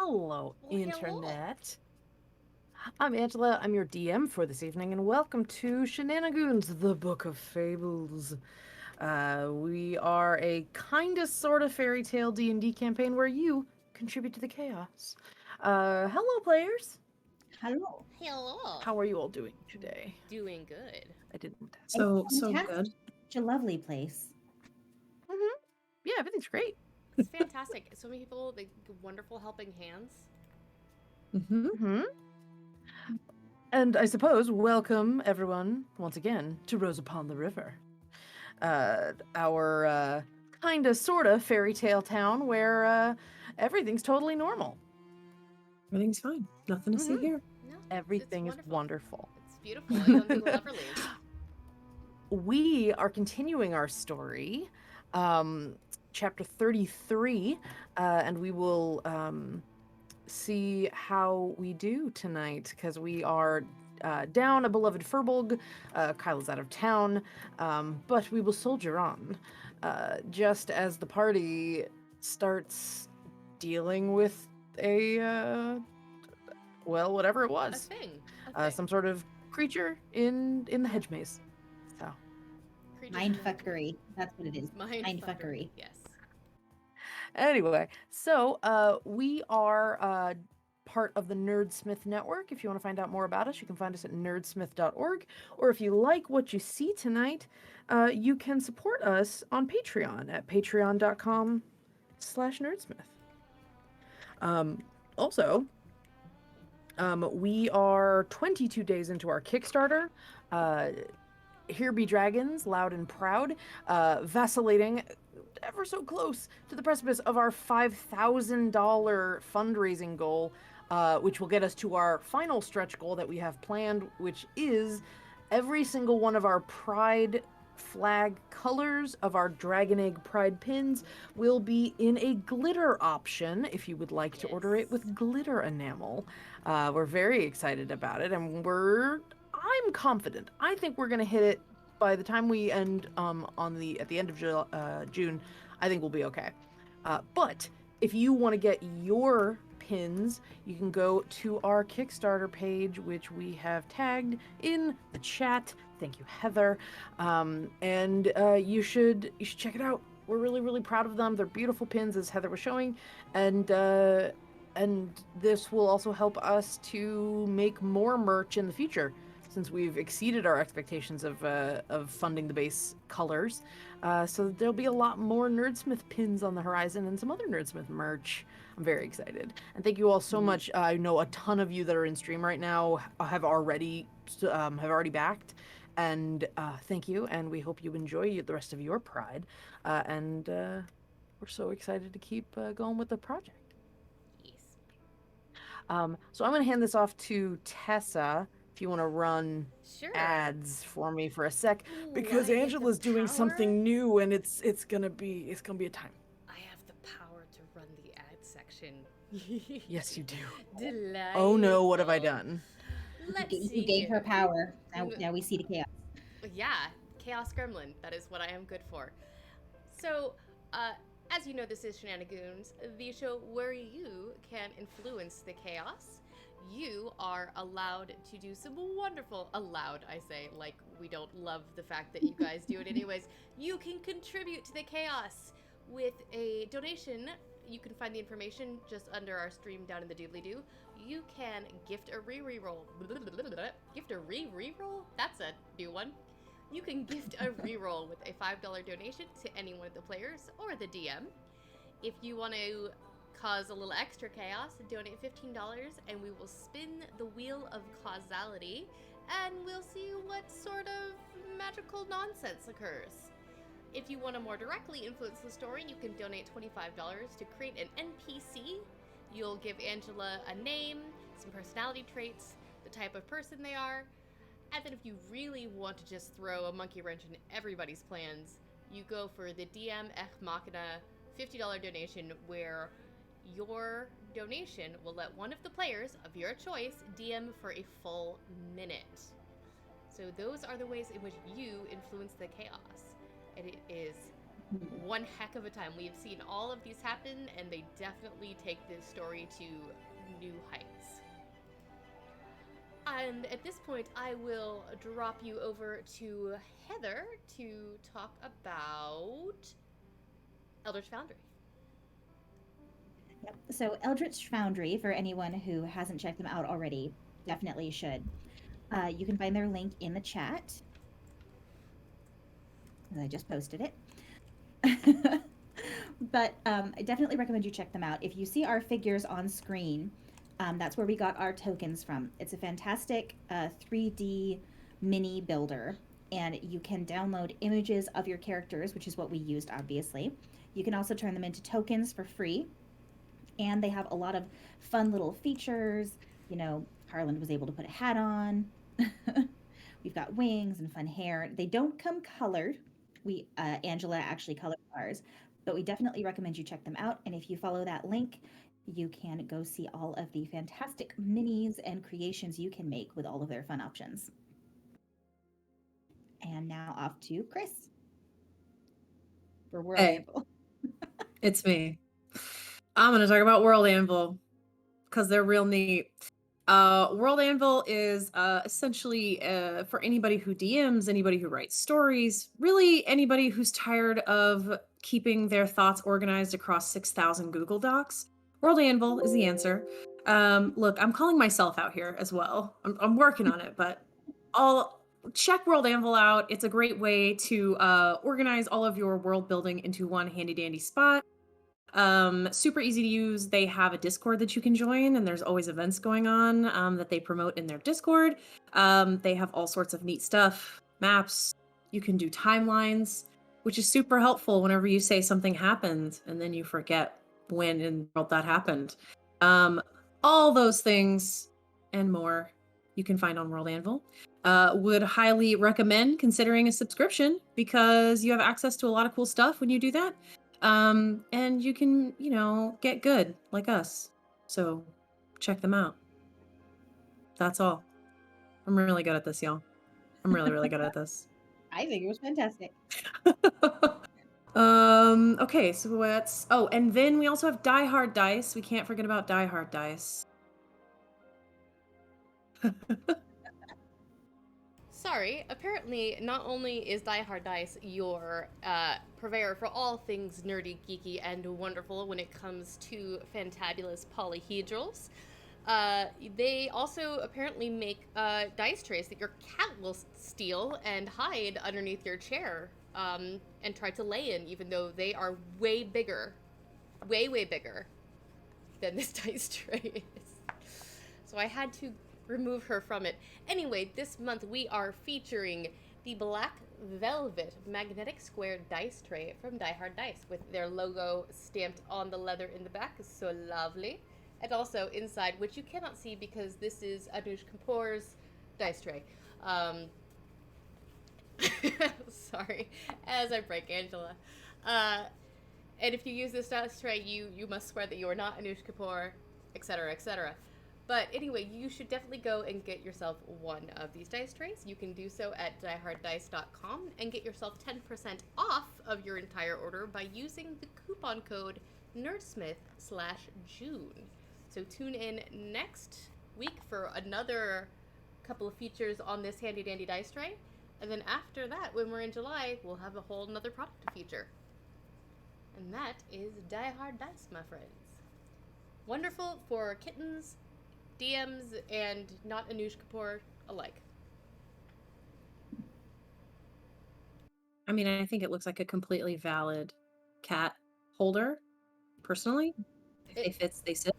Hello, Well, hello. Internet. I'm Angela. I'm your DM for this evening, and welcome to Shenanigoons, the Book of Fables. We are a kinda sorta fairy tale D&D campaign where you contribute to the chaos. Hello, players. Hello. Hello. How are you all doing today? Doing good. I didn't ask. It's So fantastic. good. Such a lovely place. Yeah, everything's great. It's fantastic. So many people, like wonderful helping hands. Mm-hmm. hmm And I suppose welcome everyone once again to Rose Upon the River. Our kinda sorta fairy tale town where everything's totally normal. Everything's fine. Nothing to see Mhm. here. No, Everything is it's wonderful. It's beautiful. I don't think we'll ever leave. We are continuing our story, chapter 33, and we will see how we do tonight because we are down a beloved Furbolg. Kyle is out of town, but we will soldier on just as the party starts dealing with a whatever it A was, thing. A thing. some sort of creature in the hedge maze. So Creatures Mind in the- fuckery. That's what it is. Mind fuckery. fuckery. Yes. anyway, so we are part of the Nerdsmith Network. If you want to find out more about us, you can find us at nerdsmith.org. Or if you like what you see tonight, you can support us on Patreon at patreon.com/nerdsmith. Also, we are 22 days into our Kickstarter. Here Be Dragons, Loud and Proud, vacillating ever so close to the precipice of our $5,000 fundraising goal, which will get us to our final stretch goal that we have planned, which is every single one of our Pride flag colors of our Dragon Egg Pride pins will be in a glitter option if you would like to order it with glitter enamel. We're very excited about it, and I'm confident. I think we're gonna hit it by the time we end at the end of June. I think we'll be okay. But if you want to get your pins, you can go to our Kickstarter page, which we have tagged in the chat. Thank you, Heather. And you should check it out. We're really proud of them. They're beautiful pins, as Heather was showing, and this will also help us to make more merch in the future, since we've exceeded our expectations of funding the base colors. So there'll be a lot more Nerdsmith pins on the horizon and some other Nerdsmith merch. I'm very excited. And thank you all so much. I know a ton of you that are in stream right now have already backed. And thank you, and we hope you enjoy the rest of your Pride. And we're so excited to keep going with the project. Yes. So I'm going to hand this off to Tessa if you want to run Sure. ads for me for a sec, Ooh, because I get the Angela's doing power? something new, and it's gonna be a time. I have the power to run the ad section. Yes, you do. Delightful. Oh no, what have I done? Let's You see. gave her here. power. Now we see the chaos. Yeah, Chaos Gremlin. That is what I am good for. So, as you know, this is Shenanigoons, the show where you can influence the chaos. You are allowed to do some wonderful, allowed, I say, like we don't love the fact that you guys do it anyways. You can contribute to the chaos with a donation. You can find the information just under our stream down in the doobly-doo. You can gift a re-roll. Gift a re-roll? That's a new one. You can gift a reroll with a $5 donation to any one of the players or the DM. If you want to cause a little extra chaos, donate $15 and we will spin the wheel of causality and we'll see what sort of magical nonsense occurs. If you want to more directly influence the story, you can donate $25 to create an NPC. You'll give Angela a name, some personality traits, the type of person they are. And then if you really want to just throw a monkey wrench in everybody's plans, you go for the DM Ech Machina $50 donation, where your donation will let one of the players of your choice DM for a full minute. So those are the ways in which you influence the chaos. And it is one heck of a time. We have seen all of these happen, and they definitely take this story to new heights. And at this point, I will drop you over to Heather to talk about Eldritch Foundry. Yep. So Eldritch Foundry, for anyone who hasn't checked them out already, definitely should. You can find their link in the chat. I just posted it. But I definitely recommend you check them out. If you see our figures on screen, that's where we got our tokens from. It's a fantastic 3D mini builder, and you can download images of your characters, which is what we used, obviously. You can also turn them into tokens for free, and they have a lot of fun little features. You know, Harlan was able to put a hat on. We've got wings and fun hair. They don't come colored. Angela actually colored ours, but we definitely recommend you check them out. And if you follow that link, you can go see all of the fantastic minis and creations you can make with all of their fun options. And now off to Chris for World Hey. Anvil. It's me. I'm going to talk about World Anvil because they're real neat. World Anvil is essentially for anybody who DMs, anybody who writes stories, really anybody who's tired of keeping their thoughts organized across 6,000 Google Docs. World Anvil is the answer. Look, I'm calling myself out here as well. I'm working on it, but I'll check World Anvil out. It's a great way to organize all of your world building into one handy dandy spot. Super easy to use. They have a Discord that you can join, and there's always events going on that they promote in their Discord. They have all sorts of neat stuff, maps. You can do timelines, which is super helpful whenever you say something happened and then you forget when in the world that happened. All those things and more you can find on World Anvil. Would highly recommend considering a subscription because you have access to a lot of cool stuff when you do that. And you can, get good like us. So check them out. That's all. I'm really good at this, y'all. I'm really, really good at this. I think it was fantastic. Okay, so let's... Oh, and then we also have Die Hard Dice. We can't forget about Die Hard Dice. Sorry, apparently not only is Die Hard Dice your purveyor for all things nerdy, geeky, and wonderful when it comes to fantabulous polyhedrals, they also apparently make dice trays that your cat will steal and hide underneath your chair and try to lay in, even though they are way bigger than this dice tray is. So I had to remove her from it. Anyway, this month we are featuring the Black Velvet Magnetic Square Dice Tray from Die Hard Dice with their logo stamped on the leather in the back. It's so lovely. And also inside, which you cannot see because this is Anush Kapoor's dice tray. Sorry, as I break Angela. And if you use this dice tray, you must swear that you are not Anush Kapoor, etc., etc. But anyway, you should definitely go and get yourself one of these dice trays. You can do so at dieharddice.com and get yourself 10% off of your entire order by using the coupon code Nerdsmith/June. So tune in next week for another couple of features on this handy dandy dice tray. And then after that, when we're in July, we'll have a whole nother product to feature. And that is Die Hard Dice, my friends. Wonderful for kittens, DMs, and not Anush Kapoor alike. I mean, I think it looks like a completely valid cat holder, personally. If they fits, they sit.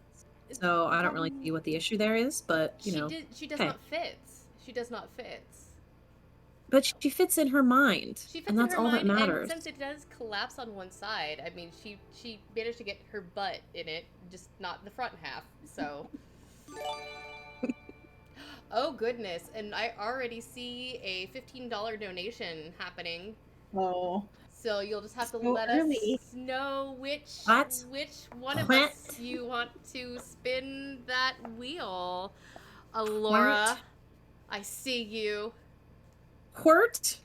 So I don't really see what the issue there is, but, she does not fit. She does not fit. But she fits in her mind, She fits and that's in her all mind, that matters. And since it does collapse on one side, I mean, she managed to get her butt in it, just not the front half, so... Oh, goodness, and I already see a $15 donation happening. Oh. So you'll just have to So let early. us know which one of What? us you want to spin that wheel. Alora, What? I see you. What?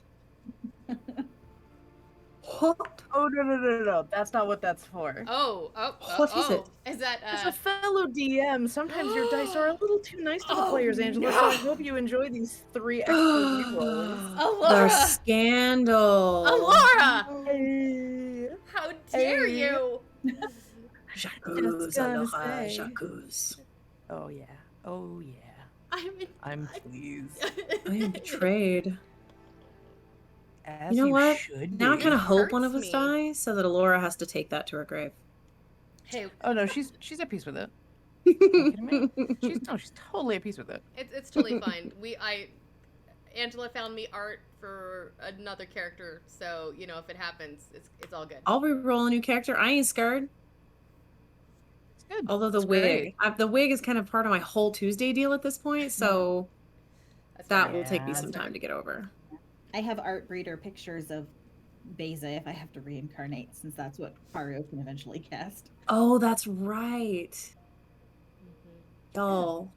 What? Oh no! That's not what that's for. What is it? Is that As a fellow DM, sometimes your dice are a little too nice to the players, Angela. So I hope you enjoy these 3 extra rerolls. The Alora? scandal. Alora! Hey, How dare Hey. you? J'accuse, Just gonna Alora, say. j'accuse. oh yeah, oh yeah. I'm pleased. I am betrayed. As You know what? should Now I be. kind of hope one hurts of us me. dies so that Alora has to take that to her grave. Hey, Oh no, she's at peace with it. You kidding me? She's totally at peace with it. it's totally fine. Angela found me art for another character, so you know if it happens, it's all good. I'll re-roll a new character. I ain't scared. It's good. Although the It's wig, great. the wig is kind of part of my whole Tuesday deal at this point, so That's that fair. will take me Yeah, some that's fair. time to get over. I have art breeder pictures of Beza if I have to reincarnate, since that's what Haru can eventually cast. Oh, that's right. Mhm. Doll.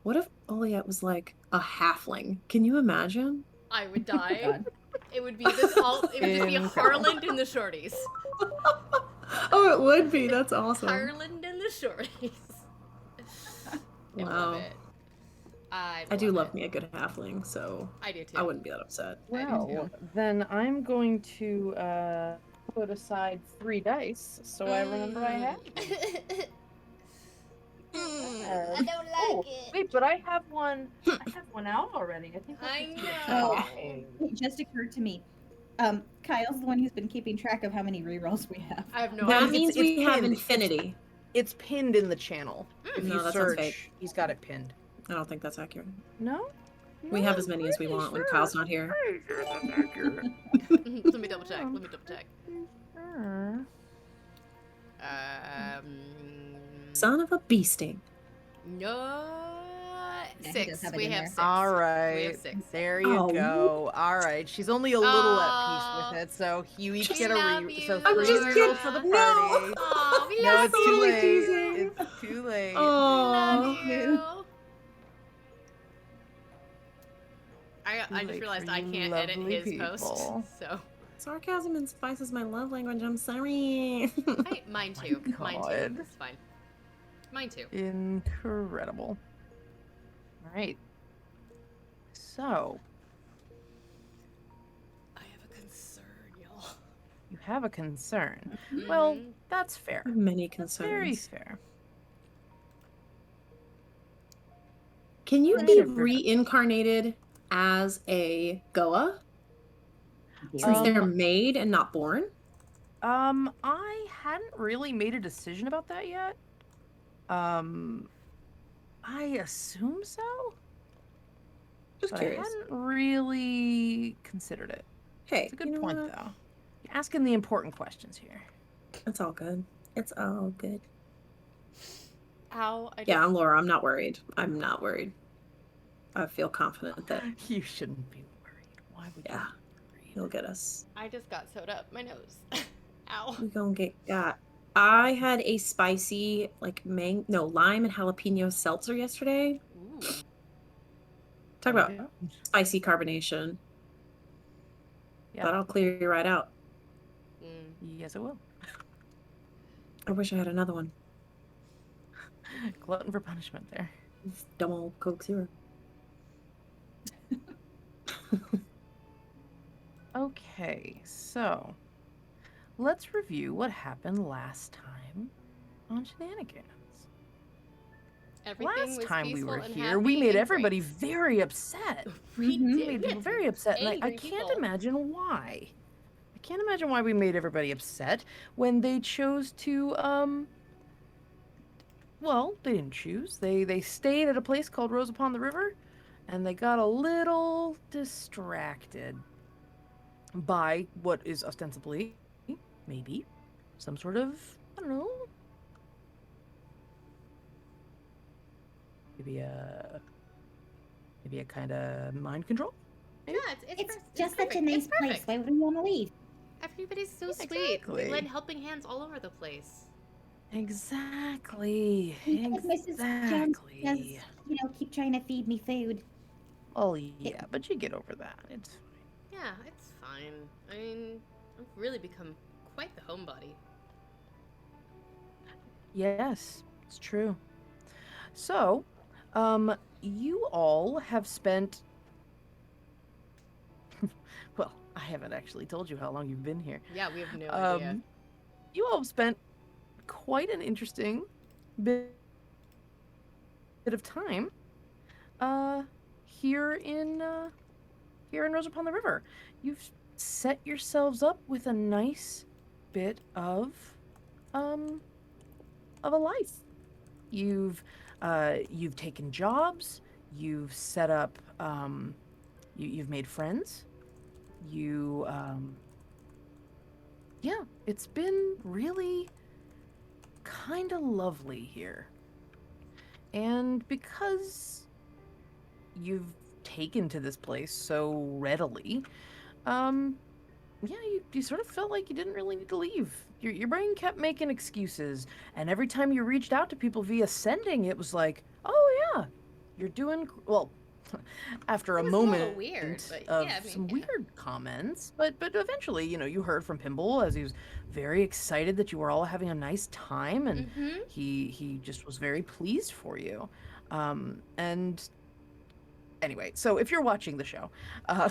What if Oliette was like a halfling? Can you imagine? I would die. God. It would be this all. It would just be Incredible. Harland and the Shorties. Oh, it would be. That's awesome. Harland and the Shorties. I love Wow. it. I do love me a good halfling, so I do too. I wouldn't be that upset. Well, then I'm going to put aside 3 dice so I remember I have. I don't like Oh, it. wait, but I have one. I have one out already. I think. I that's just know. shocking. It just occurred to me. Kyle's the one who's been keeping track of how many rerolls we have. I have no That idea. means it's we have pinned. infinity. It's pinned in the channel. If No, you that sounds search, fake. he's got it pinned. I don't think that's accurate. No. We have as many as we want when Kyle's not here. Pretty sure that's accurate. Let me double check. Let me double check. Sure. Son of a bee sting. No. Yeah, he 6. does have it We in have there. 6. All We right. have 6. There you Oh. go. All right. She's only a little at peace with it, so you each get a love so you, 3 I'm just rerolls kidding. for the No. party. Aw, we No, love it's too totally late. teasing. It's too late. Love Oh. you. I Too just late realized for I you can't edit lovely his post, people. so Sarcasm and spices my love language. I'm sorry. mine too. Mine too. God. It's fine. Mine too. Incredible. All right. So, I have a concern, y'all. you have a concern. Well, Mhm. that's fair. Many That's very concerns. fair. Can you Right. be reincarnated as a Goa since Um, they're made and not born? I hadn't really made a decision about that yet. I assume so, Just but curious. I hadn't really considered it. Hey, It's a good you know point, what? though. You're asking the important questions here. It's all good. It's all good. Ow! Yeah, I'm Laura. I'm not worried. I'm not worried. I feel confident that You shouldn't be worried. Why would Yeah. you he'll get us. I just got soda up my nose. Ow. We gonna get got. I had a spicy lime and jalapeno seltzer yesterday. Ooh. Talk about Yeah. spicy carbonation. Yeah. That'll clear you right out. Mm. Yes, it will. I wish I had another one. Glutton for punishment there. This dumb old Coke Zero. Okay, so let's review what happened last time on Shenanigans. Everything Last was time we peaceful were and here, we happy made and everybody great. very upset. We Mhm. We did. made We people had very upset. And I angry can't people. imagine why. I can't imagine why we made everybody upset when they chose to well, they didn't choose. They stayed at a place called Rose Upon the River, and they got a little distracted by what is ostensibly, maybe, some sort of, I don't know, maybe a kind of mind control. Yeah, it's It's perfect. just such a perfect. nice It's place. perfect. Why would we want to leave? Everybody's so Yeah, sweet. exactly. We lend helping hands all over the place. Exactly. Even if Mrs. Jones Exactly. does, keep trying to feed me food. Oh yeah, but you get over that. It's fine. Yeah, it's fine. I mean, I've really become quite the homebody. Yes, it's true. So, you all have spent. Well, I haven't actually told you how long you've been here. Yeah, we have no idea. You all have spent quite an interesting bit of time, uh, here in Rose Upon the River. You've set yourselves up with a nice bit um, of a life. You've taken jobs. You've set up. You've made friends. Yeah, it's been really kind of lovely here. And because you've taken to this place so readily, yeah, you sort of felt like you didn't really need to leave. Your brain kept making excuses, and every time you reached out to people via sending, it was like, oh yeah, you're doing well. After a It was a little moment weird, but of yeah, I mean, some yeah. weird comments, but eventually, you heard from Pimble as he was very excited that you were all having a nice time, and Mm-hmm. he just was very pleased for you. And anyway, so if you're watching the show, uh,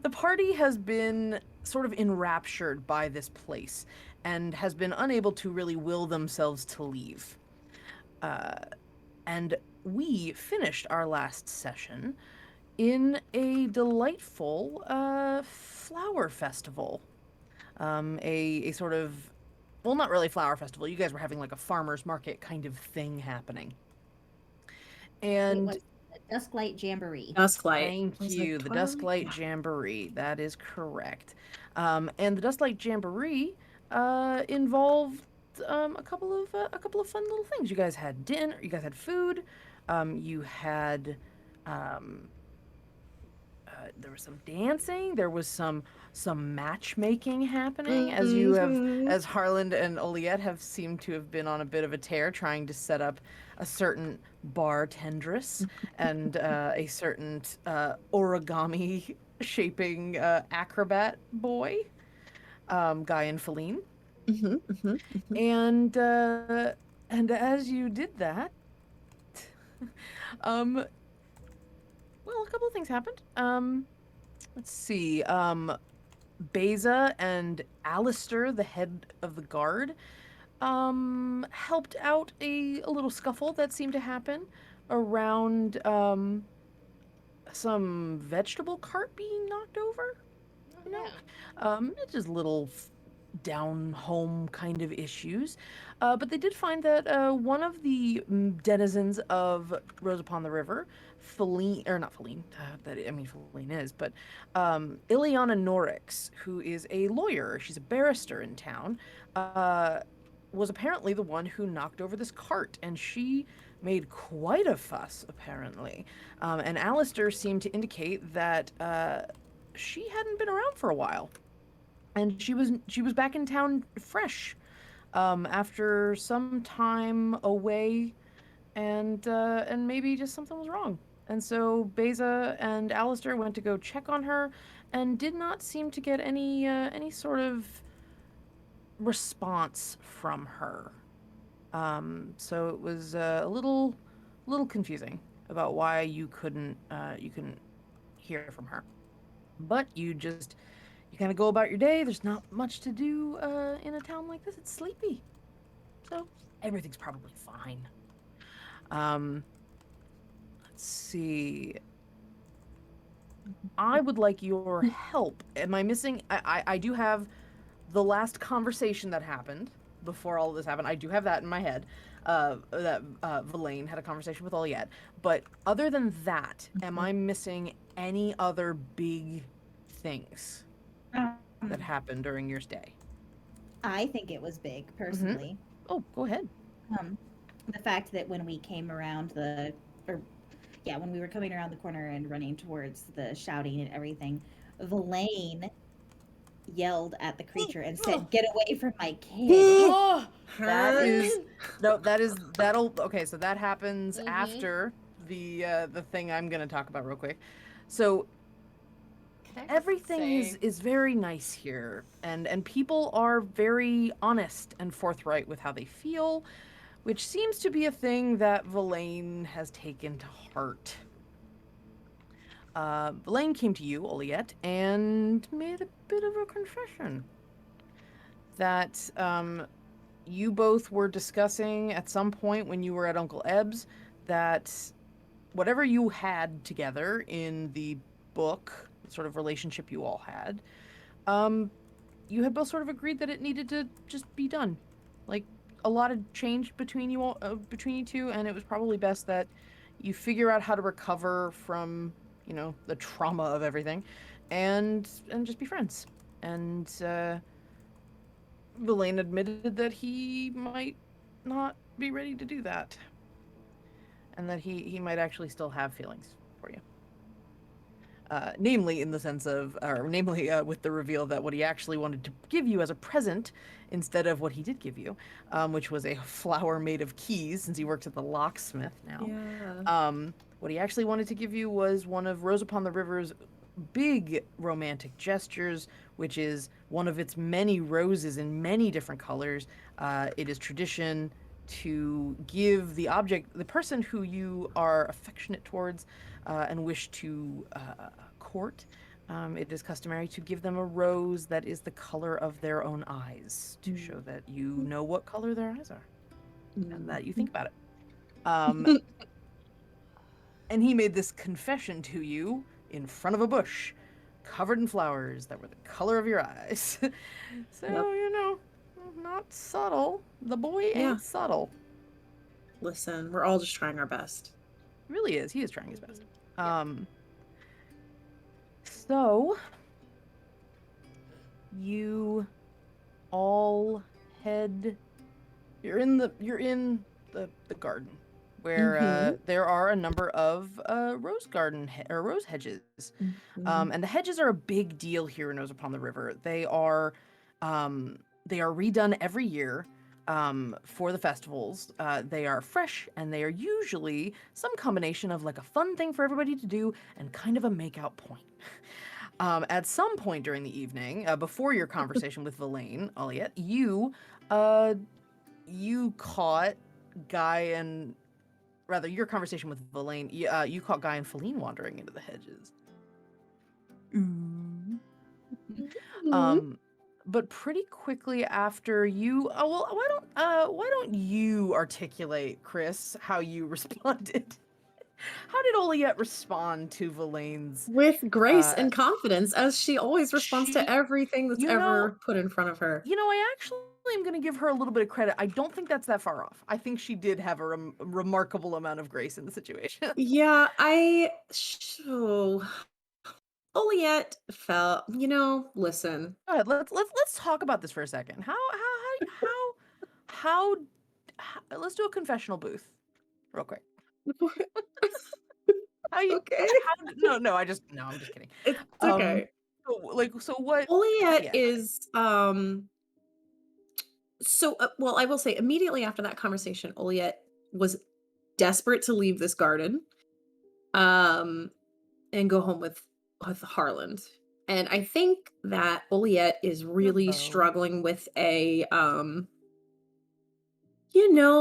the party has been sort of enraptured by this place and has been unable to really will themselves to leave. And we finished our last session in a delightful flower festival. A sort of, well, not really flower festival. You guys were having like a farmer's market kind of thing happening. It And was a Dusklight Jamboree. Dusklight. thank I was you, like, the Twilight? Dusklight Yeah. Jamboree. That is correct. And the Dusklight Jamboree involved a couple of fun little things. You guys had dinner. You guys had food. You had there was some dancing. There was some matchmaking happening, as you have, Mhm. as Harland and Oliette have seemed to have been on a bit of a tear trying to set up a certain bartendress and a certain origami shaping acrobat boy, Guy and Feline. Mhm, mhm, mhm. And as you did that, um, well, a couple of things happened. Let's see. Beza and Alistair, the head of the guard, helped out a little scuffle that seemed to happen around some vegetable cart being knocked over. Oh, You know, yeah. it's just little down home kind of issues. But they did find that one of the denizens of Rose Upon the River, Feline, or not Feline, Feline is, but Ileana Norix, who is a lawyer, she's a barrister in town, was apparently the one who knocked over this cart, and she made quite a fuss, apparently. And Alistair seemed to indicate that she hadn't been around for a while, and she was back in town fresh after some time away, and maybe just something was wrong. And so Beza and Alistair went to go check on her, and did not seem to get any sort of response from her. So it was a little confusing about why you couldn't hear from her. But you kind of go about your day. There's not much to do in a town like this. It's sleepy, so everything's probably fine. Let's see. I would like your help. Am I missing? I do have the last conversation that happened before all of this happened. I do have that in my head. That Verlaine had a conversation with Oliette. But other than that, am I missing any other big things that happened during your stay? I think it was big, personally. Oh, go ahead. The fact that when we came around when we were coming around the corner and running towards the shouting and everything, Verlaine yelled at the creature and said, "Get away from my kid." Oh, That Her- is no. That'll okay. So that happens Mhm. after the thing I'm gonna talk about real quick. So can everything is Same. is very nice here, and people are very honest and forthright with how they feel, which seems to be a thing that Verlaine has taken to heart. Verlaine came to you, Oliette, and made a bit of a confession that you both were discussing at some point when you were at Uncle Ebb's that whatever you had together in the book, the sort of relationship you all had, you had both sort of agreed that it needed to just be done. Like, a lot had changed between you all, between you two, and it was probably best that you figure out how to recover from, the trauma of everything, and just be friends. And Villain admitted that he might not be ready to do that, and that he might actually still have feelings for you. Namely, in the sense of, or namely, with the reveal that what he actually wanted to give you as a present, instead of what he did give you, which was a flower made of keys, since he works at the locksmith now. Yeah. What he actually wanted to give you was one of Rose Upon the River's big romantic gestures, which is one of its many roses in many different colors. It is tradition to give the person who you are affectionate towards and wish to court, it is customary to give them a rose that is the color of their own eyes to show that you know what color their eyes are and that you think about it. And he made this confession to you in front of a bush, covered in flowers that were the color of your eyes. So, Yep. Not subtle. The boy Yeah. ain't subtle. Listen, we're all just trying our best. Really is. He is trying his best. Yeah. So you all head. You're in the garden where there are a number of rose garden or rose hedges, and the hedges are a big deal here in Nose Upon the River. They are redone every year for the festivals. They are fresh, and they are usually some combination of like a fun thing for everybody to do and kind of a makeout point. At some point during the evening, before your conversation with Villain, Oliette, you caught Guy and rather your conversation with Villain, you caught Guy and Feline wandering into the hedges. But pretty quickly after you, why don't you articulate, Chris, how you responded? How did Oliette respond to Villain's? With grace Uh, and confidence, as she always responds to she, everything that's you know, ever put in front of her. I actually am going to give her a little bit of credit. I don't think that's that far off. I think she did have a remarkable amount of grace in the situation. Yeah, so Oliette felt, listen. Go ahead. Let's talk about this for a second. How let's do a confessional booth real quick. How you Okay. no, I'm just kidding. It's Um okay. so what Oliette yeah. is well, I will say immediately after that conversation, Oliette was desperate to leave this garden um and go home with Harland. And I think that Oliette is really Uh-oh. struggling with a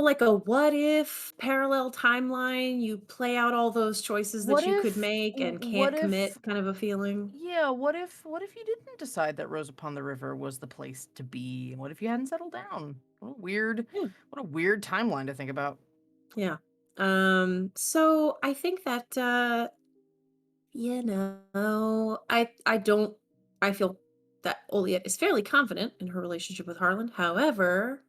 like a what if parallel timeline, you play out all those choices What that you could if make and what can't if commit kind of a feeling. yeah, what if you didn't decide that Rose Upon the River was the place to be? What if you hadn't settled down? Yeah. What a weird timeline to think about. Yeah. So I think that I feel that Oliette is fairly confident in her relationship with Harlan. However,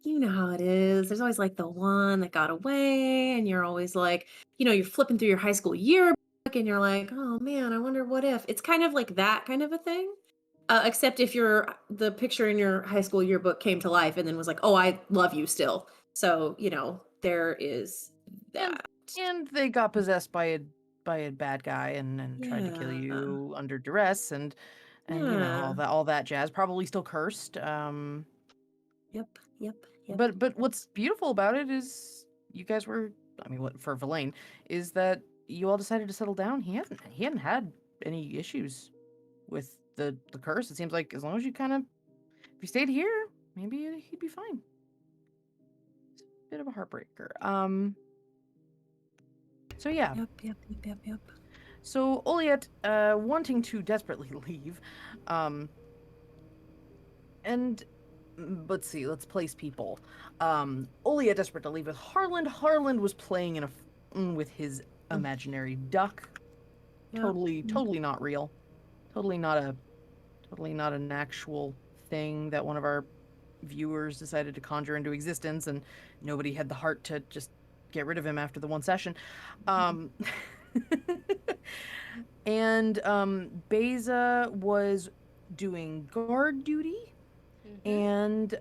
you know how it is. There's always like the one that got away, and you're always like, you're flipping through your high school yearbook and you're like, oh man, I wonder what if. It's kind of like that kind of a thing. Except if the picture in your high school yearbook came to life and then was like, oh, I love you still. So, there is And that. and they got possessed by a bad guy and tried to kill Yeah. you under duress and Yeah. all that jazz. Probably still cursed. Yep. Yep. Yep. But Yep. what's beautiful about it is you guys were, I mean, what for Verlaine is that you all decided to settle down. He hadn't had any issues with the curse. It seems like as long as you kind of, if you stayed here, maybe he'd be fine. It's a bit of a heartbreaker. So yeah. Yep. So Oliet, wanting to desperately leave, and let's see, let's place people. Oliet desperate to leave with Harland. Harland was playing with his imaginary duck. Yep. Totally not real. Totally not an actual thing that one of our viewers decided to conjure into existence, and nobody had the heart to just get rid of him after the one session. And Beza was doing guard duty, and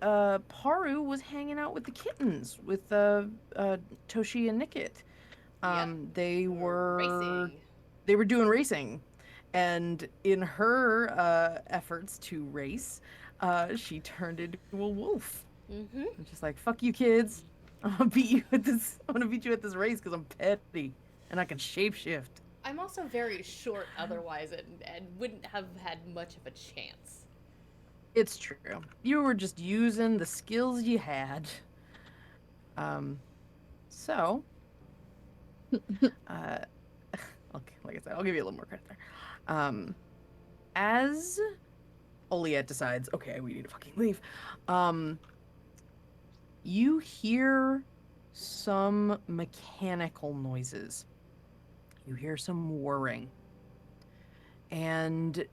Paru was hanging out with the kittens with Toshi and Nikit. They were doing racing, and in her efforts to race, she turned into a wolf. And just like, fuck you kids, I'm gonna beat you at this race because I'm petty and I can shapeshift. I'm also very short otherwise and wouldn't have had much of a chance. It's true. You were just using the skills you had. So okay, like I said, I'll give you a little more credit there. As Oliet decides, okay, we need to fucking leave, you hear some mechanical noises. You hear some whirring. And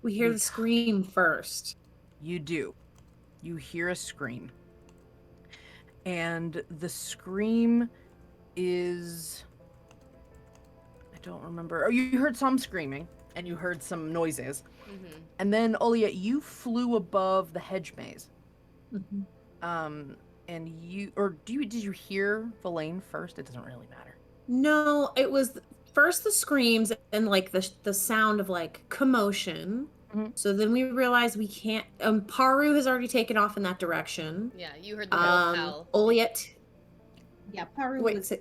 we hear the scream first. You do. You hear a scream. And the scream is... I don't remember. Oh, you heard some screaming, and you heard some noises. And then, Oliet, you flew above the hedge maze. And you... Or did you hear Verlaine first? It doesn't really matter. No, it was first the screams and like the sound of like commotion. So then we realized we can't. Paru has already taken off in that direction. Yeah, you heard the howl. Oliet. Yeah, Paru was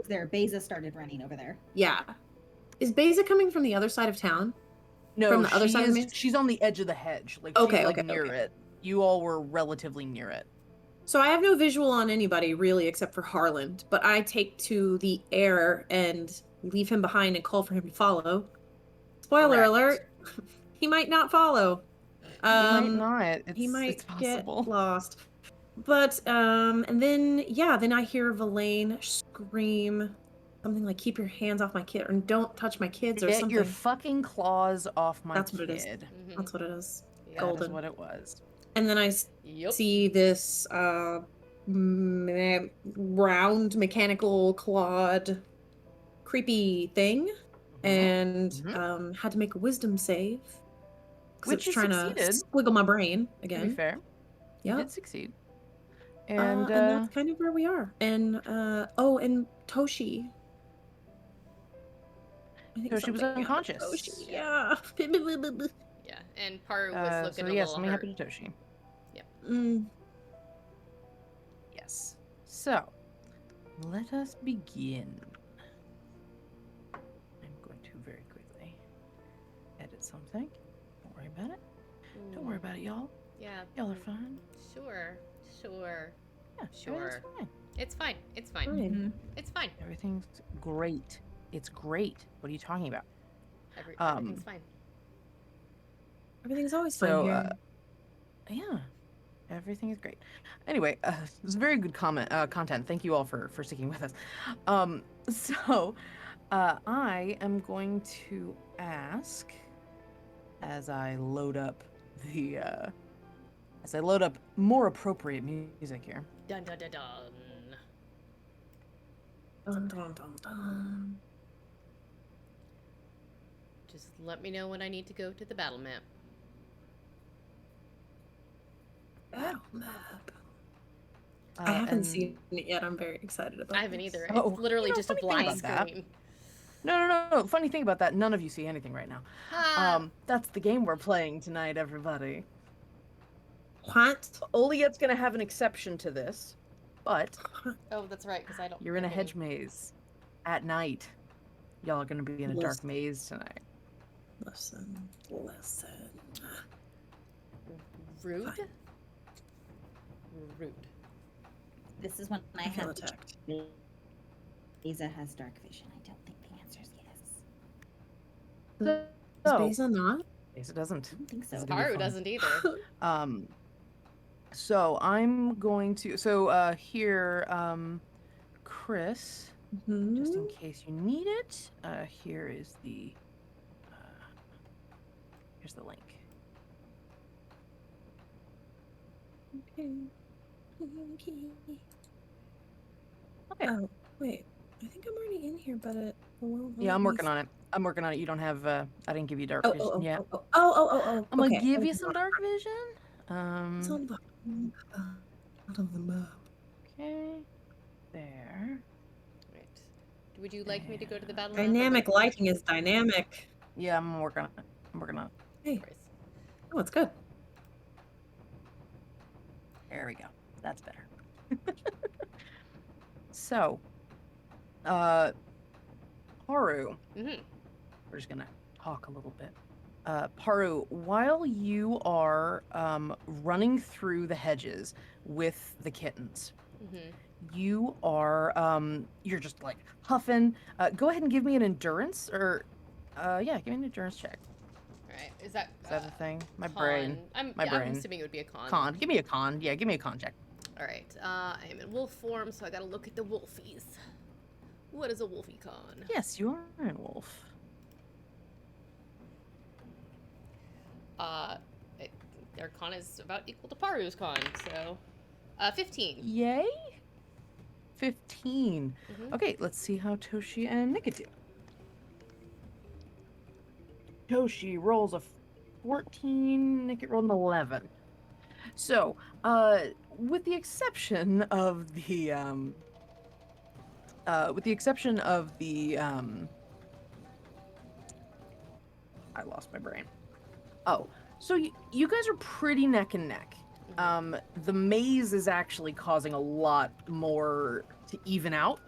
there. Beza started running over there. Yeah, is Beza coming from the other side of town? No, from the other side of the maze? She's on the edge of the hedge. Like she's near it. You all were relatively near it. So I have no visual on anybody really except for Harland, but I take to the air and leave him behind and call for him to follow. Spoiler alert, he might not follow. He might not. He might it's possible. get lost. But and then I hear Verlaine scream something like, "Keep your hands off my kid," or "Don't touch my kids," or something. Get your fucking claws off my kid. That's what it is. That's what it is. Yeah. Golden. That's what it was. And then I see this round mechanical clawed creepy thing, and had to make a wisdom save because it's trying to squiggle my brain again. To be fair, yeah, you did succeed. And that's kind of where we are. And and Toshi. Toshi was unconscious. Toshi, yeah. Yeah, and Paru was looking a little something hurt. happened to Toshi. Yep. Yes. So, let us begin. I'm going to very quickly edit something. Don't worry about it. Don't worry about it, y'all. Yeah. Y'all are fine. Sure. Yeah, Sure. Fine. It's fine. It's fine. It's fine. Everything's great. It's great. What are you talking about? Everything's fine. Everything's always fine here. Yeah. Everything is great. Anyway, it was very good content. Thank you all for sticking with us. So, I am going to ask, as I load up more appropriate music here. Dun dun dun dun. Dun, dun, dun, dun. Just let me know when I need to go to the battle map. Battle map. I haven't seen it yet. I'm very excited about it. I haven't either. It's literally just a black screen. No. Funny thing about that, none of you see anything right now. That's the game we're playing tonight, everybody. What? Oliet's gonna have an exception to this, but Oh, that's right, because I don't. you're in a hedge maze at night. Y'all are gonna be in a dark maze tonight. Listen. Rude. Fine. Rude. This is when I feel have to attacked. Lisa has dark vision. I don't think the answer is yes. Is So, Beza not? it doesn't. I don't think so. It's gonna be Haru fun. doesn't either. So I'm going to. So here, Chris, just in case you need it, here is the. Here's the link. Okay. Okay. Oh, wait. I think I'm already in here, but it won't. Yeah, I'm working on it. I'm working on it. You don't have. I didn't give you dark Oh, vision oh, oh, yet. oh, oh, oh, oh. I'm gonna Okay. give you some dark vision. It's on the bottom of the map. Okay. There. Right. Would you like me to go to the battle? Dynamic lighting is dynamic. Yeah, I'm working on it. I'm working on it. Hey. Oh, it's good. There we go. That's better. So, Haru. Mm-hmm. We're just gonna talk a little bit. Paru, while you are running through the hedges with the kittens, you are you're just like huffing. Go ahead and give me an endurance, or yeah, give me an endurance check. Right. Is that a thing? My con? brain. I'm brain. assuming it would be a con. Con. Give me a con. Yeah, give me a con check. All right. I am in wolf form, so I gotta look at the wolfies. What is a wolfie con? Yes, you are in wolf. Their con is about equal to Paru's con, so 15. Yay. 15. Mhm. Okay, let's see how Toshi and Nika do. Toshi rolls a 14, Nika rolled an 11. So, with the exception of the I lost my brain. Oh, so you guys are pretty neck and neck. The maze is actually causing a lot more to even out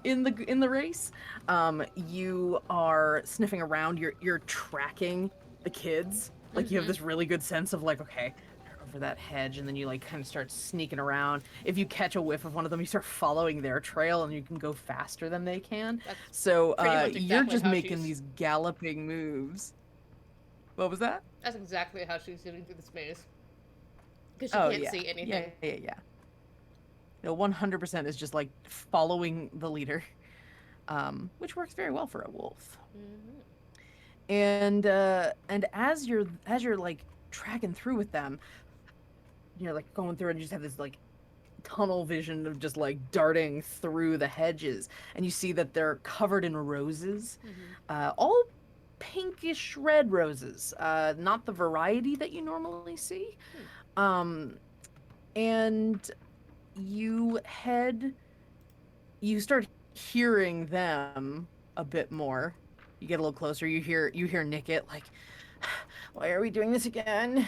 in the race. You are sniffing around. You're tracking the kids. Like you have this really good sense of like, okay, they're over that hedge, and then you like kind of start sneaking around. If you catch a whiff of one of them, you start following their trail, and you can go faster than they can. That's So pretty much you're exactly just how making she's- these galloping moves. What was that? That's exactly how she's getting through this maze. Because she Oh, can't yeah. see anything. Yeah. No, 100% is just like following the leader, which works very well for a wolf. And as you're like tracking through with them, you're like going through and you just have this like tunnel vision of just like darting through the hedges, and you see that they're covered in roses, all pinkish red roses, not the variety that you normally see. And you start hearing them a bit more. You get a little closer. You hear Nickit like, "Why are we doing this again?"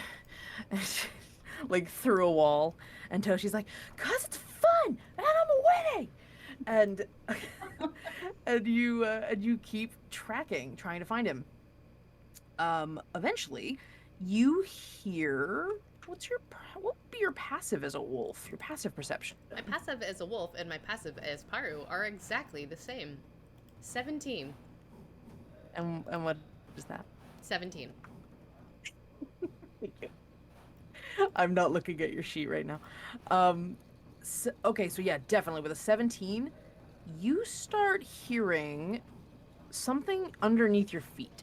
Like through a wall. And Toshi's like, "'Cause it's fun and I'm winning." And and you keep tracking, trying to find him. Eventually, you hear. What would be your passive as a wolf? Your passive perception. My passive as a wolf and my passive as Paru are exactly the same. 17. And what is that? 17. Thank you. I'm not looking at your sheet right now. Okay, so yeah, definitely with a 17, you start hearing something underneath your feet.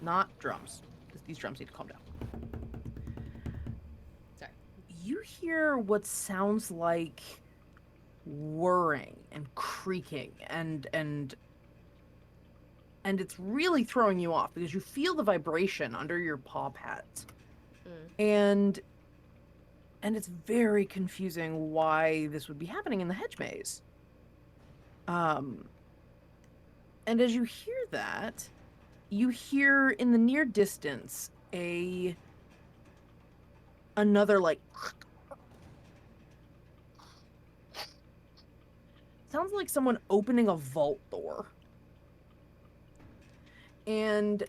Not drums. These drums need to calm down. Sorry. You hear what sounds like whirring and creaking, and it's really throwing you off because you feel the vibration under your paw pads. And it's very confusing why this would be happening in the hedge maze. And as you hear that, you hear in the near distance another like sounds like someone opening a vault door. And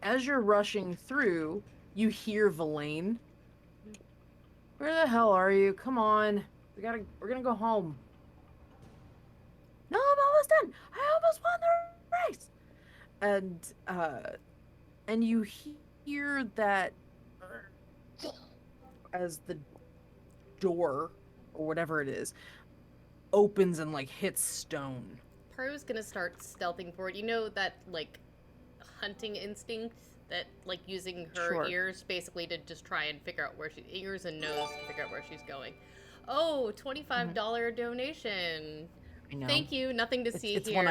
as you're rushing through, you hear Verlaine. Where the hell are you? Come on. We're gonna go home. No, I'm almost done. I almost won the race. And you hear that as the door or whatever it is opens and like hits stone. Paru's gonna start stealthing forward. You know that like hunting instinct that like using her Sure. ears basically to just try and figure out where ears and nose to figure out where she's going. Oh, $25 donation. I know. Thank you. Nothing to see It's here. one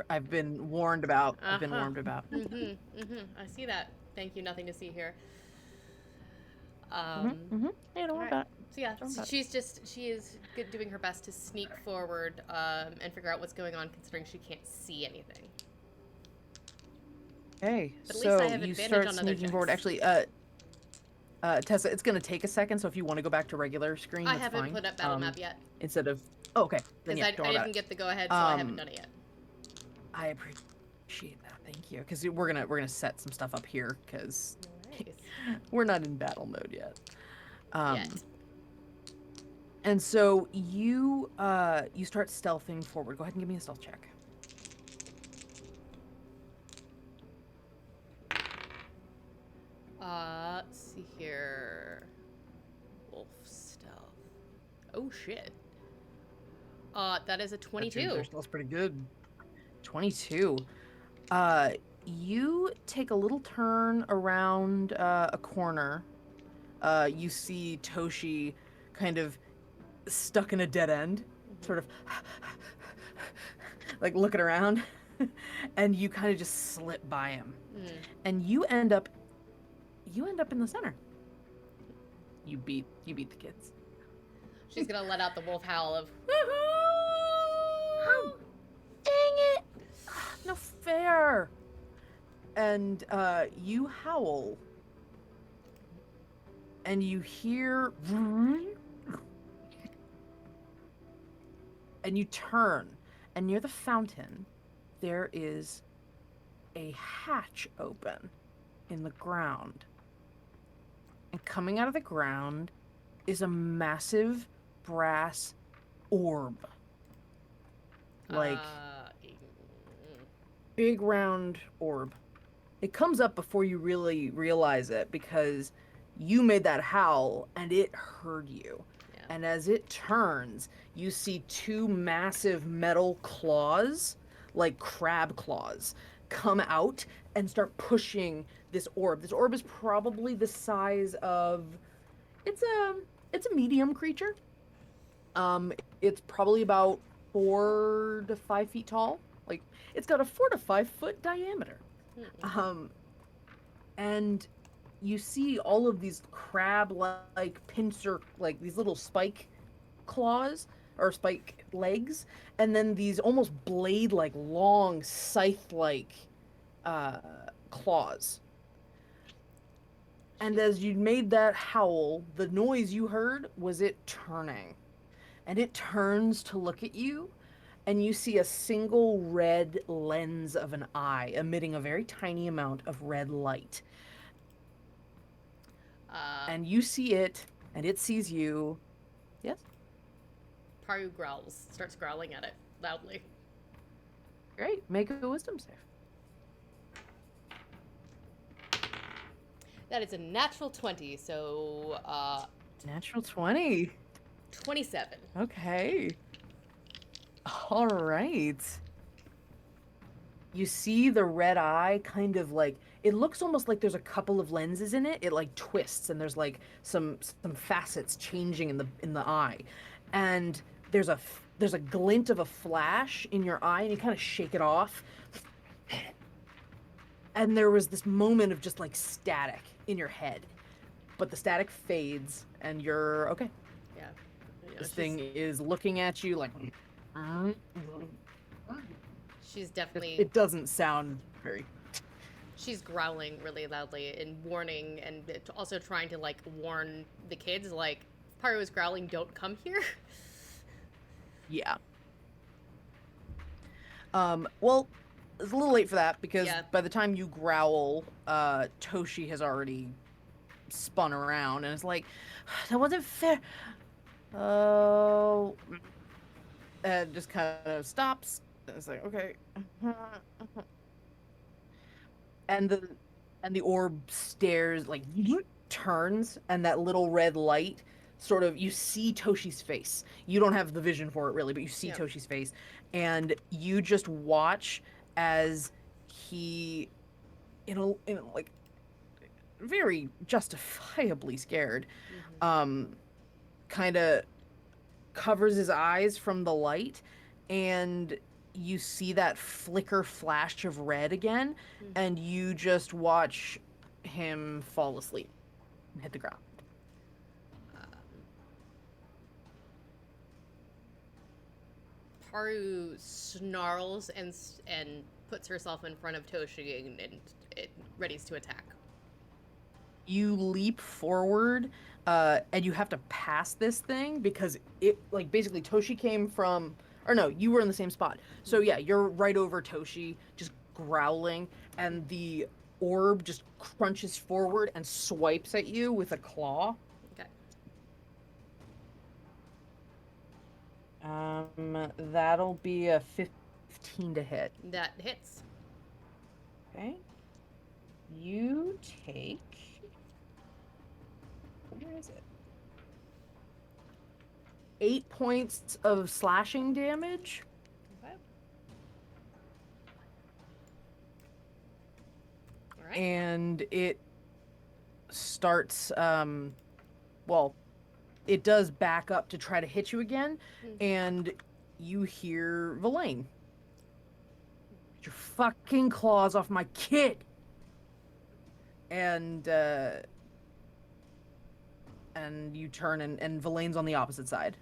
I've been warned about. I've been warned about. I see that. Thank you. Nothing to see here. Hey, don't worry Alright. about it. So yeah, Don't worry about she is good, doing her best to sneak forward and figure out what's going on, considering she can't see anything. Okay, But at so least I have you advantage start on other sneaking forward. checks. Actually, Tessa, it's gonna take a second. So if you want to go back to regular screen, I that's haven't fine. put up battle map yet Instead of okay, then because yeah, I don't worry about didn't it. get the go ahead, so I haven't done it yet. I appreciate that. Thank you, because we're gonna set some stuff up here because Nice. we're not in battle mode yet. Yet. And so you start stealthing forward. Go ahead and give me a stealth check. Let's see here. Wolf stealth. Oh shit. That is a 22. That's pretty good. 22. You take a little turn around a corner. You see Toshi kind of stuck in a dead end, sort of like looking around, and you kind of just slip by him, and you end up in the center. You beat the kids. She's gonna let out the wolf howl of Oh, dang it! No fair. And you howl, and you hear, and you turn, and near the fountain, there is a hatch open in the ground. And coming out of the ground is is brass orb. Like, big round orb. It comes up before you really realize it because you made that howl and it heard you. Yeah. And as it turns, you see two massive metal claws, like crab claws, come out and start pushing this orb. This orb is probably the size of it's a medium creature. It's probably about 4 to 5 feet tall. Like, it's got a 4 to 5 foot diameter. And you see all of these crab-like pincer, like these little spike claws or spike legs, and then these almost blade-like long scythe-like claws. And as you made that howl, the noise you heard was it turning. And it turns to look at you, and you see a single red lens of an eye emitting a very tiny amount of red light. And you see it, and it sees you. Yes? Paru growls, starts growling at it loudly. Great. Make a wisdom save. That is a natural 20, so Natural 20. 27. Okay. All right. You see the red eye kind of like, it looks almost like there's a couple of lenses in it. It like twists and there's like some facets changing in the eye. And there's a glint of a flash in your eye and you kind of shake it off. And there was this moment of just like static in your head. But the static fades and you're okay. Yeah. You know, This thing is looking at you like she's definitely it doesn't sound very. she's growling really loudly and warning, and also trying to like warn the kids, like, Paru is growling, don't come here. Yeah. Well, it's a little late for that because Yeah. by the time you growl, Toshi has already spun around and is like, that wasn't fair. Oh, and just kind of stops. And it's like, okay. And the orb stares like turns, and that little red light sort of you see Toshi's face. You don't have the vision for it really, but you see Yep. Toshi's face, and you just watch as he, in a like very justifiably scared, um, kind of covers his eyes from the light, and you see that flicker flash of red again, and you just watch him fall asleep and hit the ground. Haru snarls and puts herself in front of Toshi and it readies to attack. You leap forward, and you have to pass this thing because it, like, basically Toshi came from, or no, you were in the same spot. So yeah, you're right over Toshi, just growling, and the orb just crunches forward and swipes at you with a claw. Okay. That'll be a 15 to hit. That hits. Okay. You take. Where is it? 8 points of slashing damage. Okay. All right. And it starts, well, it does back up to try to hit you again, and you hear Villain. Get your fucking claws off my kid! And you turn, and Villain's on the opposite side.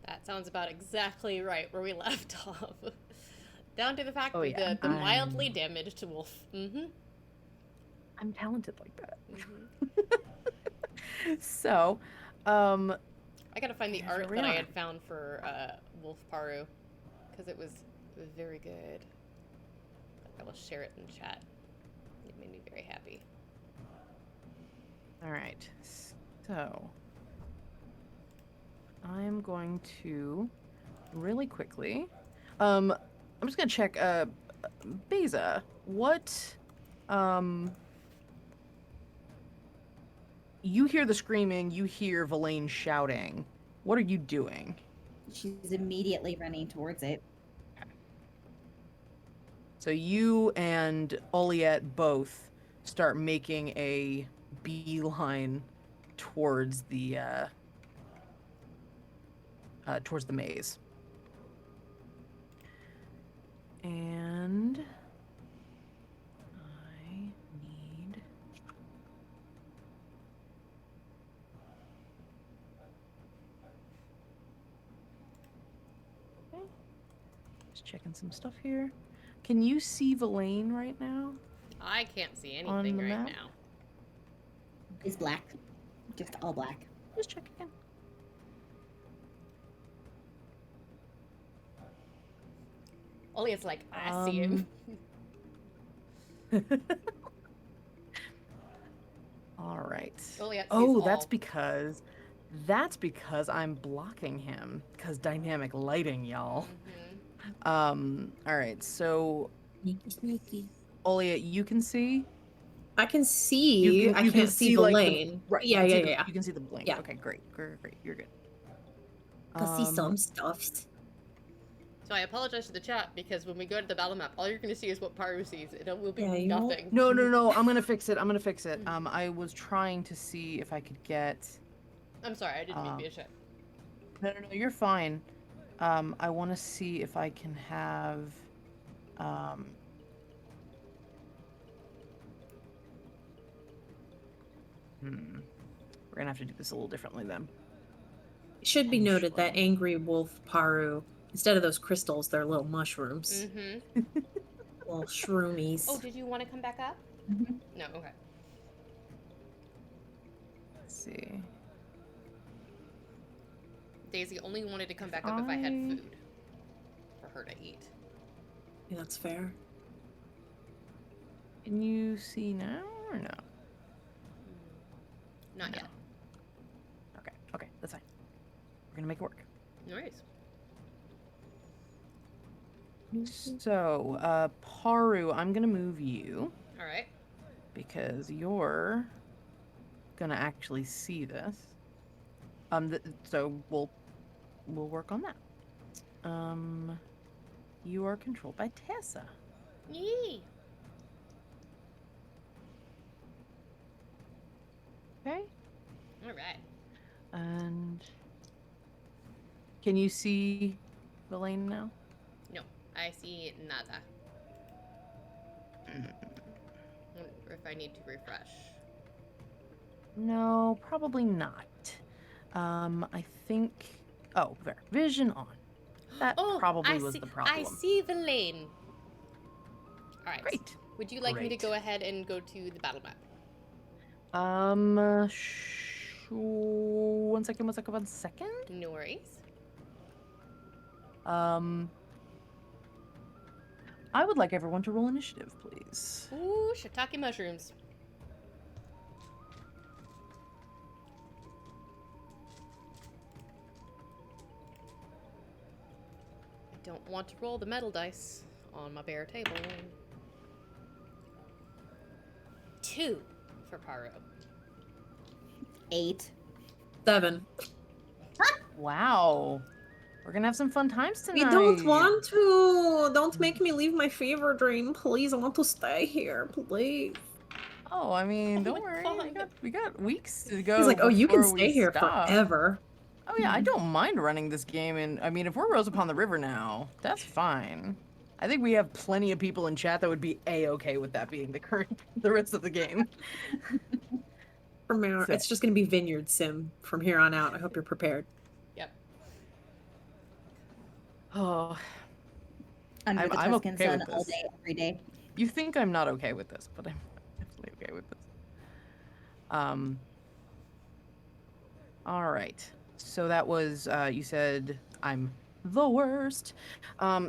That sounds about exactly right where we left off. Down to the fact Oh, that yeah. the mildly damaged wolf. I'm talented like that. So, I gotta find the Here's art where we that I are. had found for Wolf Paru, because it was very good. I will share it in chat. It made me very happy. all right. So, I'm going to really quickly. I'm just gonna check. Beza, what? You hear the screaming. You hear Villain shouting. What are you doing? She's immediately running towards it. So you and Oliette both start making a beeline towards the maze. And I need. Okay. Just checking some stuff here. Can you see Villain right now? I can't see On anything the right map? now. It's black. Just all black. Just checking in. Only it's like, I see him. All right. Oliette sees Oh, all. that's because I'm blocking him. Because dynamic lighting, y'all. All right. So, Sneaky. Oliette, you can see. I can see. I You can can't see the like, lane. right. Yeah, you yeah, can see yeah. You can see the blink. Yeah. Okay, great. You're good. Can see some stuff. So I apologize to the chat because when we go to the battle map, all you're going to see is what Paru sees. It will be Yeah, you won't- nothing. No. I'm gonna fix it. I was trying to see if I could get. I'm sorry, I didn't mean to be a shit. No. You're fine. I want to see if I can have. We're gonna have to do this a little differently then. It should be noted that angry wolf Paru, instead of those crystals, they're little mushrooms. Little shroomies. Oh, did you want to come back up? No, okay. Let's see. Daisy only wanted to come back up if I had food for her to eat. Yeah, that's fair. Can you see now or no? Not No. yet. Okay, that's fine. We're gonna make it work. No worries. So, Paru, I'm gonna move you All right. because you're gonna actually see this. So we'll work on that. You are controlled by Tessa. Yee. Okay. All right. And can you see Elaine now? No, I see nada. Wonder if I need to refresh. No, probably not. I think. Oh, there. Vision on. That probably was the problem. I see the lane. All right. Great. Would you like me to Great. go ahead and go to the battle map? One second. No worries. I would like everyone to roll initiative, please. Ooh, shiitake mushrooms. I don't want to roll the metal dice on my bare table. 2 for Paru. 8. 7. Wow. We're gonna have some fun times tonight. We don't want to. Don't make me leave my fever dream, please. I want to stay here, please. Oh, I mean, Oh don't my worry. God. We got weeks to go. He's like, oh, you can before we stay here stop. forever. Oh yeah, I don't mind running this game, and I mean, if we're Rose Upon the River now, that's fine. I think we have plenty of people in chat that would be a-okay with that being the rest of the game. From now, So- it's just gonna be Vineyard Sim from here on out. I hope you're prepared. Yep. Oh, Under the I'm Tuscan okay sun with all this. day, every day. you think I'm not okay with this, but I'm definitely okay with this. All right. So that was you said I'm the worst.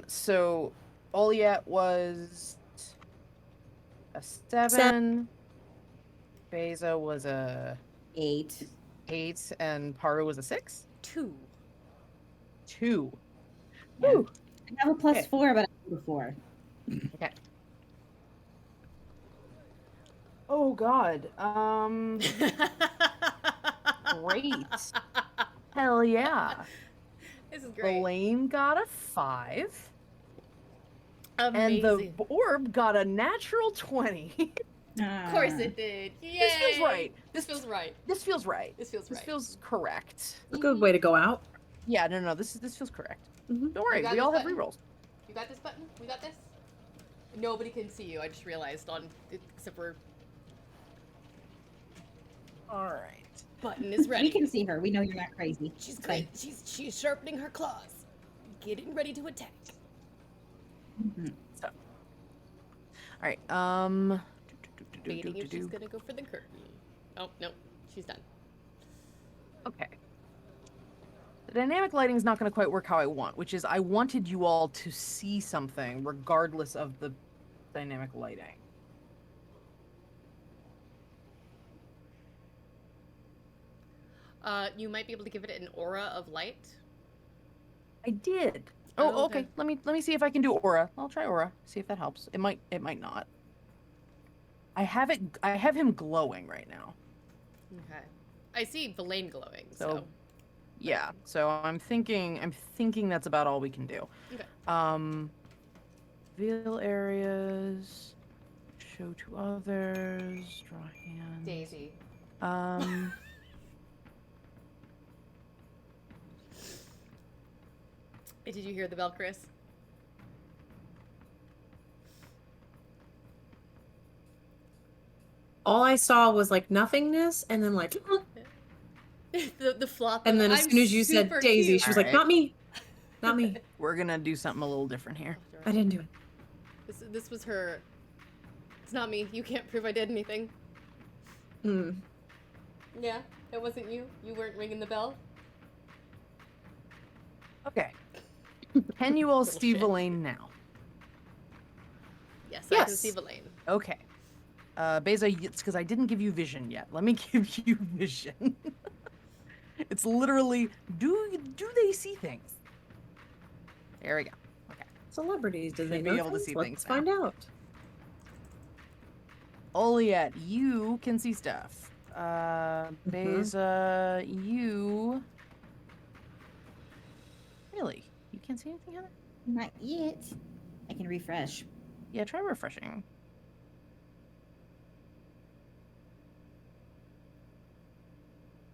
So Oliet was a 7. Beza was a 8. 8, and Paru was a 6. 2. 2. Yeah. Woo. I have a plus Okay. 4, but I have a 4. Okay. Oh God. Great. Hell yeah. This is great. Elaine got a 5. Amazing. And the orb got a natural 20. Of course it did. Yay! This feels right. This feels right. This feels right. This feels This right. feels correct. A good way to go out. Yeah, no. This feels correct. Mhm. Don't worry, You got we this all have button? rerolls. You got this button? We got this? Nobody can see you. I just realized except for All right. button is ready. We can see her. We know you're not crazy. She's It's fine. great. She's sharpening her claws, getting ready to attack. Mhm. So. All right. Debating if she's gonna go for the curtain. Oh no, she's done. Okay. The dynamic lighting is not going to quite work how I want, which is I wanted you all to see something regardless of the dynamic lighting. You might be able to give it an aura of light. I did. Oh, Oh, okay. okay. Let me see if I can do aura. I'll try aura. See if that helps. It might not. I have him glowing right now. Okay. I see Villain glowing. So- So. Yeah. So I'm thinking that's about all we can do. Okay. Veil areas. Show to others. Draw hands. Daisy. Did you hear the bell, Chris? All I saw was like nothingness, and then like, the flop. and of, then as "I'm soon as you said super Daisy, cute." she was like, Alright. not me, not me. We're gonna do something a little different here. I didn't do it. This was her. It's not me. You can't prove I did anything. Hmm. Yeah, it wasn't you. You weren't ringing the bell. Okay. Can you all Little see shit. Villain now? Yes, I can Yes. see Villain. Okay. Beza, it's because I didn't give you vision yet. Let me give you vision. It's literally, do they see things? There we go. Okay. Celebrities, do Should they be know able to things? see Let's things now. find out. Oliet, you can see stuff. Beza, you... Really? You can't see anything, Heather? Not yet. I can refresh. Yeah, try refreshing.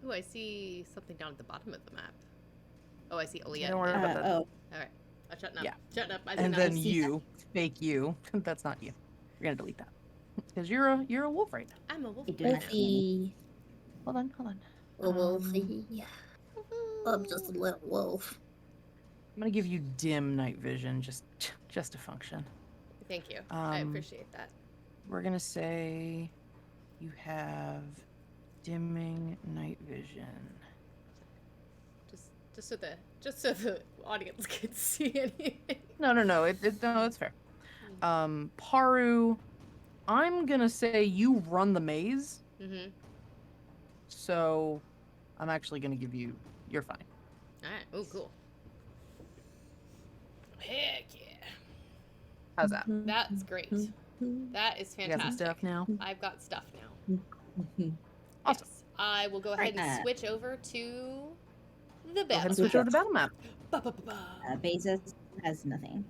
Ooh, I see something down at the bottom of the map. Oh, I see Oliet. Don't worry now. about that. Oh, All right, I'm shutting up. Yeah. Shutting up. I And did then not. see you, fake you. That's not you. We're gonna delete that. Because you're a wolf right now. I'm a wolf. I do not see any. Hold on. A wolfie. I'm just a little wolf. I'm gonna give you dim night vision, just to function. Thank you. I Um, appreciate that. We're gonna say you have dimming night vision. Just so the audience can see anything. No, no, it's fair. Paru, I'm gonna say you run the maze, Mm-hmm. so I'm actually gonna give you. You're fine. All right. Oh, cool. Heck yeah. How's that? That's great. That is You got some fantastic. stuff now. I've got stuff now. Awesome. Yes. I will go ahead and Right. switch over to the Go ahead and battle. switch over to battle map. Ba-ba-ba-ba. Beza has nothing.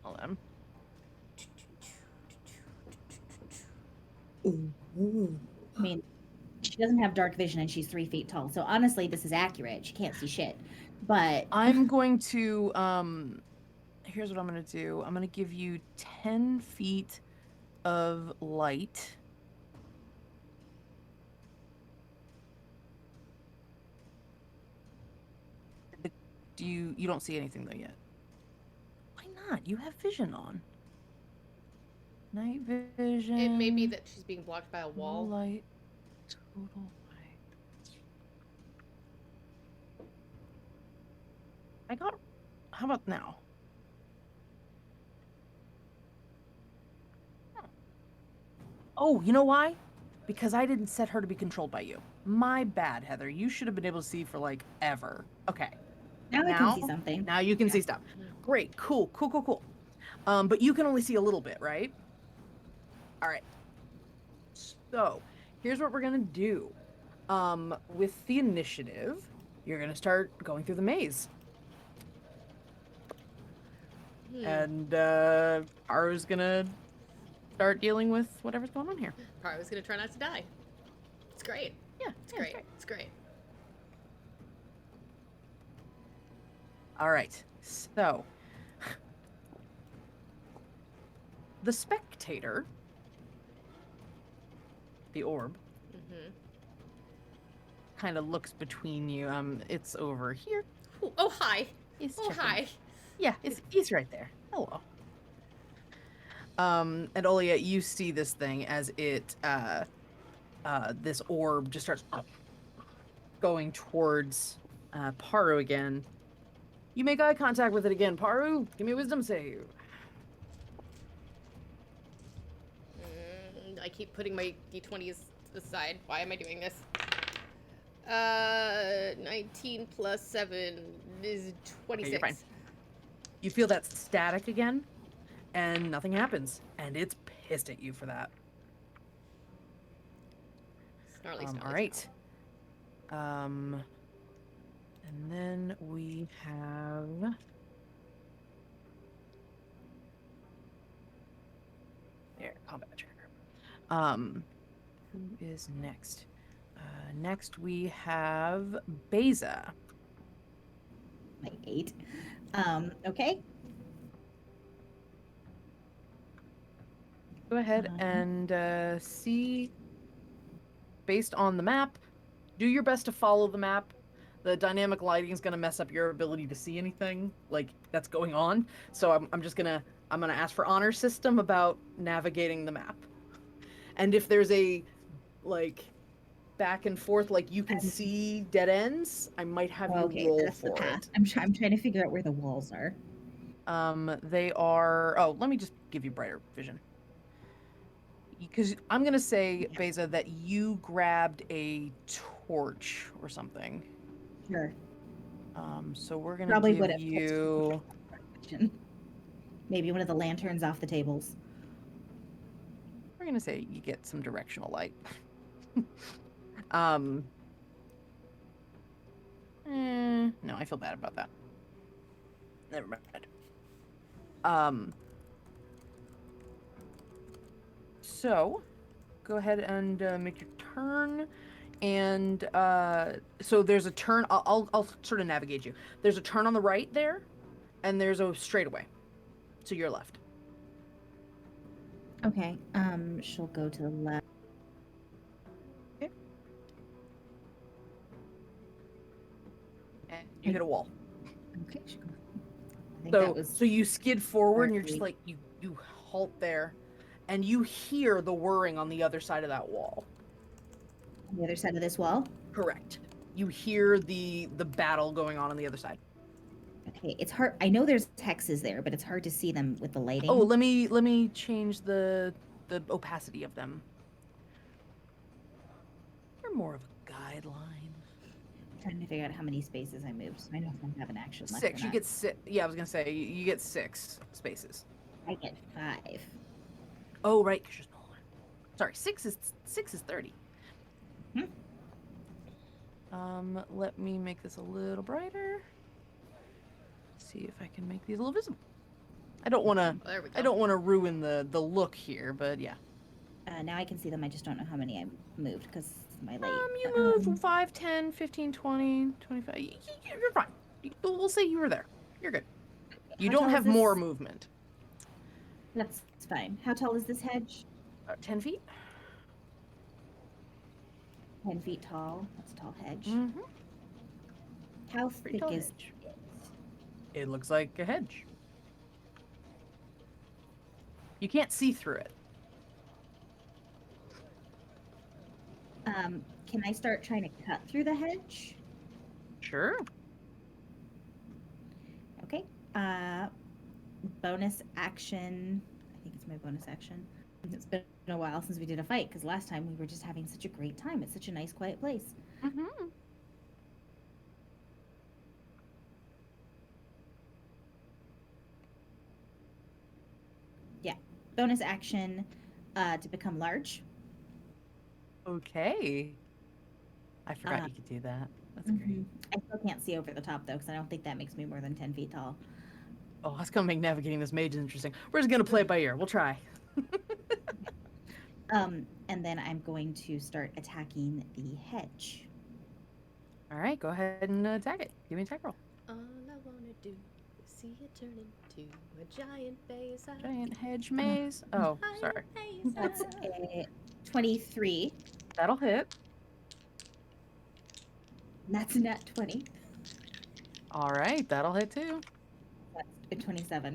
Hold on. I mean, she doesn't have dark vision and she's 3 feet tall. So honestly, this is accurate. She can't see shit. But I'm going to here's what I'm gonna do. I'm gonna give you 10 feet of light. You don't see anything though yet? Why not? You have vision on. Night vision. It may be that she's being blocked by a low wall. light. Total light. I got. How about now? Oh, you know why? Because I didn't set her to be controlled by you. My bad, Heather. You should have been able to see for like ever. Okay. now I can see something. Now you can see stuff. Great. Cool. But you can only see a little bit, right? All right. So here's what we're gonna do. With the initiative, you're gonna start going through the maze. And Haru's gonna start dealing with whatever's going on here. Paru's gonna try not to die. It's great. Yeah, It's great. It's great. All right. So the spectator, the orb, Mm-hmm. kind of looks between you. It's over here. Ooh, oh, hi. He's Oh, checking. hi. Yeah, he's right there. Hello. And Olia, you see this thing as it this orb just starts going towards Paru again. You make eye contact with it again. Paru, give me a wisdom save. I keep putting my d20s aside. Why am I doing this? 19 plus 7 is 26. you're fine. You feel that static again, and nothing happens, and it's pissed at you for that. Snarly, snarly. All right. And then we have. There, combat tracker. Who is next? Next we have Beza. Like 8. Okay. Go ahead Uh-huh. and see, based on the map, do your best to follow the map. The dynamic lighting is going to mess up your ability to see anything like that's going on. So I'm just gonna ask for honor system about navigating the map. And if there's a like back and forth, like you can see dead ends, I might have you Okay, roll that's the for path. it. I'm trying to figure out where the walls are. They are. Oh, let me just give you brighter vision. Because I'm gonna say, Yeah. Beza, that you grabbed a torch or something. Sure. So we're gonna Probably give would have. you. Maybe one of the lanterns off the tables. We're gonna say you get some directional light. um. No, I feel bad about that. Never mind. So, go ahead and make your turn. And so there's a turn. I'll sort of navigate you. There's a turn on the right there, and there's a straightaway to your left. Okay. She'll go to the left. And you hit a wall. Okay. I think that So was so you skid forward, and you're just partly- like you halt there, and you hear the whirring on the other side of that wall. on the other side of this wall. Correct. You hear the battle going on the other side. Okay, it's hard. I know there's hexes there, but it's hard to see them with the lighting. Oh, let me change the opacity of them. They're more of a guideline. I'm trying to figure out how many spaces I moved. So I know if I have an action left. 6. or You not. get 6. Yeah, I was gonna say you get 6 spaces. I get 5. Oh, right, because you're smaller. Sorry, 6 is 30. Hmm. Let me make this a little brighter. See if I can make these a little visible. I don't want to. Oh, there we go. I don't want to ruin the look here, but yeah. Now I can see them. I just don't know how many I moved because my light. You moved 5, 10, 15, 20, 25. You're fine. We'll say you were there. You're good. You How don't tall have is more this? movement. That's fine. How tall is this hedge? 10 feet. 10 feet tall. That's a tall hedge. Mm-hmm. How Pretty thick tall is hedge. it? It looks like a hedge. You can't see through it. Can I start trying to cut through the hedge? Sure. Okay. Bonus action. I think it's my bonus action. It's been a while since we did a fight because last time we were just having such a great time. It's such a nice, quiet place. Mm-hmm. Yeah. Bonus action to become large. Okay. I forgot Uh, you could do that. That's great. I still can't see over the top though because I don't think that makes me more than 10 feet tall. Oh, that's gonna make navigating this mage interesting. We're just gonna play it by ear. We'll try. And then I'm going to start attacking the hedge. All right, go ahead and attack it. Give me an attack roll. All I wanna do is see it turn into a giant base. Giant hedge maze. Oh, sorry. That's a 23. That'll hit. That's a nat 20. All right, that'll hit too. That's a 27.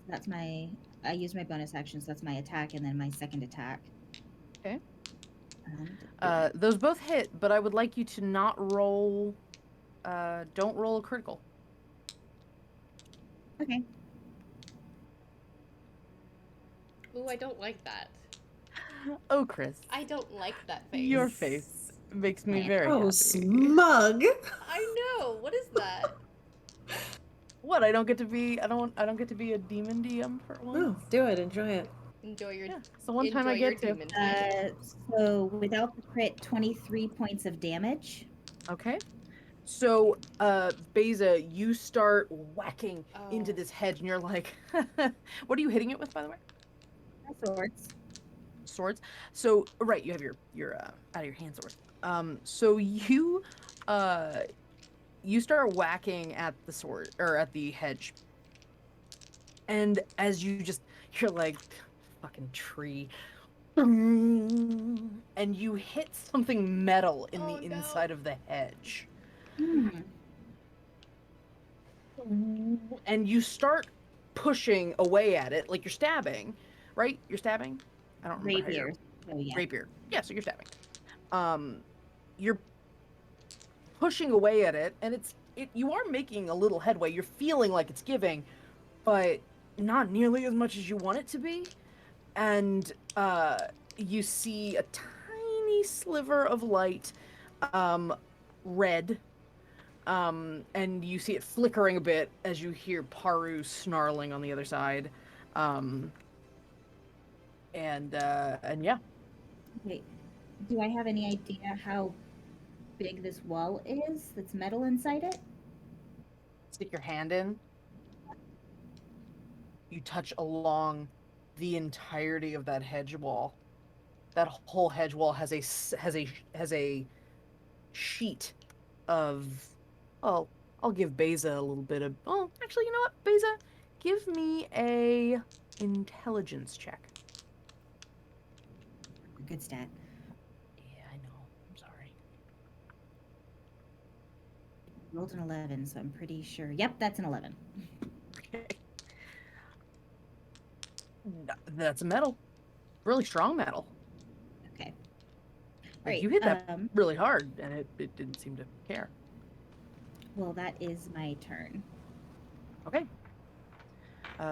That's my. I use my bonus action, so that's my attack, and then my second attack. Okay. And Those both hit, but I would like you to not roll. Don't roll a critical. okay. Ooh, I don't like that. Oh, Chris, I don't like that face. your face makes me very Oh, happy. smug. I know. What is that? What? I don't get to be. I don't get to be a demon DM for once. Oh, do it. Enjoy it. Enjoy your. Yeah, it's the one time I enjoy your get to. demon time. So without the crit, 23 points of damage. Okay. So, Beza, you start whacking into Oh. this hedge, and you're like, "What are you hitting it with, by the way?" My swords. Swords. So, right, you have your out of your hand swords. So you start whacking at the sword or at the hedge, and as you're like, "Fucking tree," and you hit something metal in Oh, the no. inside of the hedge. Hmm. And you start pushing away at it like you're stabbing, right? You're stabbing? I don't remember how you're... Rapiers. Oh yeah. rapier. Yeah, so you're stabbing. You're pushing away at it, and you are making a little headway. You're feeling like it's giving, but not nearly as much as you want it to be. And you see a tiny sliver of light, red, and you see it flickering a bit as you hear Paru snarling on the other side. And yeah. Okay. Do I have any idea how big this wall is that's metal inside it? Stick your hand in. You touch along the entirety of that hedge wall. That whole hedge wall has a sheet of. Oh, I'll give Beza a little bit of. Oh, actually, you know what, Beza, give me a intelligence check. Good stat. Yeah, I know. I'm sorry. Rolled an 11, so I'm pretty sure. Yep, that's an 11. Okay. That's a metal. Really strong metal. Okay. Like, Great. you hit that really hard, and it didn't seem to care. Well, that is my turn. Okay.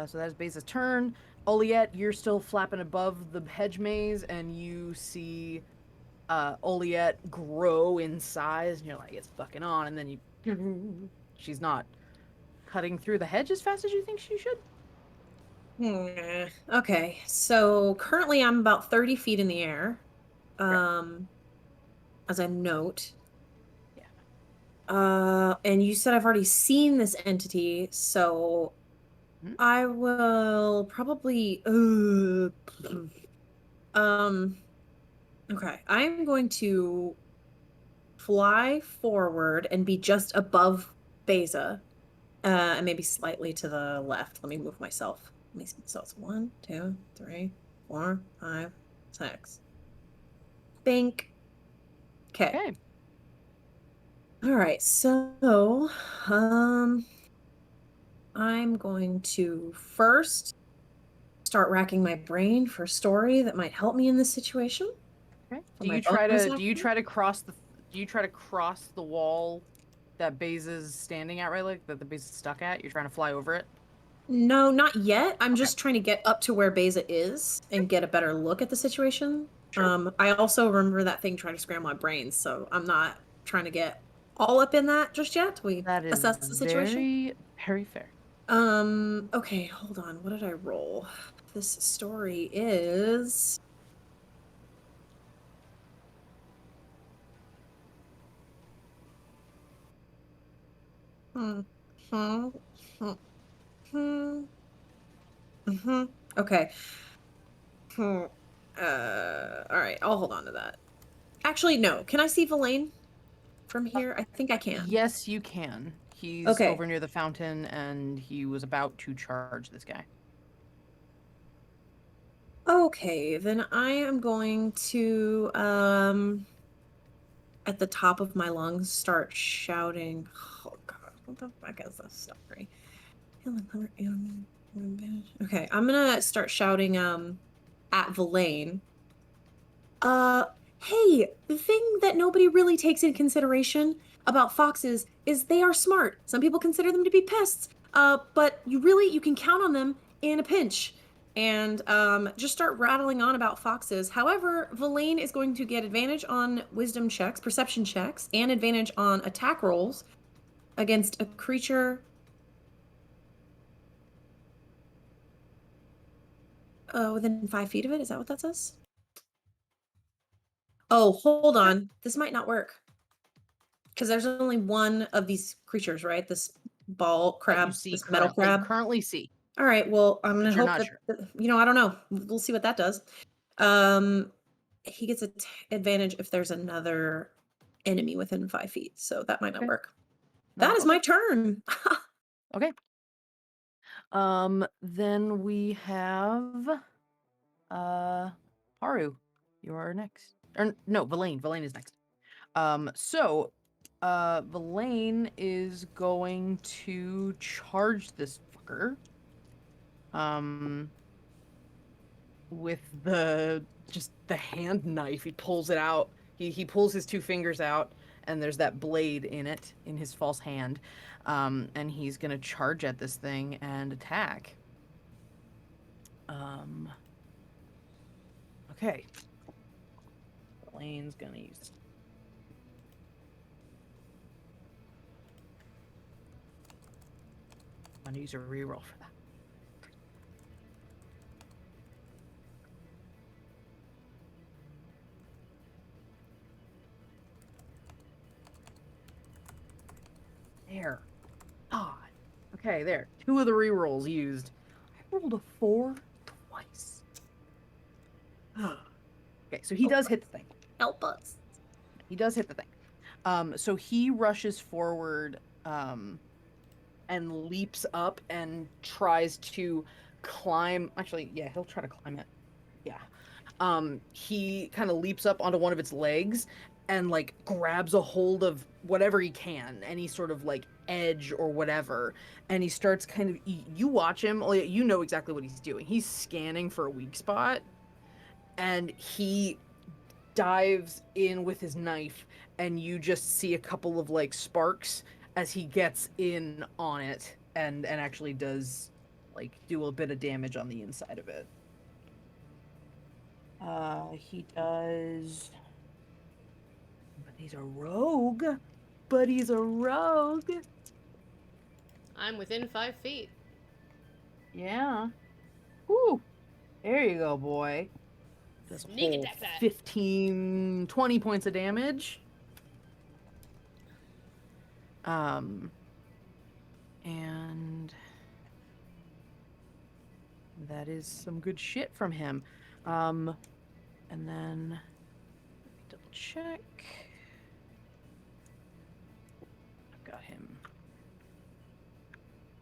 So that's Beza's turn. Oliette, you're still flapping above the hedge maze, and you see Oliette grow in size, and you're like, it's fucking on, and then she's not cutting through the hedge as fast as you think she should. Okay, so currently I'm about 30 feet in the air. As a note. Yeah. And you said I've already seen this entity, so I will probably okay. I'm going to fly forward and be just above Beza. And maybe slightly to the left. Let me move myself. Let me see. So it's 1, 2, 3, 4, 5, 6. Bink. Okay. All right. So, I'm going to first start racking my brain for a story that might help me in this situation. Okay. Do you try to cross the wall that Beza's standing at, right? Like that the Beza's stuck at? You're trying to fly over it? No, not yet. I'm just trying to get up to where Beza is and get a better look at the situation. Sure. I also remember that thing trying to scramble my brains, so I'm not trying to get all up in that just yet. We That is assess the situation. very, very fair. Okay, hold on. What did I roll? This story is okay. All right, I'll hold on to that. Actually, no. Can I see Villain from here? I think I can. Yes, you can. He's over near the fountain, and he was about to charge this guy. Okay, then I am going to at the top of my lungs start shouting. Oh god, what the fuck is this story? Okay, I'm gonna start shouting at Villain. Hey, the thing that nobody really takes into consideration about foxes is they are smart. Some people consider them to be pests, but you can count on them in a pinch. And just start rattling on about foxes. However, Villain is going to get advantage on wisdom checks, perception checks, and advantage on attack rolls against a creature within 5 feet of it. Is that what that says? Oh, hold on. This might not work. Because there's only one of these creatures, right? This ball crab, this metal crab. You currently see. All right. Well, I'm gonna hope that sure. I don't know. We'll see what that does. He gets an advantage if there's another enemy within 5 feet, so that might not work. That is my turn. Okay. Then we have Haru. You are next. Or no, Villain. Villain is next. So Villain is going to charge this fucker. with the hand knife. He pulls it out. He pulls his two fingers out, and there's that blade in it, in his false hand. And he's gonna charge at this thing and attack. Okay. Blaine's gonna use. I'm gonna use a reroll for that. There. God. Okay, there. 2 of the rerolls used. I rolled a 4 twice. Okay, so he does hit the thing. Help us. He does hit the thing. So he rushes forward, and leaps up and tries to climb. Actually, yeah, he'll try to climb it. Yeah. He kind of leaps up onto one of its legs and like grabs a hold of whatever he can, any sort of like edge or whatever, and he starts kind of. You watch him. You know exactly what he's doing. He's scanning for a weak spot, and he dives in with his knife, and you just see a couple of like sparks as he gets in on it and actually does like do a bit of damage on the inside of it. He does, but he's a rogue. I'm within 5 feet. Yeah. Whew. There you go, boy. Does a Sneak whole attack that. 15, 20 points of damage. And that is some good shit from him. And then let me double check. I've got him.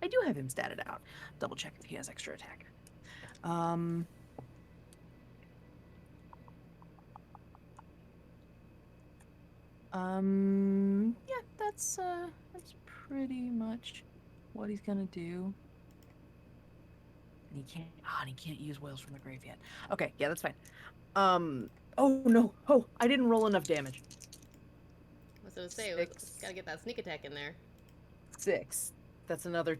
I do have him statted out. Double check if he has extra attack. Yeah, that's pretty much what he's gonna do. And he can't use Whales from the Grave yet. Okay, yeah, that's fine. Oh no, I didn't roll enough damage. I was gonna say, gotta get that sneak attack in there. 6. That's another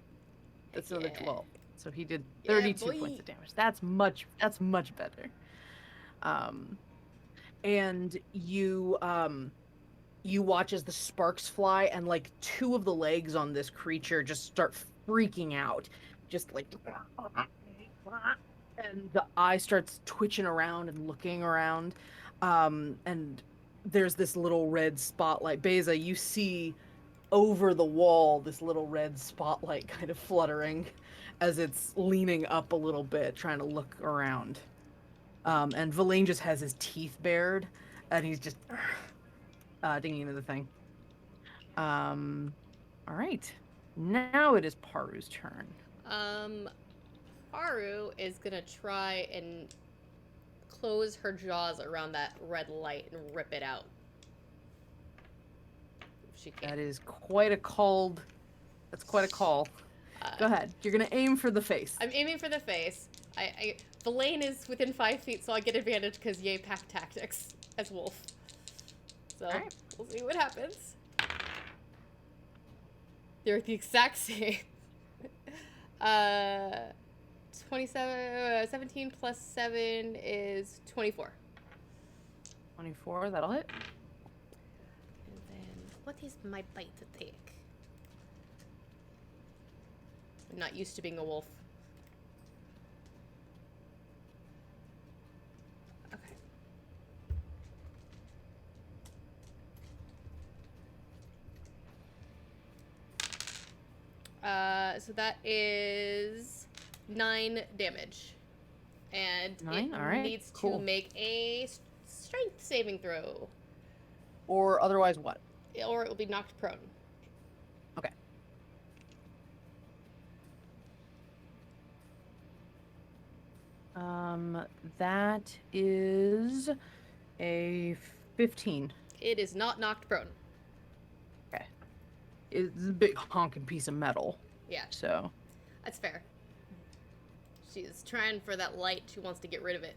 Yeah. 12. So he did Yeah, 32 boy. points of damage. That's much better. And you watch as the sparks fly, and like 2 of the legs on this creature just start freaking out, just like, and the eye starts twitching around and looking around, and there's this little red spotlight. Beza, you see over the wall this little red spotlight kind of fluttering as it's leaning up a little bit, trying to look around. And Villain just has his teeth bared, and he's just digging into the thing. All right. Now it is Paru's turn. Paru is gonna try and close her jaws around that red light and rip it out. If she can. That is quite a call. That's quite a call. Go ahead. You're gonna aim for the face. I'm aiming for the face. The lane is within 5 feet, so I get advantage because yay pack tactics as wolf. So Alright. we'll see what happens. They're the exact same. 17 plus 7 is 24. 24. That'll hit. And then, what is my bite attack? I'm not used to being a wolf. Okay. So that is 9 damage. And 9? it All right, needs cool. to make a strength saving throw. Or otherwise what? Or it will be knocked prone. Okay. That is a 15. It is not knocked prone. Okay. It's a big honking piece of metal. Yeah, So that's fair. She's trying for that light. She wants to get rid of it.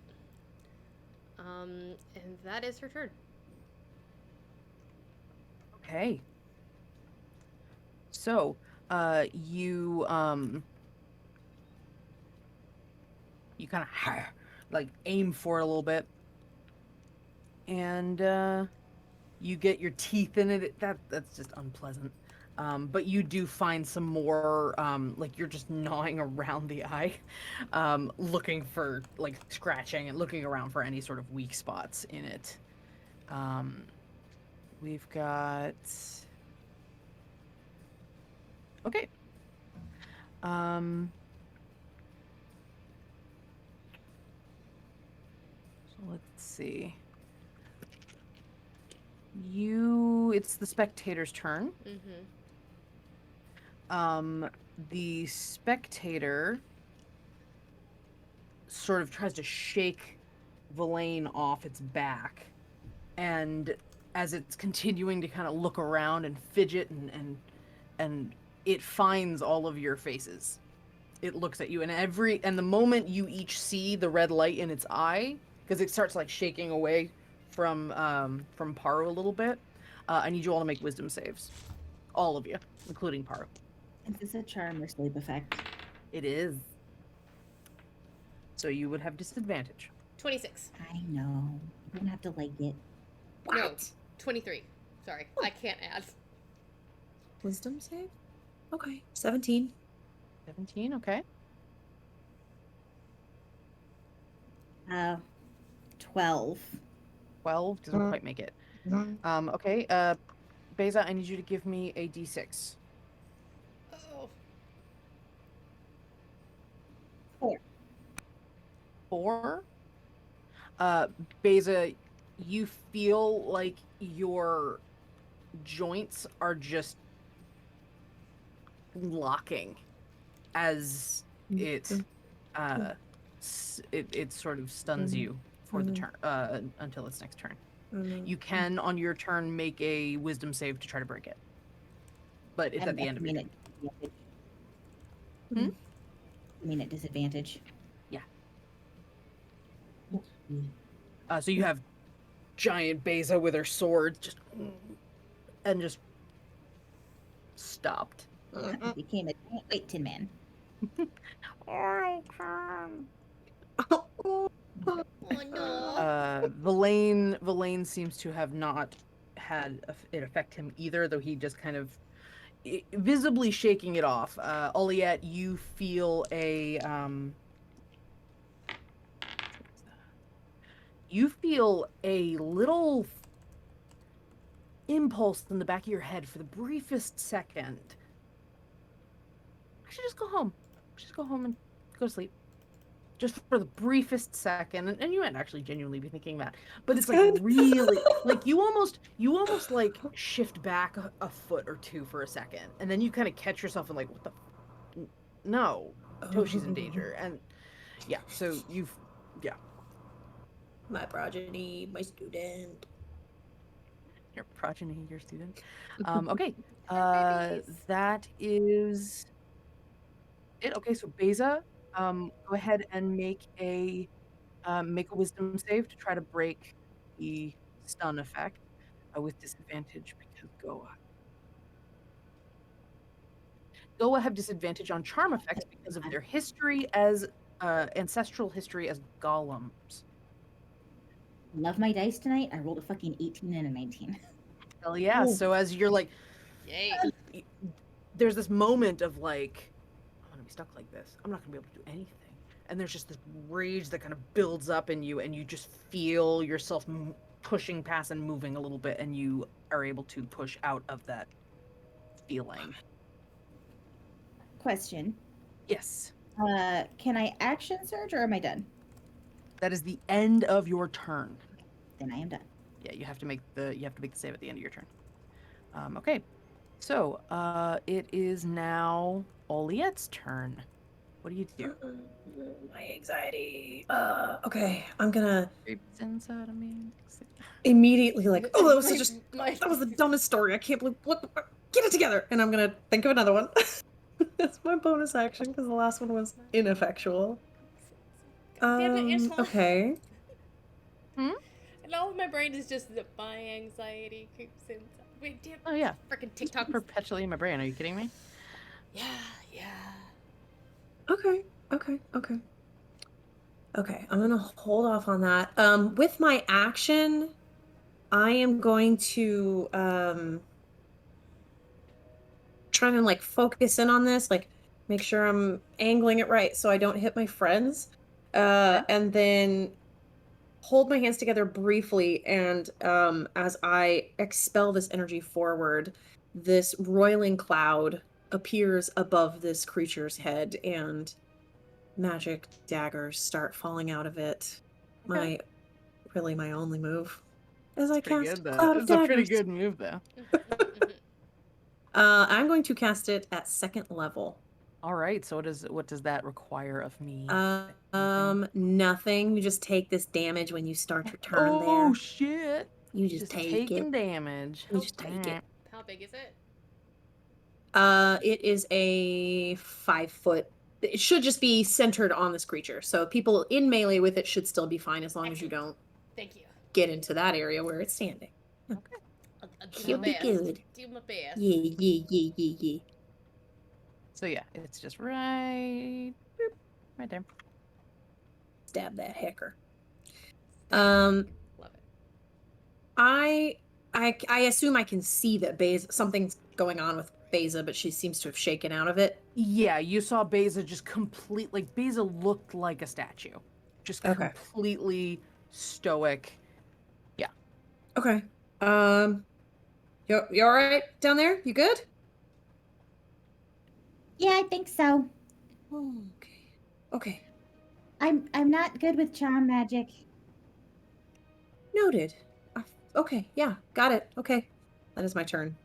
And that is her turn. Okay. So, you kind of like aim for it a little bit, and you get your teeth in it. That's just unpleasant. But you do find some more, like you're just gnawing around the eye, looking for, like, scratching and looking around for any sort of weak spots in it. We've got... Okay. So let's see. It's the spectator's turn. Mm-hmm. The spectator sort of tries to shake Villain off its back, and as it's continuing to kind of look around and fidget and it finds all of your faces. It looks at you, and the moment you each see the red light in its eye, because it starts like shaking away from Paru a little bit, I need you all to make wisdom saves. All of you, including Paru. Is this a charm or sleep effect? It is. So you would have disadvantage. 26. I know. You don't have to like it. No, 23. Sorry, I can't add. Wisdom save? Okay. 17. 17, okay. 12. 12 doesn't quite make it. Okay, Beza, I need you to give me a d6. Oh. 4. Beza, you feel like your joints are just locking as it sort of stuns you for the turn until its next turn. You can on your turn make a wisdom save to try to break it, but it's at the end of your turn. I mean at disadvantage. Yeah. So you have giant Beza with her sword just stopped. I became a giant tin man. Oh no. Villain seems to have not had it affect him either, though he just kind of visibly shaking it off. Oliette, you feel a little impulse in the back of your head for the briefest second. I should just go home. Just go home and go to sleep. Just for the briefest second, and you might actually genuinely be thinking that, but it's like really, like you almost like shift back a foot or two for a second, and then you kind of catch yourself and like, what the, no, Toshi's in danger, and yeah, so My progeny, my student. Your progeny, your student. Okay, that is it. Okay, so Beza, go ahead and make a wisdom save to try to break the stun effect with disadvantage because Goa have disadvantage on charm effects because of their history as ancestral history as golems. Love my dice tonight. I rolled a fucking 18 and a 19. Hell yeah! Ooh. So as you're like, Yay. there's this moment of like, I'm gonna be stuck like this. I'm not gonna be able to do anything. And there's just this rage that kind of builds up in you, and you just feel yourself pushing past and moving a little bit, and you are able to push out of that feeling. Question. Yes. Can I action surge or am I done? That is the end of your turn. Then I am done. Yeah, you have to make the save at the end of your turn. Okay. So, it is now Oliette's turn. What do you do? My anxiety. Okay, I'm gonna Creeps inside of me. immediately like, oh, that was the dumbest story. I can't believe. Get it together, and I'm gonna think of another one. That's my bonus action because the last one was ineffectual. Damn it, Angela. Okay. Hmm? And all of my brain is just that my anxiety creeps in. Wait, damn. Oh yeah. Freaking Just TikTok. perpetually in my brain. Are you kidding me? Yeah, yeah. Okay. Okay. Okay. Okay. I'm gonna hold off on that. With my action, I am going to try and like focus in on this, like make sure I'm angling it right so I don't hit my friends. Okay. And then hold my hands together briefly, and as I expel this energy forward, this roiling cloud appears above this creature's head, and magic daggers start falling out of it. Okay. My only move as I Pretty cast good though. cloud of It's a pretty daggers. good move though. I'm going to cast it at second level. All right. So what does that require of me? Nothing. You just take this damage when you start your turn Oh there. shit! You just Just take taking it. damage. You just take it. How big is it? It is a 5 foot. It should just be centered on this creature. So people in melee with it should still be fine as long as you Excellent. don't Thank you. get into that area where it's standing. Okay. I'll do He'll my be best. good. Do my best. Yeah. So yeah, it's just right, boop, right there. Stab that hecker. Love it. I assume I can see that something's going on with Beza, but she seems to have shaken out of it. Yeah, you saw Beza just like Beza looked like a statue, just Okay. completely stoic. Yeah. Okay. You all right down there? You good? Yeah, I think so. Okay. I'm not good with charm magic. Noted. Okay, yeah, got it. Okay. That is my turn.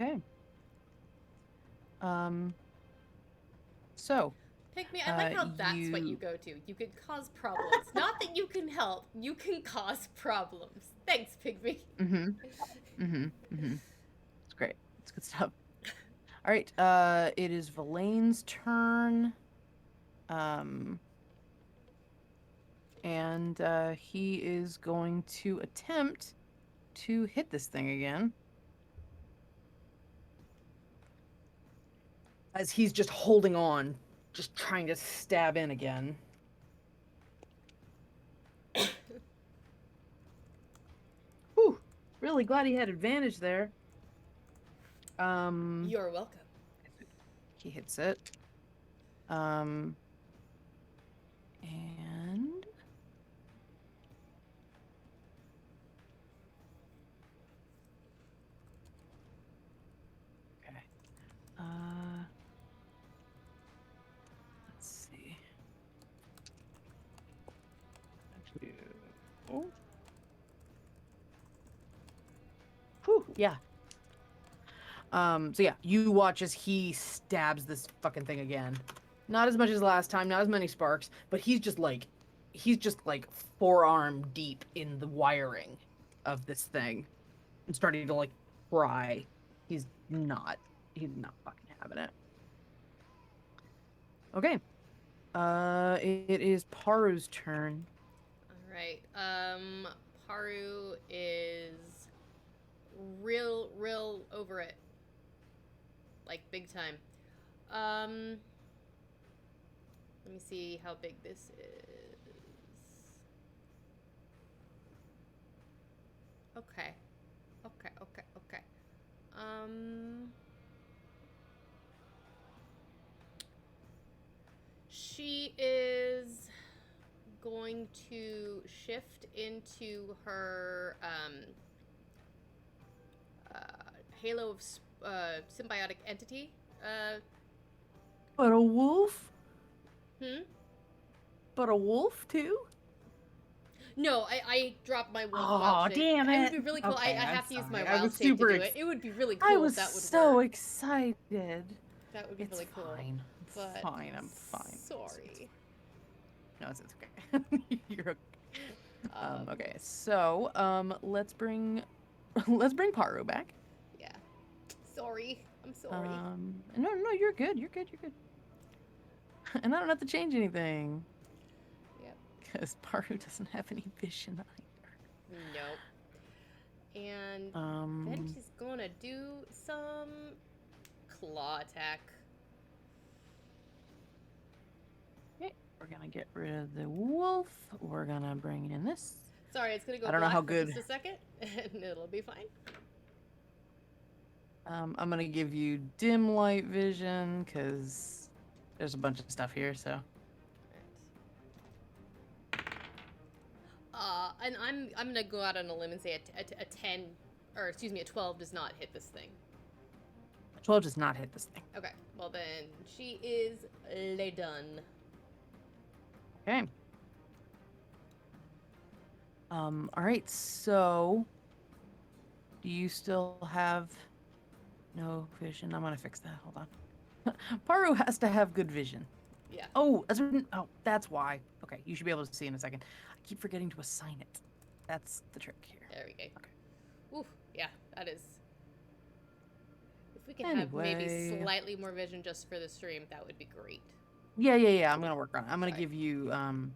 Okay. So Pygmy, I like how that's what you go to. You can cause problems. Not that you can help. You can cause problems. Thanks, Pygmy. It's great. It's good stuff. All right. It is Valaine's turn. And he is going to attempt to hit this thing again. As he's just holding on, just trying to stab in again. Whew, really glad he had advantage there. You're welcome. He hits it. And okay. Let's see. Whew, yeah. So yeah, you watch as he stabs this fucking thing again. Not as much as last time, not as many sparks, but he's just like forearm deep in the wiring of this thing and starting to like cry. He's not fucking having it. Okay. It is Paru's turn. All right. Paru is real over it. Like big time. Let me see how big this is. Okay. She is going to shift into her halo of symbiotic entity. But a wolf? Hmm? But a wolf too? No, I dropped my wolf Oh, wild shape. damn It it. would be really cool. Okay, I I'm have to use my sorry. I wild was shape to super do it. It would be really cool I if was that would so work. excited. That would be It's really cool. fine. It's But fine. I'm fine. Sorry. No, it's okay. You're okay. Okay, so let's bring Paru back. Yeah. Sorry. I'm sorry. No, you're good. You're good. And I don't have to change anything. Yep. Because Paru doesn't have any vision either. Nope. And then she's gonna do some claw attack. Okay, we're gonna get rid of the wolf. We're gonna bring in this. Sorry, it's gonna go I don't know black how for good. just a second, and it'll be fine. I'm gonna give you dim light vision because there's a bunch of stuff here. So And I'm gonna go out on a limb and say a 10, or excuse me, a 12 does not hit this thing. 12 does not hit this thing. Okay, well then she is lay done. Okay. All right. So, do you still have no vision? I'm gonna fix that. Hold on. Paru has to have good vision. Yeah. Oh, that's why. Okay, you should be able to see in a second. I keep forgetting to assign it. That's the trick here. There we go. Okay. Oof, yeah, that is. If we can have maybe Anyway. slightly more vision just for the stream, that would be great. Yeah. I'm gonna work on it. I'm gonna Sorry. give you yeah. I'm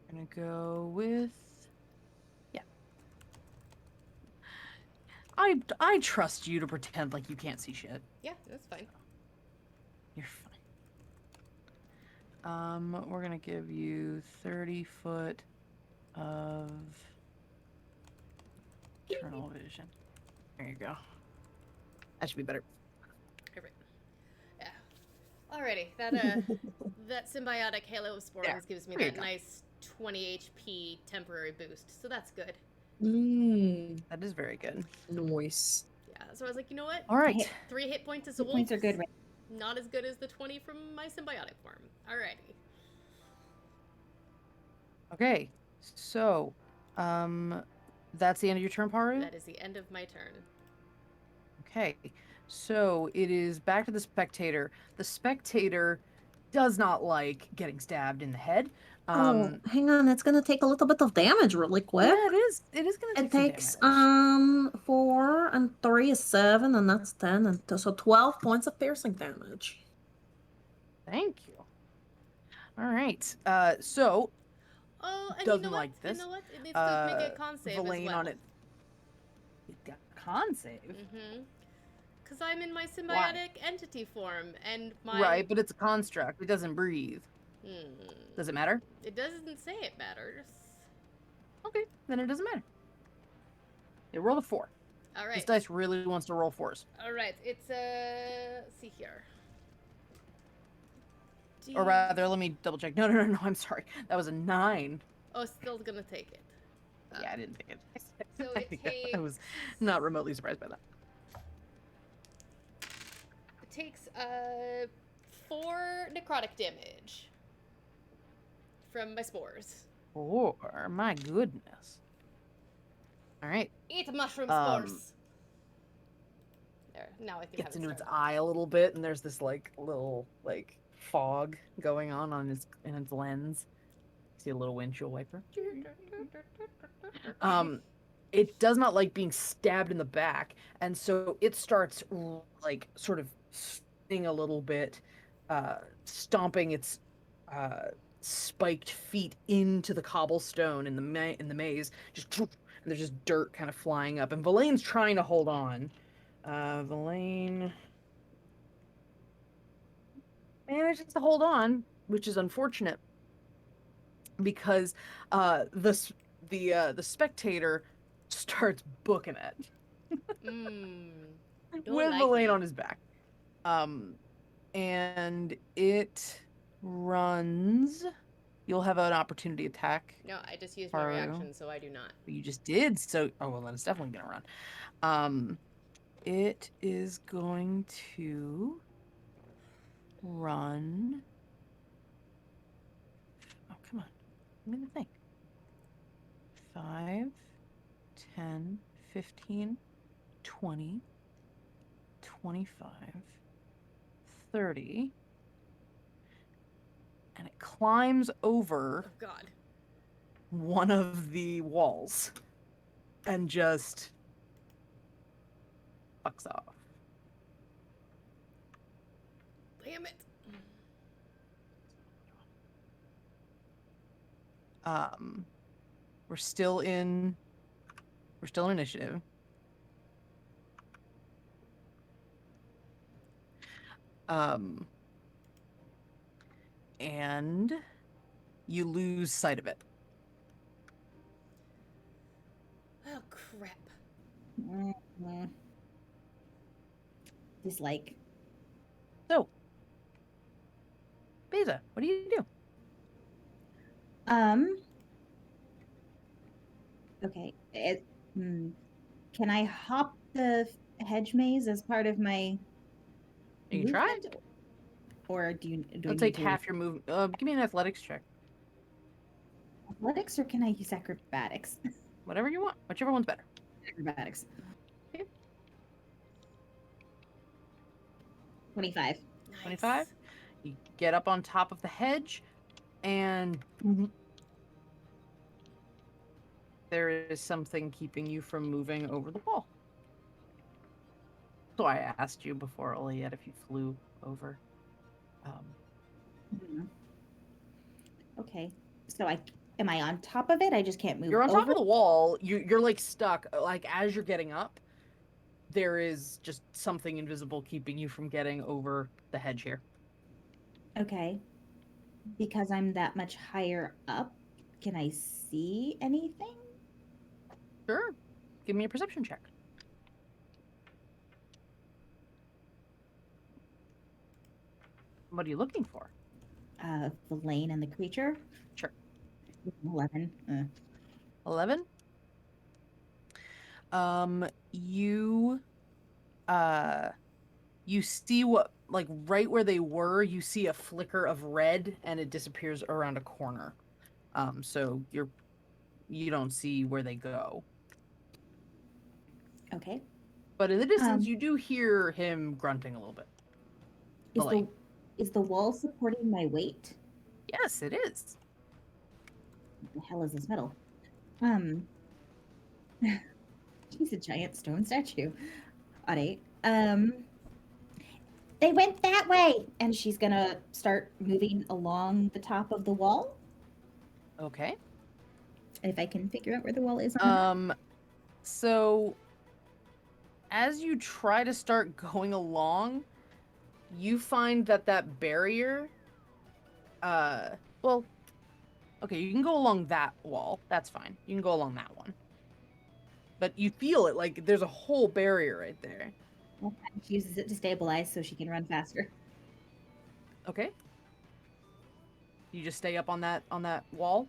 gonna go with yeah. I trust you to pretend like you can't see shit. Yeah, that's fine. You're fine. We're gonna give you 30 foot of internal vision. There you go. That should be better. Perfect. Yeah. Alrighty, that that symbiotic halo of spores Yeah, gives me there you that go. nice 20 HP temporary boost, so that's good. That is very good. Noise. Yeah, so I was like, you know what? All right. Hit 3 hit points as a hit wolf. points are good. Right? Not as good as the 20 from my symbiotic form. Alrighty. Okay. So, that's the end of your turn, Paru? That is the end of my turn. Okay. So it is back to the spectator. The spectator does not like getting stabbed in the head. Oh, hang on. It's gonna take a little bit of damage really quick. Yeah, it is. It is gonna take It some takes damage. 4 and 3 is 7, and that's 10, and so 12 points of piercing damage. Thank you. All right. So Oh, and doesn't you know what? like this. You know what? It needs to make a con save Villain as well. on it. It got con save. Mm-hmm. Because I'm in my symbiotic entity form, and my... Right, but it's a construct. It doesn't breathe. Does it matter? It doesn't say it matters. Okay, then it doesn't matter. It rolled a 4. All right. This dice really wants to roll 4s. All right. It's let's see here. Or rather, let me double check. No, I'm sorry. That was a 9. Oh, still gonna take it. Yeah, I didn't take it. So it takes... I was not remotely surprised by that. It takes 4 necrotic damage from my spores. 4, my goodness. All right. 8 mushroom spores. There. Now I can Gets have into it its start. eye a little bit, and there's this little fog going on in its lens. See a little windshield wiper. It does not like being stabbed in the back, and so it starts sort of spinning a little bit, stomping its spiked feet into the cobblestone in the maze. And there's just dirt kind of flying up, and Verlaine's trying to hold on. Verlaine manages to hold on, which is unfortunate because the spectator starts booking it with Verlaine on his back. And it runs. You'll have an opportunity attack. No, I just used my reaction, so I do not. You just did, so well, then it's definitely gonna run. It is going to run. Oh, come on. Let me think. 5, 10, 15, 20, 25, 30. And it climbs over Oh, God. one of the walls and just fucks off. Damn it. We're still in initiative. And you lose sight of it. Oh, crap. Mm-hmm. Dislike. So, Beza, what do you do? Okay. Can I hop the hedge maze as part of my You can try. movement? Or do I It'll need take to half your move. Give me an athletics check. athletics, or can I use acrobatics? Whatever you want. Whichever one's better. Acrobatics. Okay. 25. Nice. 25. You get up on top of the hedge, and there is something keeping you from moving over the wall. So I asked you before, Oliet, if you flew over. Mhm. Okay. So am I on top of it? I just can't move You're on top over? of the wall. You're like stuck. Like as you're getting up, there is just something invisible keeping you from getting over the hedge here. Okay. Because I'm that much higher up, can I see anything? Sure. Give me a perception check. What are you looking for? The lane and the creature? Sure. 11. 11. You you see what, like right where they were, you see a flicker of red and it disappears around a corner. So you don't see where they go. Okay. But in the distance, you do hear him grunting a little bit. Is the wall supporting my weight? Yes, it is. What the hell is this metal? She's a giant stone statue. Odd 8. They went that way, and she's gonna start moving along the top of the wall. Okay. If I can figure out where the wall is on the map. So as you try to start going along, you find that barrier, well, okay, you can go along that wall. That's fine. You can go along that one. But you feel it, like there's a whole barrier right there. Okay. She uses it to stabilize so she can run faster. Okay. You just stay up on that wall?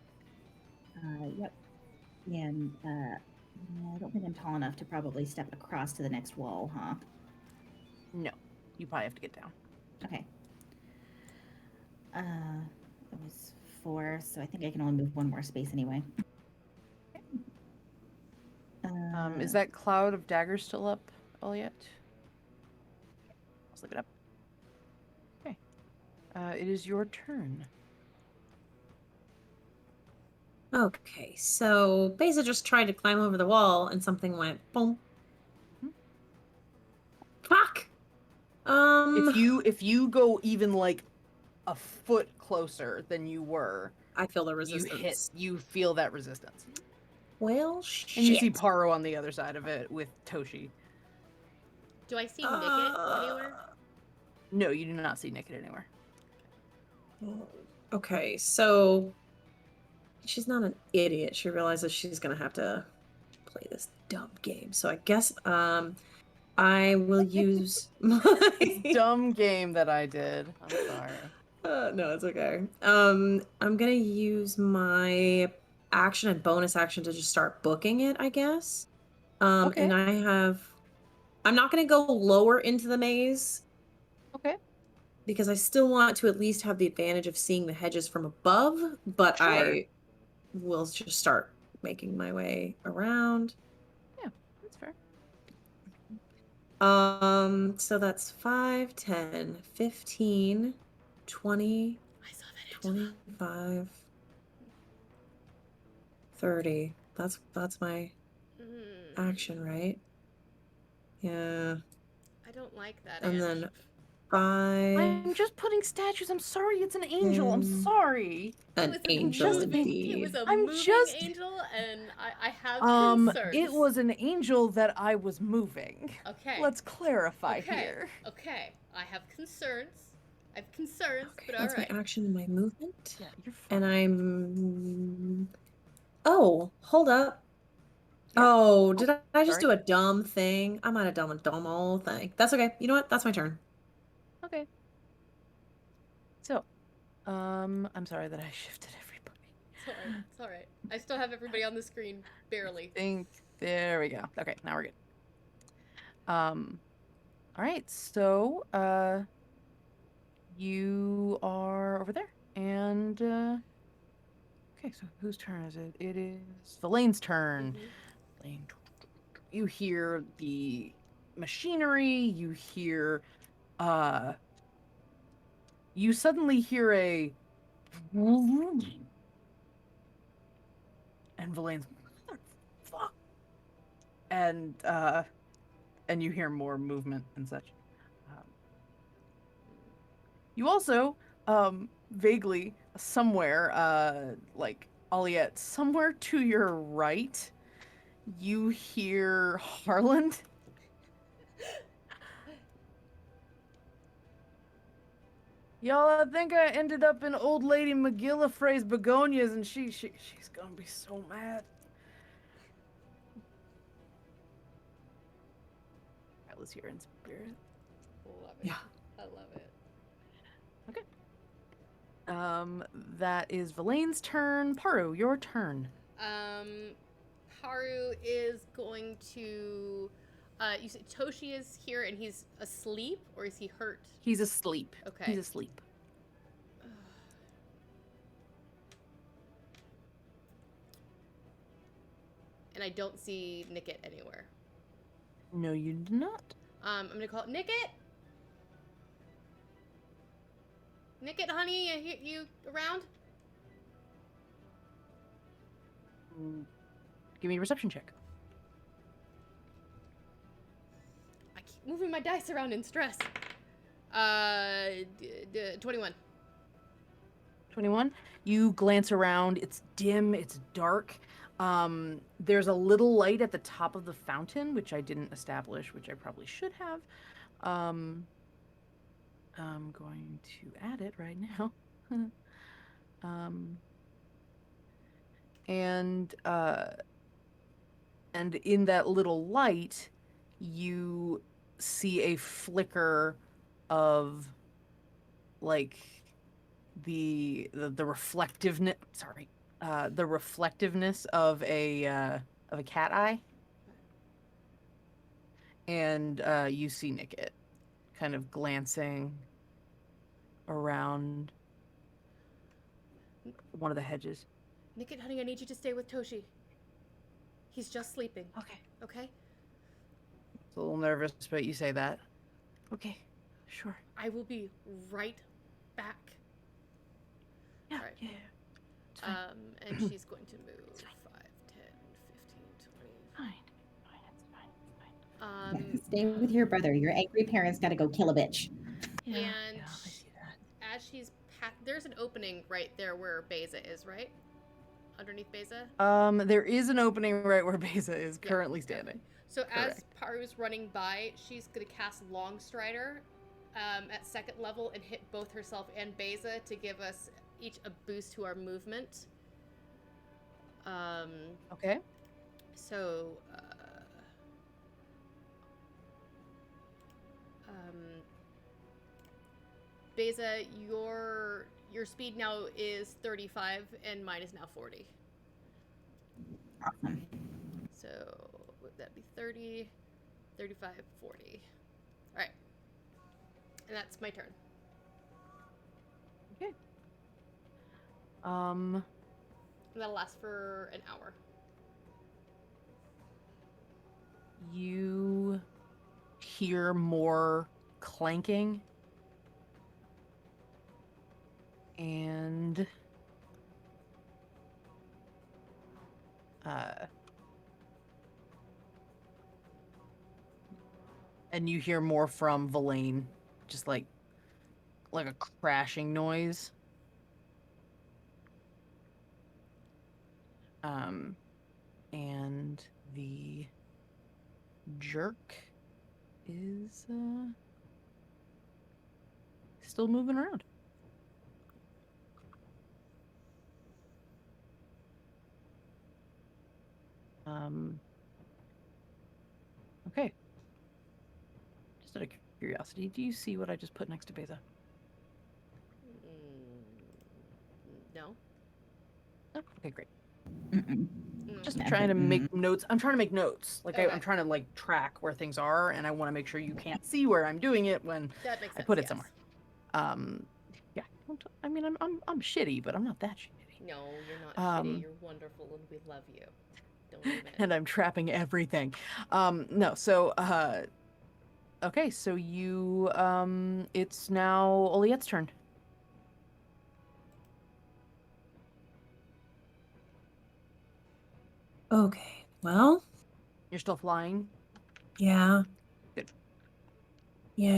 Yep. And I don't think I'm tall enough to probably step across to the next wall, huh? No. You probably have to get down. Okay. It was 4, so I think I can only move one more space anyway. Is that cloud of daggers still up, Eliot? Let's look it up. Okay. It is your turn. Okay, so Beza just tried to climb over the wall and something went boom. Fuck! If you go even like a foot closer than you were, I feel the resistance. You feel that resistance. Well, shit. And you see Paro on the other side of it with Toshi. Do I see Nicket anywhere? No, you do not see Nicket anywhere. Okay, so she's not an idiot. She realizes she's gonna have to play this dumb game. So I guess I will use my dumb game that I did. I'm sorry. No, it's okay. I'm gonna use my action and bonus action to just start booking it, I guess. Okay. And I'm not gonna go lower into the maze. Okay. Because I still want to at least have the advantage of seeing the hedges from above, but Sure. I will just start making my way around. Yeah, that's fair. So that's 5, 10, 15, 20, I saw that 25, 30. That's my action, right? Yeah. I don't like that. And then 5. I'm just putting statues. I'm sorry, it's an angel. I'm 10. sorry. It An was a angel just being- It was indeed. a I'm moving just- angel, and I have concerns. It was an angel that I was moving. Okay. Let's clarify Okay. here. Okay. I have concerns. I have concerns, Okay, but that's alright. my action and my movement. Yeah, you're fine. And I'm... Oh, hold up. Yeah. Oh, did I just sorry. do a dumb thing? I might have done a dumb old thing. That's okay. You know what? That's my turn. Okay. So, I'm sorry that I shifted everybody. It's alright. It's alright. I still have everybody on the screen, barely. There we go. Okay, now we're good. All right. So, you are over there, and okay. So whose turn is it? It is Verlaine's turn. Mhm. Verlaine, you hear the machinery. You hear, you suddenly hear a, and Verlaine's, fuck, and you hear more movement and such. You also, vaguely, somewhere, like, Aliette, somewhere to your right, you hear Harland. Y'all, I think I ended up in old lady McGillifrey's begonias, and she's gonna be so mad. I was here in spirit. Love it. Yeah. I love it. That is Verlaine's turn. Paru, your turn. Haru is going to. You said Toshi is here and he's asleep, or is he hurt? He's asleep. Okay. He's asleep. And I don't see Nicket anywhere. No, you do not. I'm gonna call it Nicket. Nicket, honey, you around? Give me a reception check. I keep moving my dice around in stress. 21. 21. You glance around. It's dim. It's dark. There's a little light at the top of the fountain, which I didn't establish, which I probably should have. I'm going to add it right now. And in that little light, you see a flicker of, like, the reflectiveness. Sorry, the reflectiveness of a cat eye, and you see Nicket kind of glancing around one of the hedges. Nicket, honey, I need you to stay with Toshi. He's just sleeping. Okay. Okay? It's a little nervous, but you say that. Okay, sure. I will be right back. Yeah, Alright. yeah. It's fine. And she's going to move 5, 10, 15, 20. Fine. It's fine. Stay with your brother. Your angry parents gotta go kill a bitch. Yeah, And I see that. as she's there's an opening right there where Beza is, right? Underneath Beza? There is an opening right where Beza is Yeah, currently okay. standing. So as Correct. Paru's running by, she's gonna cast Long Strider at 2nd level and hit both herself and Beza to give us each a boost to our movement. Okay. So, Beza, your speed now is 35 and mine is now 40. Awesome. So, would that be 30, 35, 40? All right. And that's my turn. Okay. And that'll last for an hour. You hear more clanking, and you hear more from Verlaine, just like like a crashing noise. And the jerk is still moving around. Okay. Just out of curiosity, do you see what I just put next to Beza? No. Oh, okay, great. Mm-mm. Just Nothing. trying to make notes. I'm trying to make notes. Like Okay. I'm trying to like track where things are, and I want to make sure you can't see where I'm doing it when That makes I sense. put it yes. somewhere. Yeah. I mean, I'm shitty, but I'm not that shitty. No, you're not shitty. You're wonderful, and we love you. Don't even. And I'm trapping everything. No, so okay, so you it's now Oliette's turn. Okay. Well, You're still flying? yeah. Good. Yeah.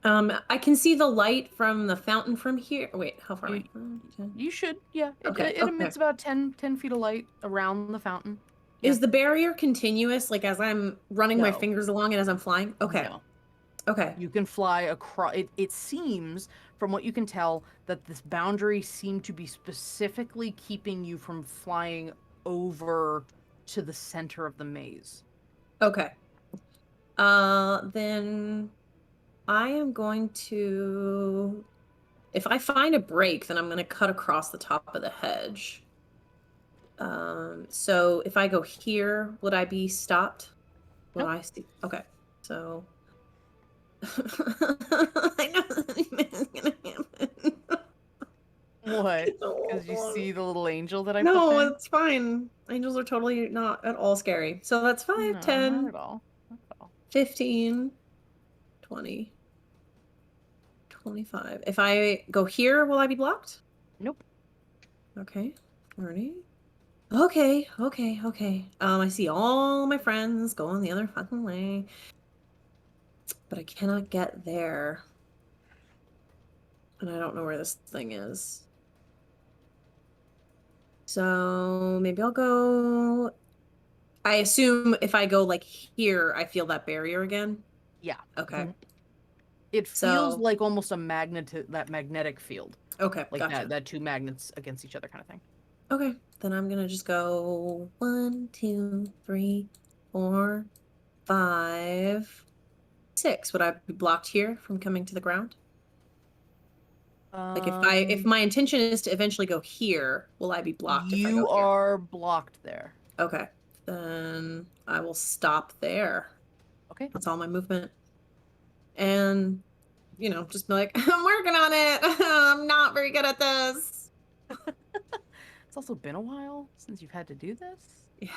I can see the light from the fountain from here. Wait, how far away? You should, yeah. Okay, It emits about 10 feet of light around the fountain. Is the barrier continuous, like as I'm running my No. fingers along and as I'm flying? Okay. No. Okay. You can fly across. It seems, from what you can tell, that this boundary seemed to be specifically keeping you from flying over to the center of the maze. Okay. Then I am going to, if I find a break, then I'm going to cut across the top of the hedge. So if I go here, would I be stopped? Will Nope. I see? Okay. So I know it's gonna happen. What? Because you see the little angel that I put No, there? it's fine. Angels are totally not at all scary. So that's 5, No, 10, not at all. Not at all. 15, 20, 25. If I go here, will I be blocked? Nope. Okay. 30. Okay. I see all my friends going the other fucking way. But I cannot get there. And I don't know where this thing is. So maybe I'll go. I assume if I go like here, I feel that barrier again. Yeah. Okay. Mhm. It feels So like almost a magnetic field. okay, Like gotcha. that two magnets against each other kind of thing. Okay, then I'm gonna just go 1, 2, 3, 4, 5, 6. Would I be blocked here from coming to the ground? Like if my intention is to eventually go here, will I be blocked if I go You here? are blocked there. Okay, then I will stop there. Okay. That's all my movement. And, you know, just be like, I'm working on it. I'm not very good at this. It's also been a while since you've had to do this. Yeah.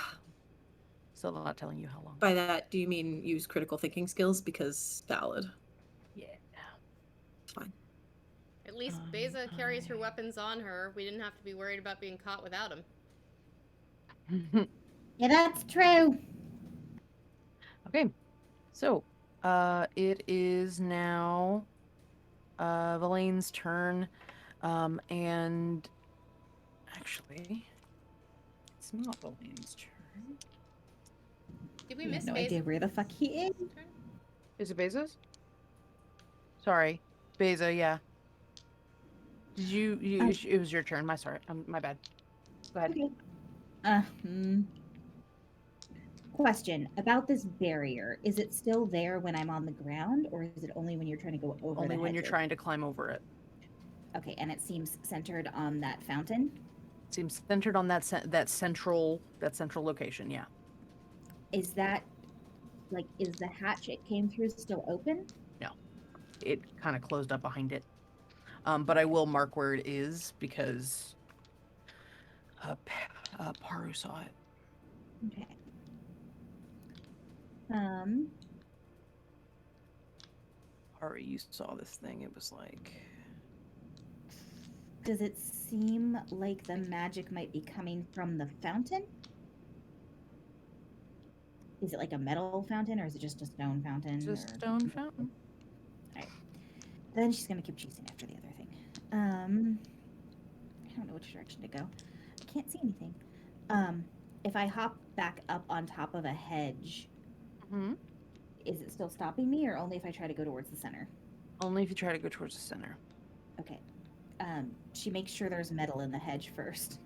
Still not telling you how long. By that, do you mean use critical thinking skills? Because valid. Yeah. It's fine. At least Beza carries her weapons on her. We didn't have to be worried about being caught without them. Yeah, that's true. Okay. So, it is now Valaine's turn. And actually, it's not Valaine's turn. Did we I miss have no Beza's idea where the fuck he is. turn? Is it Beza's? Sorry. Beza, yeah. Did you it was your turn. My bad. Go ahead. Okay. Question about this barrier. Is it still there when I'm on the ground, or is it only when you're trying to go over Only the when you're hedges? trying to climb over it. Okay, and it seems centered on that fountain? Seems centered on that central location, yeah. Is that, like, is the hatch it came through still open? No. It kind of closed up behind it. But I will mark where it is because Paru saw it. Okay. Paru, you saw this thing. It was like... Does it seem like the magic might be coming from the fountain? Is it like a metal fountain, or is it just a stone fountain? It's a stone fountain. Right. Then she's gonna keep chasing after the other thing. I don't know which direction to go. I can't see anything. If I hop back up on top of a hedge, Mm-hmm. is it still stopping me, or only if I try to go towards the center? Only if you try to go towards the center. Okay. She makes sure there's metal in the hedge first.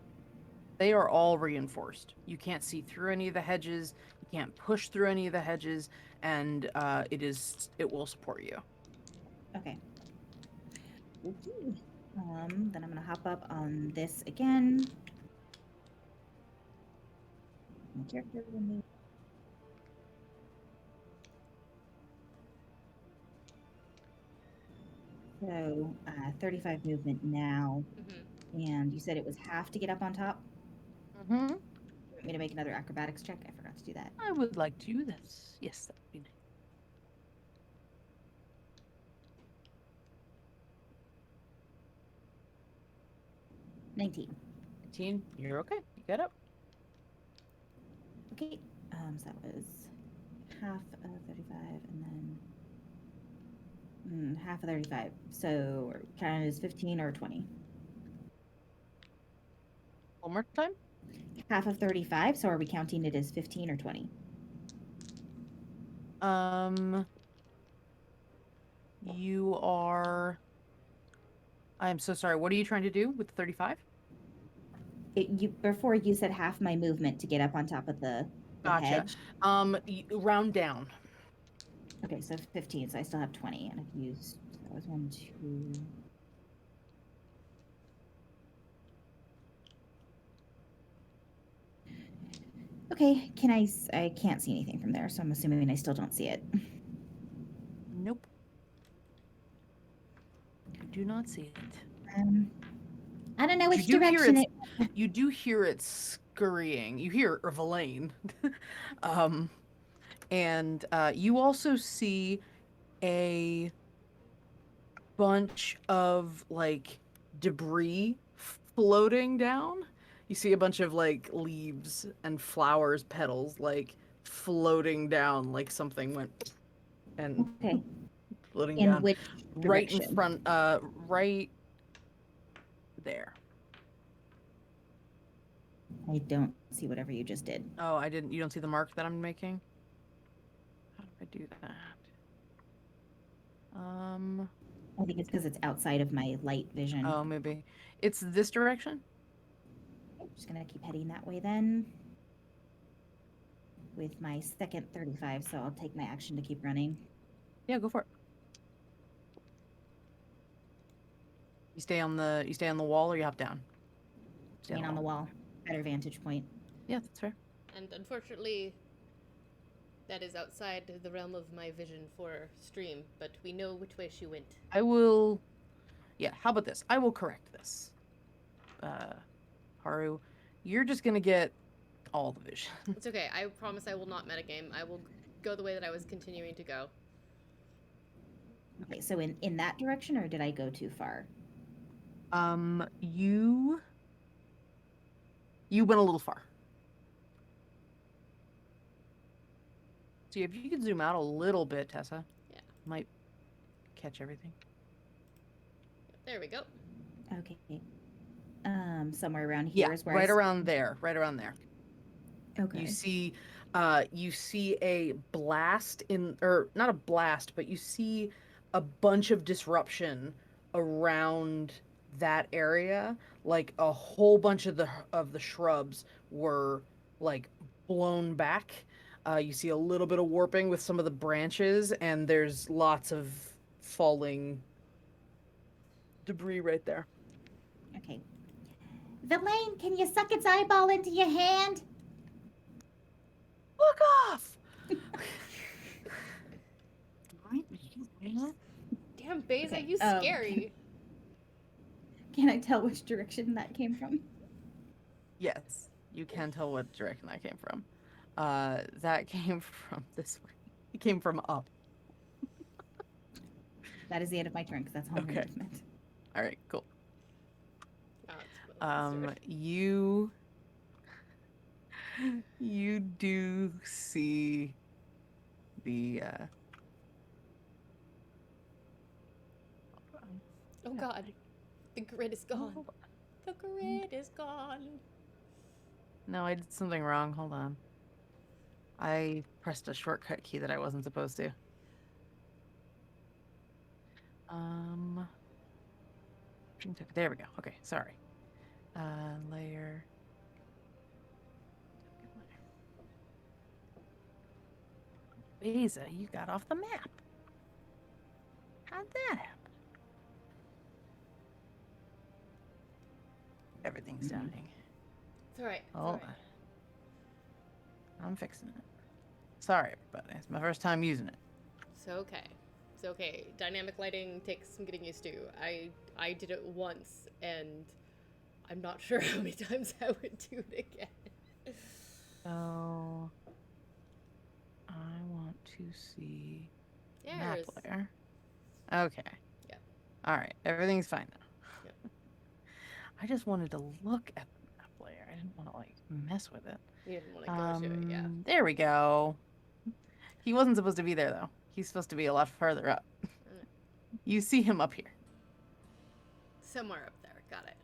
They are all reinforced. You can't see through any of the hedges. You can't push through any of the hedges, and it will support you. Okay. Okay. Then I'm gonna hop up on this again. My character will move. So 35 movement now, and you said it was half to get up on top. Mm-hmm. You want me to make another acrobatics check? I forgot to do that. I would like to. Yes, that would be nice. 19. 19. You're okay. You get up. Okay. So that was half of 35, and then half of 35. So count it as 15 or 20. One more time. Half of 35. So are we counting it as 15 or 20? You are. I am so sorry. What are you trying to do with the 35? Before you said half my movement to get up on top of the Gotcha. hedge. Round down. Okay, so 15. So I still have 20, and I've used that was 1, 2. Okay, I can't see anything from there, so I'm assuming I still don't see it. Nope. You do not see it. I don't know But which direction you do hear it scurrying. You hear Verlaine. And you also see a bunch of like debris floating down. You see a bunch of like leaves and flowers, petals like floating down, like something went and Okay. floating In down which right in direction? front, right there. I don't see whatever you just did. Oh, I didn't. You don't see the mark that I'm making? How do I do that? I think it's because it's outside of my light vision. Oh, maybe. It's this direction? I'm just gonna keep heading that way then. With my second 35, so I'll take my action to keep running. Yeah, go for it. You stay on the wall or you hop down? Staying on the wall. Better vantage point. Yeah, that's fair. And unfortunately, that is outside the realm of my vision for stream, but we know which way she went. I will. Yeah, how about this? I will correct this. Haru, you're just gonna get all the vision. It's okay. I promise I will not metagame. I will go the way that I was continuing to go. Okay, so in that direction, or did I go too far? You went a little far. So if you could zoom out a little bit, Tessa. Yeah. Might catch everything. There we go. Okay. Somewhere around here is where right around there. Right around there. Okay. You see a blast or not a blast, but you see a bunch of disruption around that area. Like a whole bunch of the shrubs were like blown back. You see a little bit of warping with some of the branches, and there's lots of falling debris right there. Okay. Verlaine, can you suck its eyeball into your hand? Look off! Damn, Baze, Okay, are you scary? Can I tell which direction that came from? Yes, you can tell what direction that came from. That came from this way. It came from up. That is the end of my turn, because that's all Okay. movement. All right, cool. Oh, it's You do see the Oh God, the grid is gone. The grid is gone. No, I did something wrong. Hold on. I pressed a shortcut key that I wasn't supposed to. There we go. Okay, sorry. Layer. Beza, you got off the map. How'd that happen? Everything's dying. It's alright. Hold on. I'm fixing it. Sorry, everybody. It's my first time using it. It's okay. It's okay. Dynamic lighting takes some getting used to. I did it once, and I'm not sure how many times I would do it again. So, I want to see map There's. layer. Okay. Yeah. All right. Everything's fine now. Yeah. I just wanted to look at the map layer. I didn't want to like mess with it. You didn't want to go to it, yeah. There we go. He wasn't supposed to be there though. He's supposed to be a lot further up. You see him up here. Somewhere up there. Got it.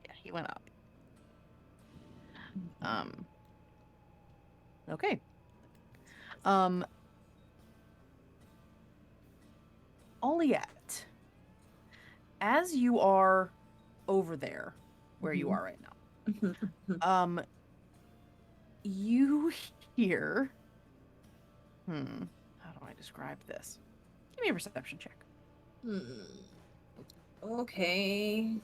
Yeah, he went up. Okay. Oliette, as you are over there, where you are right now, you hear. How do I describe this? Give me a perception check. Okay.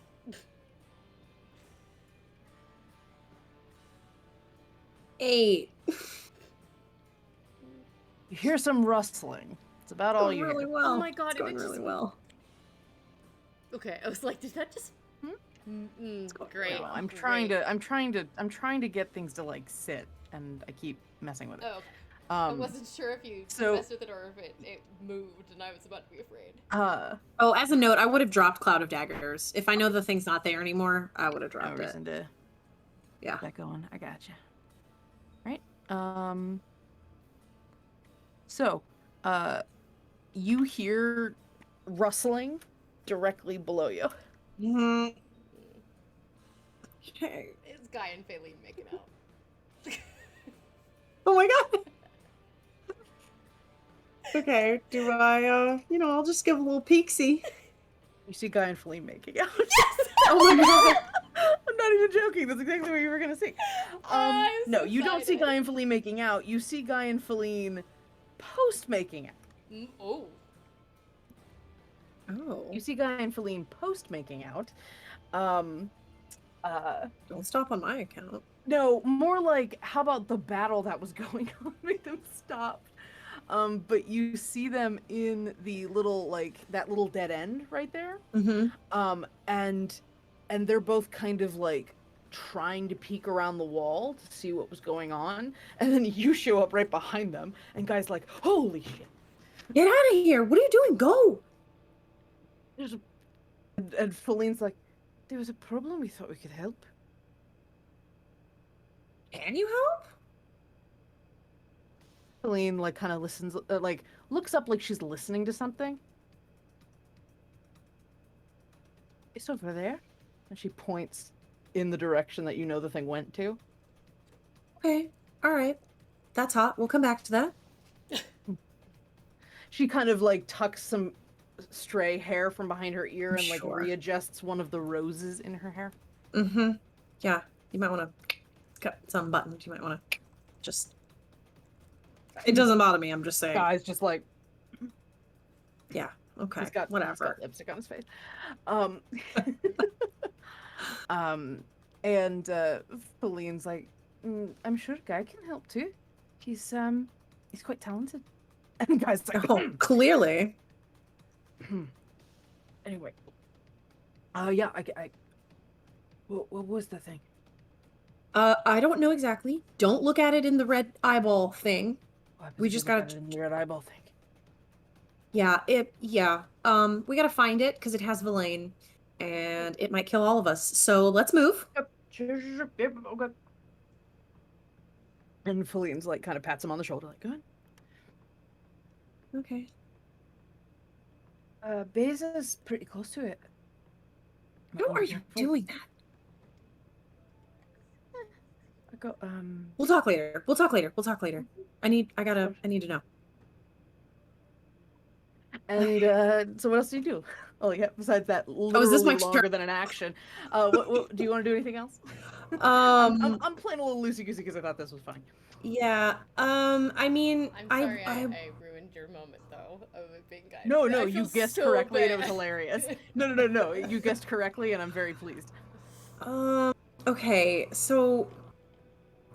Eight. You hear some rustling. It's about all Going you really hear. well. Oh my God, it's going really well. Okay, I was like, did that just? Great. No, I'm trying to get things to like sit, and I keep messing with it. Oh, okay. I wasn't sure if you messed with it or if it moved, and I was about to be afraid. Oh, as a note, I would have dropped Cloud of Daggers. If I know the thing's not there anymore, I would have dropped no it. reason to Yeah. get that going. I gotcha. Right. So, you hear rustling directly below you. Okay. It's Guy and Faeline making out. Oh my God. Okay, do I, I'll just give a little peek-see. You see Guy and Feline making out. Yes! Oh my God. I'm not even joking. That's exactly what you were gonna see. I'm No, so you don't see excited. Guy and Feline making out. You see Guy and Feline post making out. Oh. Oh. You see Guy and Feline post making out. Don't stop on my account. No, more like how about the battle that was going on made them stop. But you see them in the little like that little dead end right there. And they're both kind of like trying to peek around the wall to see what was going on, and then you show up right behind them, and Guy's like, "Holy shit! Get out of here! What are you doing? Go!" And Feline's like, "There was a problem. We thought we could help." Can you help? Feline like kind of listens, like looks up like she's listening to something. It's over there, and she points in the direction that you know the thing went to. Okay, all right. That's hot. We'll come back to that. She kind of like tucks some stray hair from behind her ear and like Sure. readjusts one of the roses in her hair. Yeah, you might want to cut some buttons. You might want to just... It doesn't bother me, I'm just saying. Guy's just like, Yeah, okay, he's got whatever. lipstick on his face. And Feline's like, I'm sure Guy can help too. He's quite talented. And Guy's like, Oh, clearly. Anyway. Yeah, what was the thing? I don't know exactly. Don't look at it in the red eyeball thing. We just gotta... the red eyeball thing. Yeah, we gotta find it, because it has Villain, and it might kill all of us. So let's move. Yep, okay. And Feline's like kind of pats him on the shoulder, like, good. Okay. Beza is pretty close to it. How are you doing that? I go, We'll talk later. We'll talk later. We'll talk later. I need to know. And so what else do you do? Oh yeah, besides that is this literally my longer turn? than an action. What do you want to do anything else? I'm playing a little loosey goosey because I thought this was fun. Yeah. I mean, I'm sorry I ruined your moment though of it being guys. No, I you feel guessed so correctly and it was bad. hilarious. No, you guessed correctly and I'm very pleased. Okay, so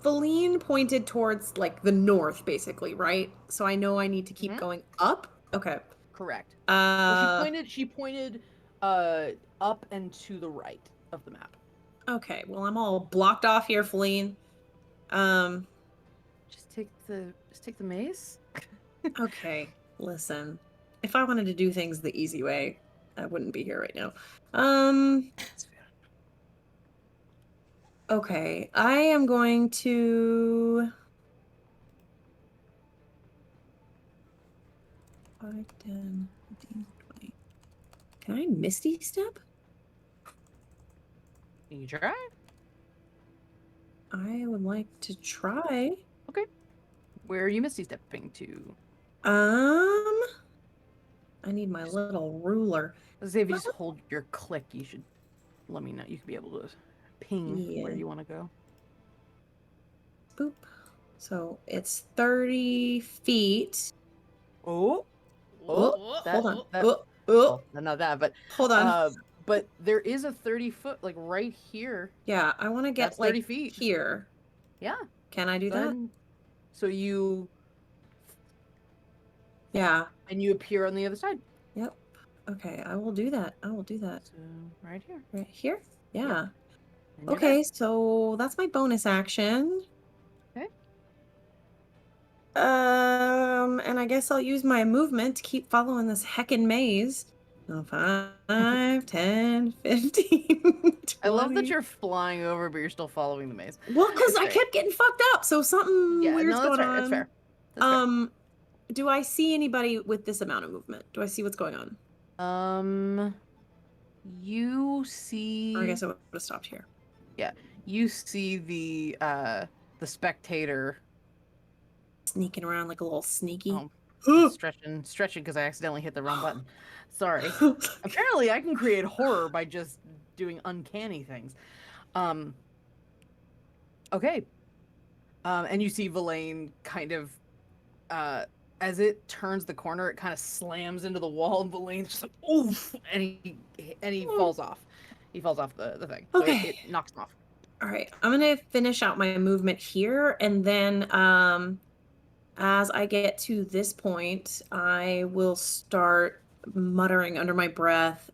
Feline pointed towards like the north, basically, right? So I know I need to keep going up. Okay. Correct. Uh, Well, she pointed up and to the right of the map. okay. Well, I'm all blocked off here, Feline. Just take the mace. Okay. Listen, if I wanted to do things the easy way, I wouldn't be here right now. Okay. I am going to 5, 10, 15, 20. Can I Misty Step? Can you try? I would like to try. Okay. Where are you misty stepping to? I need my little ruler. Let's say if you just hold your click, you should let me know. You could be able to ping where you want to go. Boop. So it's 30 feet. Oh, hold on. Well, not that, but hold on. But there is a 30-foot, like right here. Yeah, I want to get 30 like feet here. Yeah. Can I do that? So you. Yeah. And you appear on the other side. Yep. Okay, I will do that. I will do that. So right here. Right here? Yeah. Yep. Okay, so that's my bonus action. Okay. And I guess I'll use my movement to keep following this heckin' maze. 5, 10, 15, 20. I love that you're flying over, but you're still following the maze. Well, because I kept getting fucked up, so something weird's going on. That's fair. That's fair. Do I see anybody with this amount of movement? Do I see what's going on? You see. I guess I would have stopped here. Yeah, you see the spectator sneaking around like a little sneaky. Stretching because I accidentally hit the wrong button. Sorry. Apparently, I can create horror by just doing uncanny things. Okay. And you see Villain kind of, as it turns the corner, it kind of slams into the wall, and Villain's just like, oof, and he falls off. He falls off the thing. Okay. So it knocks him off. All right. I'm going to finish out my movement here, and then as I get to this point, I will start muttering under my breath.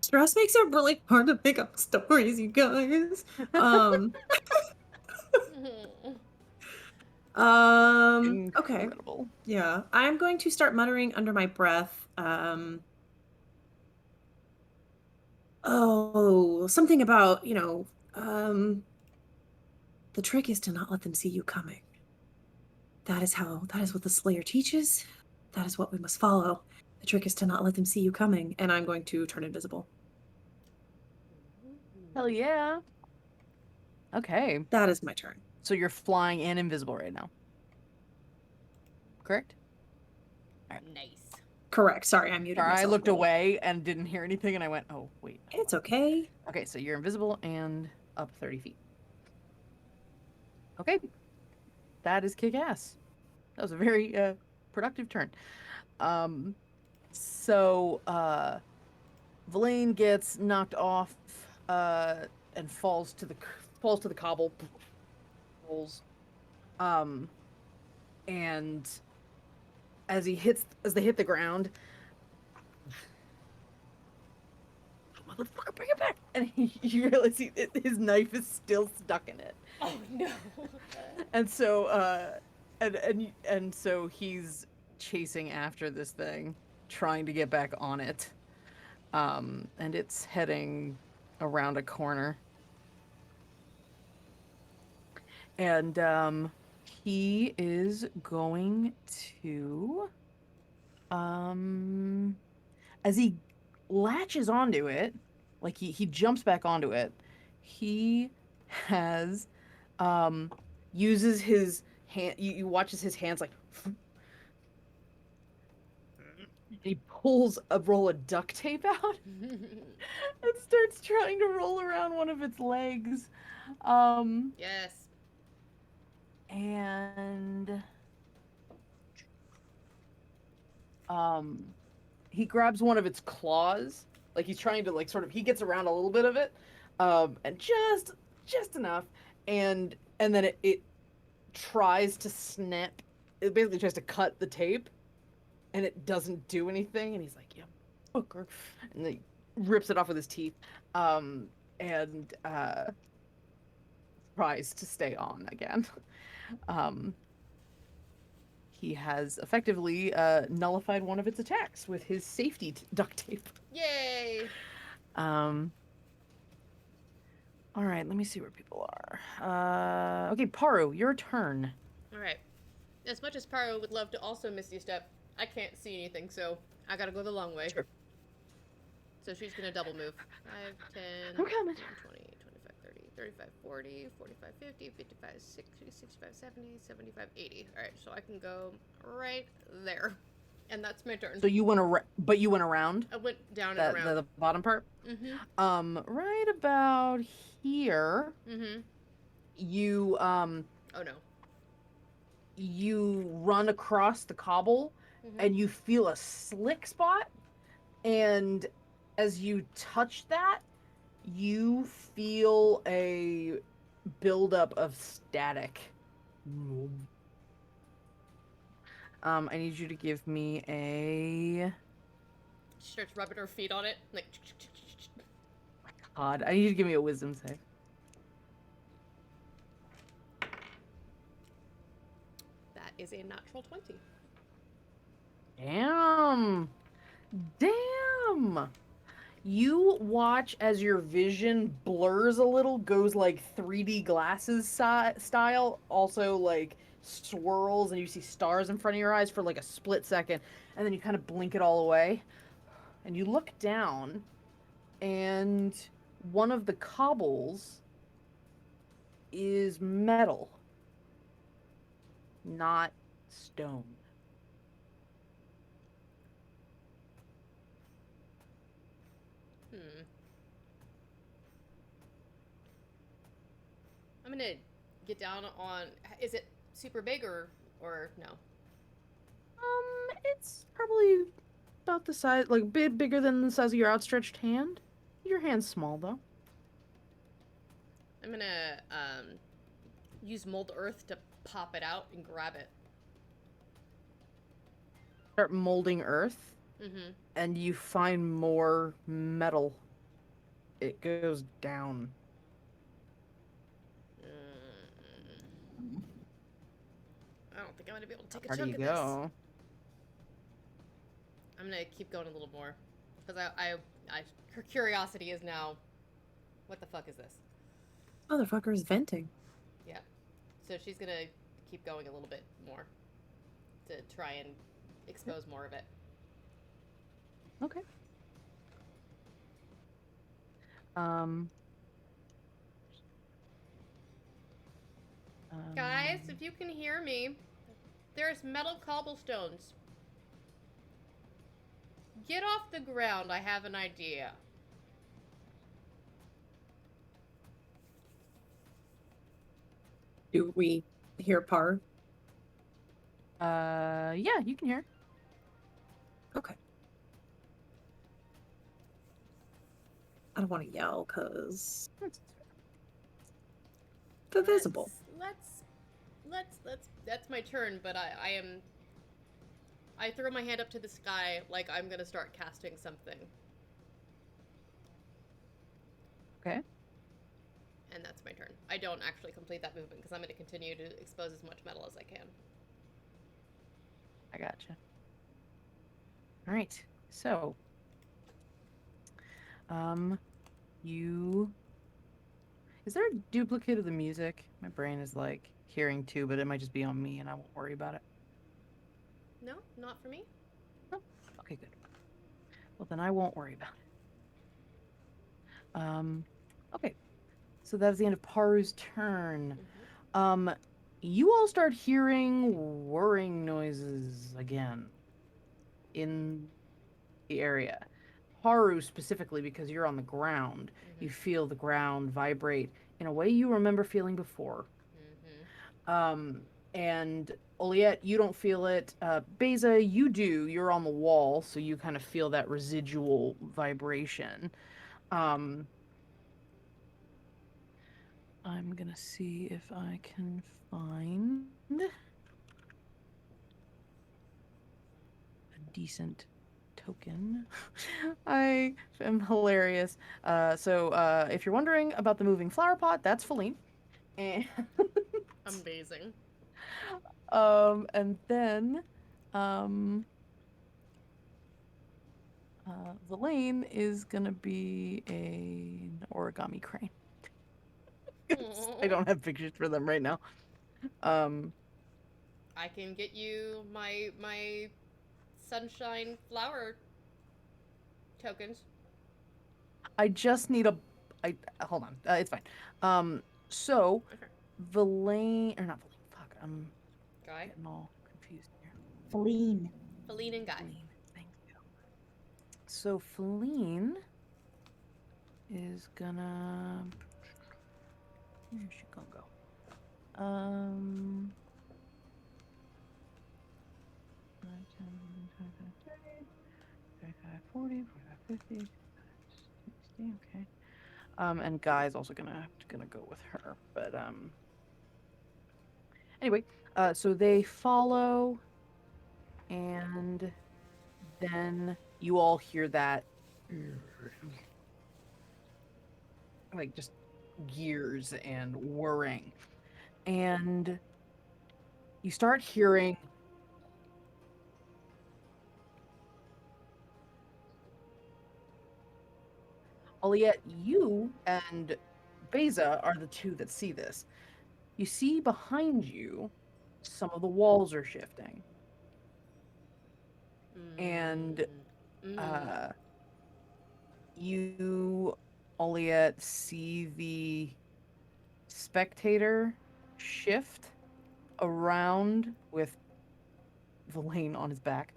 Stress makes it really hard to pick up stories, you guys. Okay. Yeah. I'm going to start muttering under my breath. Something about, the trick is to not let them see you coming. That is what the Slayer teaches. That is what we must follow. The trick is to not let them see you coming, and I'm going to turn invisible. Hell yeah. Okay. That is my turn. So you're flying and invisible right now. Correct? Nice. Correct. Sorry, I muted myself. I looked away and didn't hear anything, and I went, oh, wait. It's okay. Okay, so you're invisible and up 30 feet. Okay. That is kick-ass. That was a very productive turn. Villain gets knocked off and falls to the cobble. Rolls. And as they hit the ground, motherfucker, bring it back! And you realize his knife is still stuck in it. Oh no! And so, and so he's chasing after this thing, trying to get back on it. And it's heading around a corner. And He is going to, as he latches onto it, like he jumps back onto it, he has, uses his hand, you watches his hands like, and he pulls a roll of duct tape out and starts trying to roll around one of its legs. Yes. And um he grabs one of its claws, like he's trying to like sort of he gets around a little bit of it, and just enough, and then it tries to snap. It basically tries to cut the tape, and it doesn't do anything. And he's like, "Yeah, fucker," and he rips it off with his teeth, and tries to stay on again. Um, he has effectively nullified one of its attacks with his safety duct tape. Yay! Um, all right, let me see where people are. Okay, Paru, your turn. All right. As much as Pyro would love to also Misty Step, I can't see anything, so I gotta go the long way. Sure. So she's gonna double move. 5, 10, I'm coming. 15, 20, 25, 30, 35, 40, 45, 50, 55, 60, 65, 70, 75, 80. Alright, so I can go right there. And that's my turn. So you went but you went around I went down and around. the bottom part. Mm-hmm. Right about here. Mm-hmm. You Oh no. you run across the cobble, Mm-hmm. and you feel a slick spot, and as you touch that, you feel a buildup of static. I need you to give me a... She starts rubbing her feet on it. Like, God, I need you to give me a wisdom save. that is a natural 20. Damn. Damn. You watch as your vision blurs a little, goes like 3D glasses style, also like swirls, and you see stars in front of your eyes for like a split second, and then you kind of blink it all away. And you look down, and one of the cobbles is metal, not stone. I'm gonna get down on. Is it super big or no? It's probably about the size, like bit bigger than the size of your outstretched hand. Your hand's small though. I'm gonna use mold earth to pop it out and grab it. Start molding earth, Mm-hmm. and you find more metal. It goes down. I don't think I'm gonna be able to take a Where do chunk you of this. go? I'm gonna keep going a little more because her curiosity is now, what the fuck is this? Motherfucker's venting. Yeah, so she's gonna keep going a little bit more to try and expose more of it. Okay. Um. Guys, if you can hear me, there's metal cobblestones. Get off the ground, I have an idea. Do we hear Par? Yeah, you can hear. Okay. I don't want to yell because they're visible. Let's that's my turn, but I throw my hand up to the sky like I'm gonna start casting something. Okay. And that's my turn. I don't actually complete that movement because I'm going to continue to expose as much metal as I can. I gotcha. All right. So, Is there a duplicate of the music? My brain is like hearing too, but it might just be on me and I won't worry about it. No, not for me. No? Okay, good. Well, then I won't worry about it. Okay. So that's the end of Paru's turn. Um, you all start hearing whirring noises again in the area. Haru specifically, because you're on the ground, you feel the ground vibrate in a way you remember feeling before. And Oliette, you don't feel it. Beza, you do. You're on the wall, so you kind of feel that residual vibration. Um, I'm gonna see if I can find a decent token. I am hilarious. So if you're wondering about the moving flower pot, that's Feline. And Amazing. and then the lane is gonna be an origami crane. I don't have pictures for them right now. Um, I can get you my sunshine flower tokens. I just need a. I hold on. It's fine. So Okay. Verlaine or not Verlaine? Fuck, I'm Guy, getting all confused here. Feline. Feline, and Guy. Feline, thank you. So Feline is gonna. Where's she gonna go? 35, 40, 45, 50, 60, okay. And Guy's also gonna go with her. But anyway, so they follow, and then you all hear that like just gears and whirring. And you start hearing Aliette, you and Beza are the two that see this. You see behind you, some of the walls are shifting. And uh, you, Oliette, see the spectator shift around with Verlaine on his back.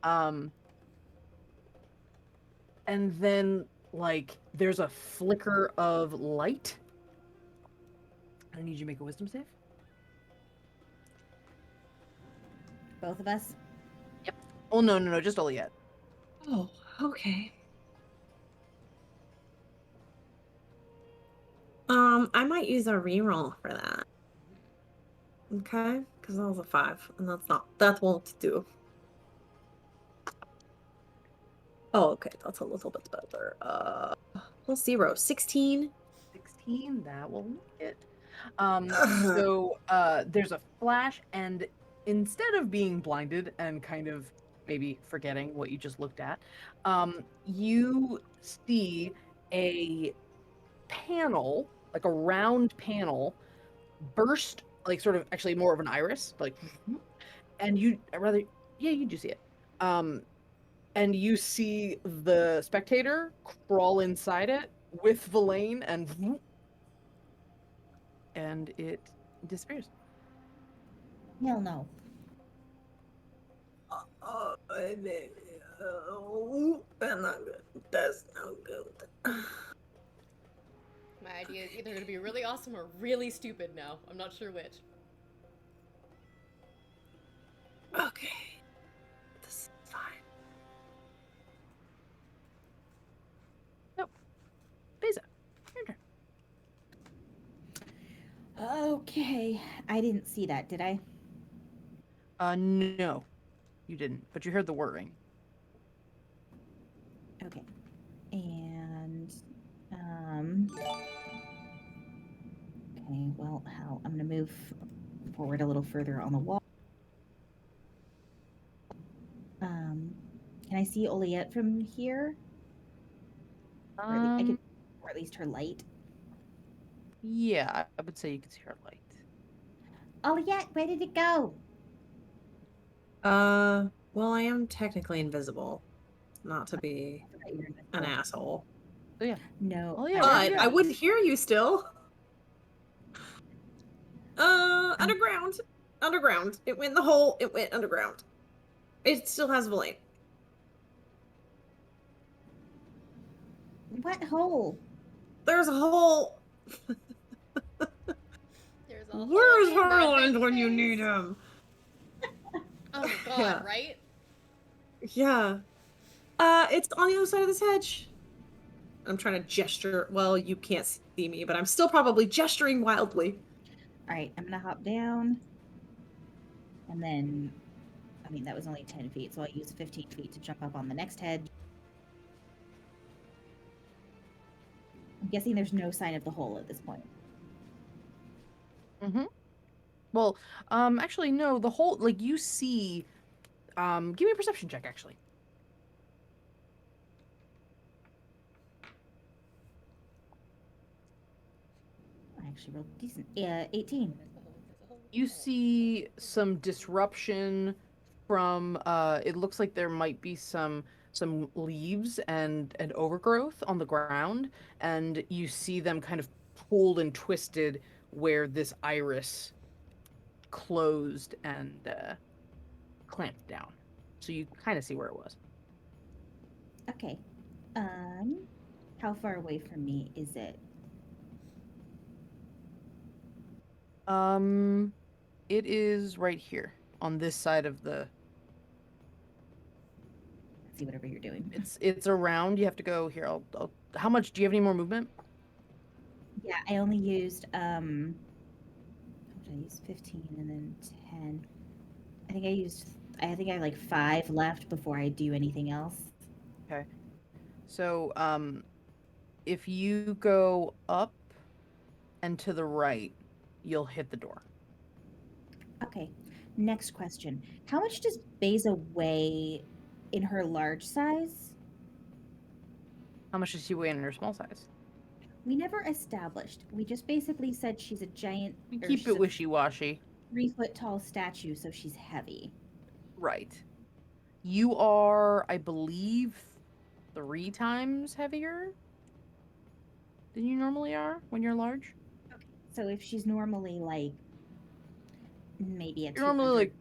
And then, like, there's a flicker of light. I need you to make a wisdom save. Both of us. Yep. Oh, no, just Oliette. Oh, okay. I might use a reroll for that. Okay, because that was a 5, and that won't do. Oh, okay, that's a little bit better. Plus 0, 16. 16, that will make it. So there's a flash, and instead of being blinded and kind of maybe forgetting what you just looked at, you see a panel, like a round panel, burst, like sort of actually more of an iris, like, and you do see it. And you see the spectator crawl inside it with Verlaine, and it disappears. Hell no. That's not good. My idea is either going to be really awesome or really stupid now. I'm not sure which. Okay. This is fine. Nope. Beza, your turn. Okay. I didn't see that, did I? No, you didn't, but you heard the whirring. Okay. And okay, well, how I'm gonna move forward a little further on the wall. Can I see Oliette from here? Or, or at least her light. Yeah, I would say you can see her light. Oliette, where did it go? Well, I am technically invisible. Not to be I forgot you were an invisible. asshole. So yeah. No. Oh yeah, where'd you But go? I would hear you still. Underground. Underground. It went in the hole. It went underground. It still has Valine. What hole? There's a hole. There's a hole Where's in the Harland when you headspace. need him? Oh my god, Yeah. right? Yeah. It's on the other side of this hedge. I'm trying to gesture. Well, you can't see me, but I'm still probably gesturing wildly. All right, I'm gonna hop down, and then, I mean, that was only 10 feet, so I'll use 15 feet to jump up on the next hedge. I'm guessing there's no sign of the hole at this point. Mm-hmm. Well, actually, no. The whole like you see. Give me a perception check, actually. I actually rolled decent. 18. You see some disruption from. It looks like there might be some leaves and overgrowth on the ground, and you see them kind of pulled and twisted where this iris closed and clamped down. So you kind of see where it was. Okay. How far away from me is it? It is right here on this side of the. See, whatever you're doing. It's around. You have to go here. How much? Do you have any more movement? Yeah, I only used how did I use 15 and then 10. I think I have like 5 left before I do anything else. Okay. So, if you go up and to the right, you'll hit the door. Okay. Next question. How much does Beza weigh in her large size? How much does she weigh in her small size? We never established. We just basically said she's a giant, We or keep she's it a wishy-washy. 3-foot tall statue, so she's heavy. Right. You are, I believe, 3 times heavier than you normally are when you're large. Okay. So if she's normally like maybe a You're normally like,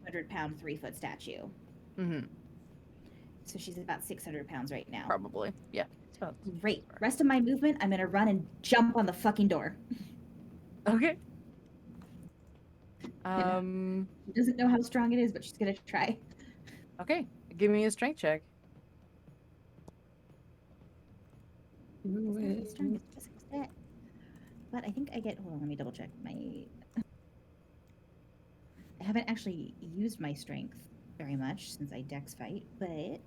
200 pound 3-foot statue. mm-hmm, So she's about 600 pounds right now. probably. Yeah. It's about Great. Rest of my movement, I'm gonna run and jump on the fucking door. Okay. She doesn't know how strong it is, but she's gonna try. Okay. Give me a strength check. It's not the strongest, just that. But I think I get. Hold on, let me double check my. I haven't actually used my strength very much since I dex fight, but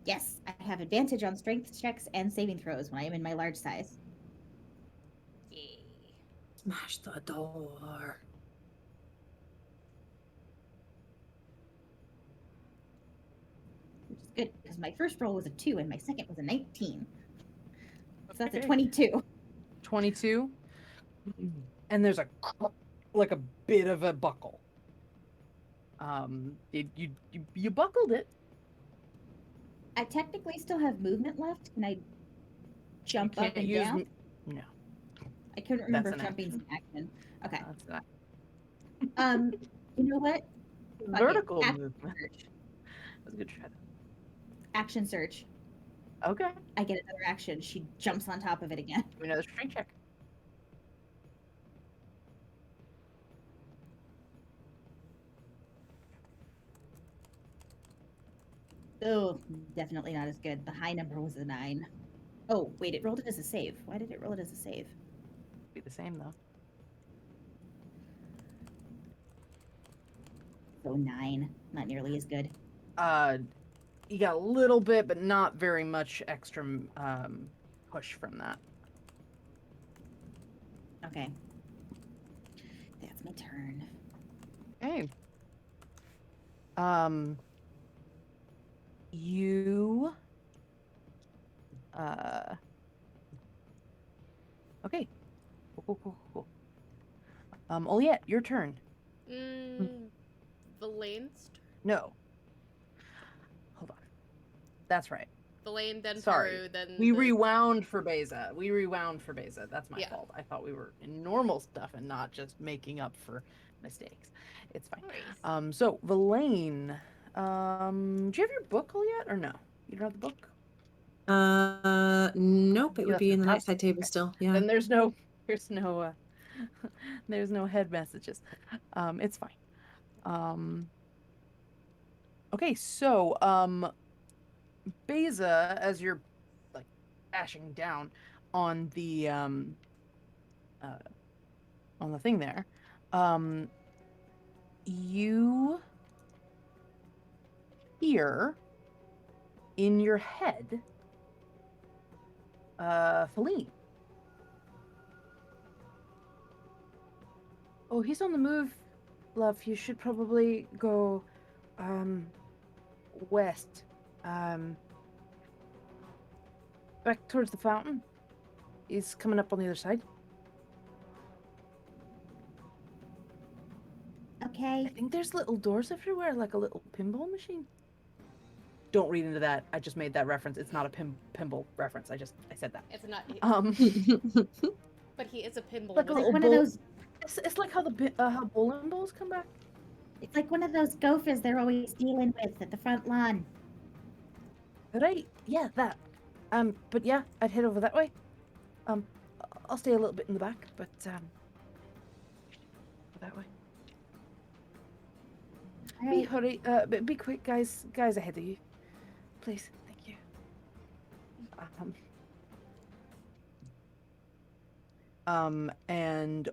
yes, I have advantage on strength checks and saving throws when I am in my large size. Yay. Smash the door. Which is good because my first roll was a 2 and my second was a 19. So that's a Okay. 22. 22. And there's like a bit of a buckle. You buckled it. I technically still have movement left. Can I jump up and down? No. I couldn't remember That's if an jumping's an action. Okay. That's not You know what? Fuck it. vertical Action movement. search. That's a good try. Action search. Okay. I get another action. She jumps on top of it again. Give me another strength check. Oh, definitely not as good. The high number was a 9. Oh, wait, it rolled it as a save. Why did it roll it as a save? Be the same though. So 9. Not nearly as good. You got a little bit, but not very much extra push from that. Okay. That's my turn. Okay. You Okay. Cool. Oliette, your turn. Verlaine's turn? No. Hold on. That's right. Verlaine, then Sorry. Paru, then We rewound for Beza. That's my Yeah. fault. I thought we were in normal stuff and not just making up for mistakes. It's fine. No worries. So Verlaine, do you have your book yet or no? You don't have the book? Nope. It You would left be it in at the the house? nightside table Okay. still. Yeah. Then there's no there's no head messages. It's fine. Okay, so Beza, as you're like dashing down on the thing there, you hear in your head Feline. Oh, he's on the move, love. You should probably go west. Back towards the fountain. He's coming up on the other side. Okay. I think there's little doors everywhere, like a little pinball machine. Don't read into that. I just made that reference. It's not a pinball reference. I said that. It's not. But he is a pinball. Like a Like little one of bull. those. It's like how how bowling balls come back. It's like one of those gophers they're always dealing with at the front lawn. Right? Yeah, that. But yeah, I'd head over that way. I'll stay a little bit in the back, but that way. All Be right. hurry. Be quick, guys. Guys ahead of you, please. Thank you. And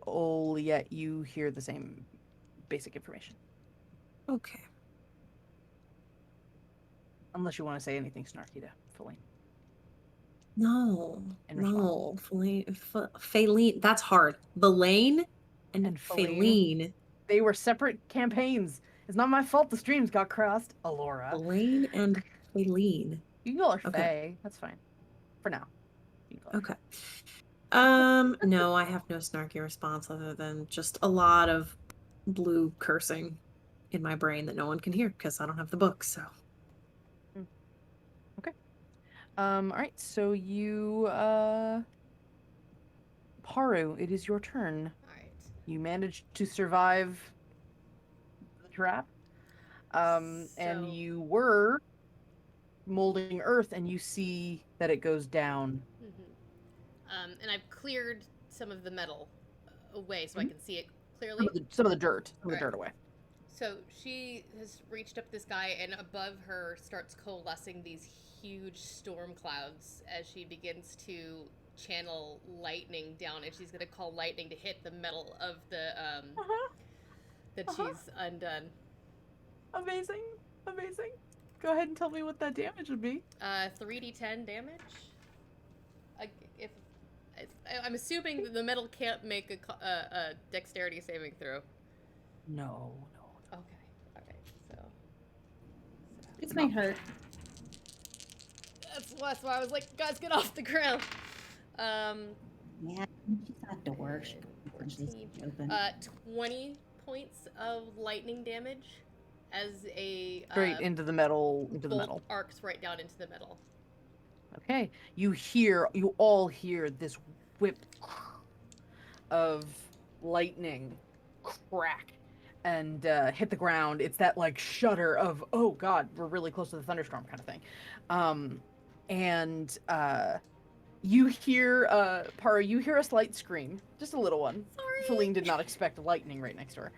yet you hear the same basic information. Okay. Unless you want to say anything snarky to Feline. No. In response. No. Faeline. That's hard. Verlaine and Feline. Faeline. They were separate campaigns. It's not my fault the streams got crossed, Alora. Verlaine and Faeline. You can call her Okay. Faye. That's fine. For now. You can call her Okay. No, I have no snarky response other than just a lot of blue cursing in my brain that no one can hear because I don't have the book, so. Okay. All right. So you, Paru, it is your turn. All right. You managed to survive the trap. And you were molding earth, and you see that it goes down. And I've cleared some of the metal away so I can see it clearly. Some of the dirt away. So she has reached up this guy, and above her starts coalescing these huge storm clouds as she begins to channel lightning down, and she's going to call lightning to hit the metal of the that she's undone. Amazing. Go ahead and tell me what that damage would be. 3d10 damage. I'm assuming the metal can't make a dexterity saving throw. No. Okay, so This might hurt. that's why I was like, guys, get off the ground. Yeah, she's not the worst. 20 points of lightning damage as a Straight into the metal. bolt arcs right down into the metal. Okay. You all hear this whip of lightning crack and hit the ground. It's that like shudder of, oh god, we're really close to the thunderstorm kind of thing. And you hear Paru, you hear a slight scream, just a little one. Sorry. Feline did not expect lightning right next to her.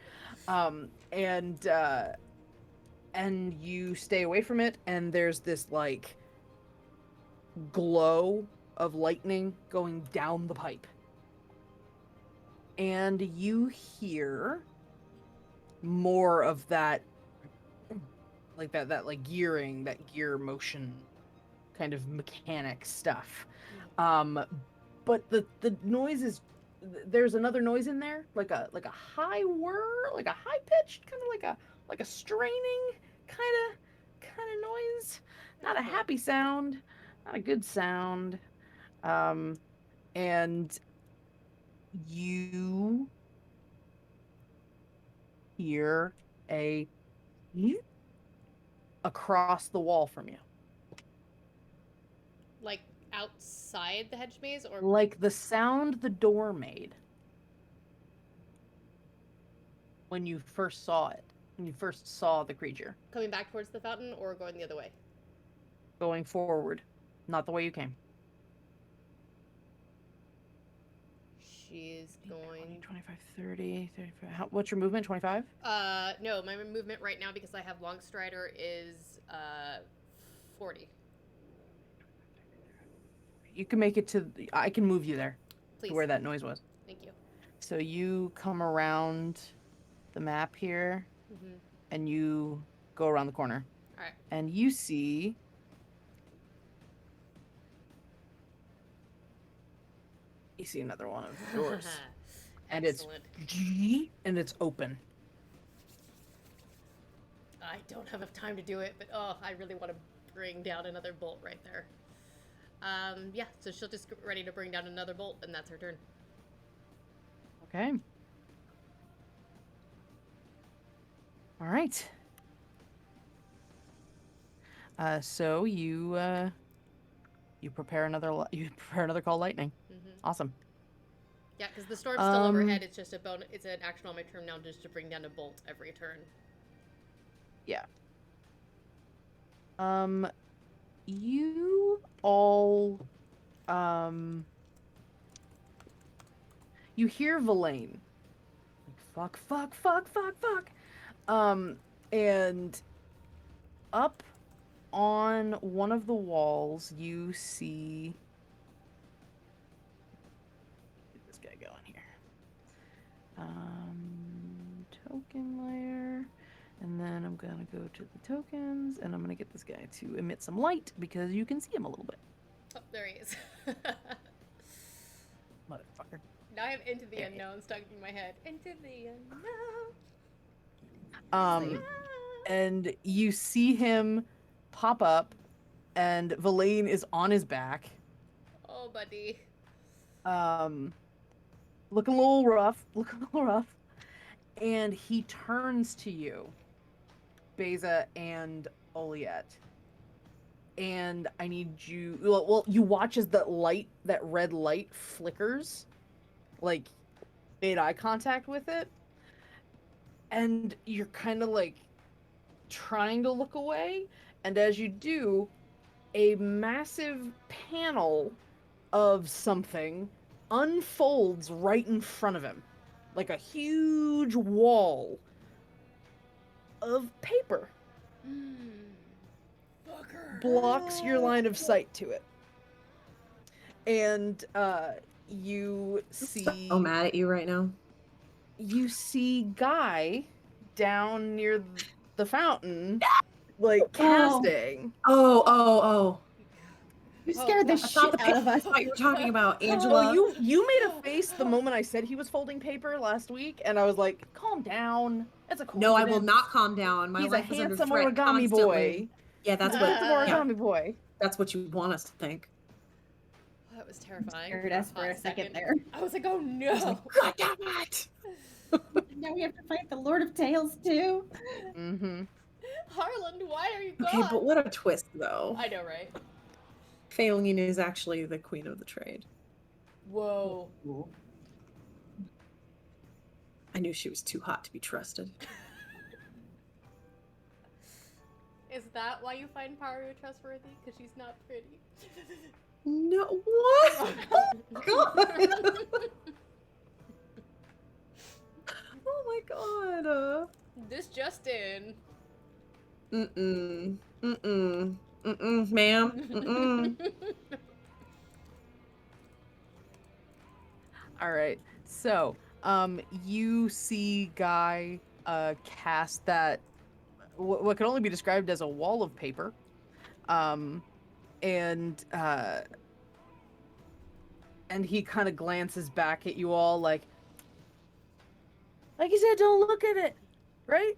And you stay away from it, and there's this like glow of lightning going down the pipe. And you hear more of that like that like gearing, that gear motion kind of mechanic stuff. But the noise is, there's another noise in there, like a high whir, like a high pitched kind of like a straining kind of noise. Not a happy sound, not a good sound. And You hear a across the wall from you. Like outside the hedge maze, or Like the sound the door made when you first saw it. When you first saw the creature. coming back towards the fountain, or going the other way? Going forward. Not the way you came. She's going. 25, 30, 35. What's your movement? 25? No, my movement right now, because I have Long Strider, is 40. You can make it to. I can move you there. Please. To where that noise was. Thank you. So you come around the map here, Mm-hmm. and you go around the corner. All right. And you see. You see another one of the doors. And Excellent. it's open. I don't have enough time to do it, but I really want to bring down another bolt right there. Yeah, so she'll just get ready to bring down another bolt, and that's her turn. Okay. All right. So you prepare another call lightning. Mm-hmm. Awesome. Yeah, because the storm's still overhead. It's just it's an action on my turn now, just to bring down a bolt every turn. Yeah. You all you hear Verlaine. Like, fuck. And up on one of the walls you see. Get this guy going here. Token layer. And then I'm gonna go to the tokens, and I'm gonna get this guy to emit some light because you can see him a little bit. Oh, there he is. Motherfucker. Now I have Into the There he Unknown stuck in my head. Into the Unknown. And you see him pop up, and Verlaine is on his back. Oh, buddy. Looking a little rough. And he turns to you, Beza and Oliet. And I need you. Well, you watch as that red light flickers, like made eye contact with it, and you're kind of like trying to look away. And as you do, a massive panel of something unfolds right in front of him, like a huge wall of paper. Blocks your line of sight to it. And you see So mad at you right now. You see Guy down near the fountain, like casting. Oh. You scared the shit out of us. I thought you were talking about Angela. Oh, you made a face the moment I said he was folding paper last week, and I was like, calm down. It's a coincidence. No, I will not calm down. My He's life a is under handsome threat origami constantly. boy. Yeah, that's He's what. a handsome origami boy. That's what you want us to think. That was terrifying. Scared us for a second there. I was like, oh no. God damn it! Now we have to fight the Lord of Tales too. Mm-hmm. Harland, why are you gone? Okay, but what a twist, though. I know, right? Faeline is actually the queen of the trade. Whoa. I knew she was too hot to be trusted. Is that why you find Paru trustworthy? Because she's not pretty? No, what? Oh god! Oh my god! This just in. Ma'am. All right. So, you see Guy cast that what can only be described as a wall of paper, and he kind of glances back at you all like you said, don't look at it, right?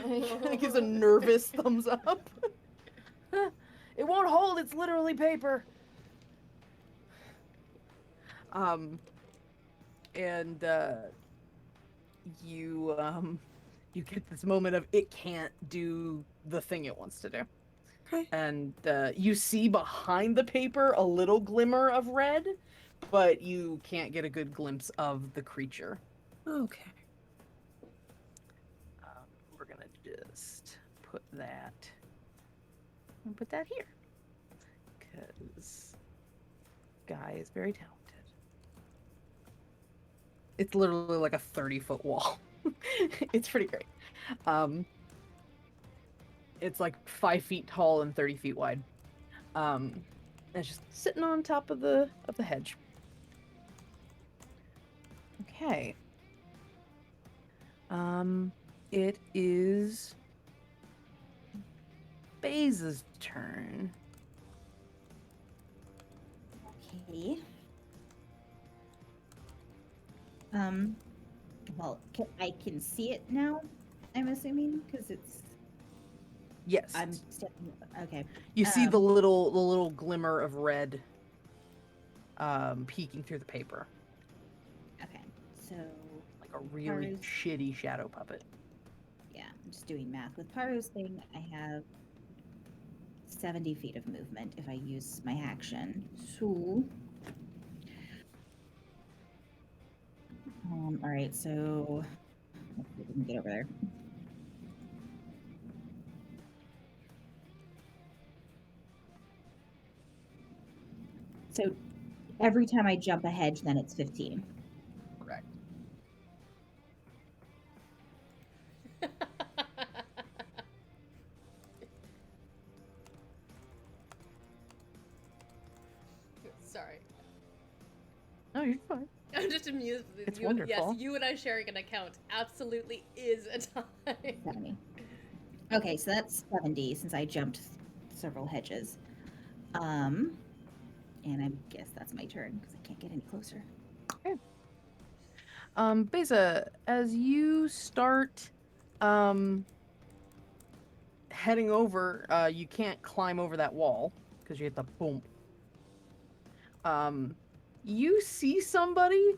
He gives a nervous thumbs up. It won't hold. It's literally paper. and you you get this moment of it can't do the thing it wants to do. Okay. And you see behind the paper a little glimmer of red, but you can't get a good glimpse of the creature. Okay. We're gonna just put that. I'll put that here because guy is very talented. It's literally like a 30-foot wall. It's pretty great. It's like 5 feet tall and 30 feet wide. And it's just sitting on top of the hedge. Okay. It is Baze's turn. Okay. Well, I can see it now, I'm assuming, because it's... Yes. I'm stepping... Okay. You see the little glimmer of red peeking through the paper. Okay, so... Like a really Paru's- shitty shadow puppet. Yeah, I'm just doing math. With Paru's thing, I have 70 feet of movement if I use my action. So... all right, so... Let's see if we can get over there. So every time I jump a hedge, then it's 15. Correct. Sorry. No, you're fine. I'm just amused with It's you. wonderful. Yes, you and I sharing an account absolutely is a time. 70. Okay, so that's 70 since I jumped several hedges. And I guess that's my turn because I can't get any closer. Beza, as you start heading over, you can't climb over that wall because you hit the boom. You see somebody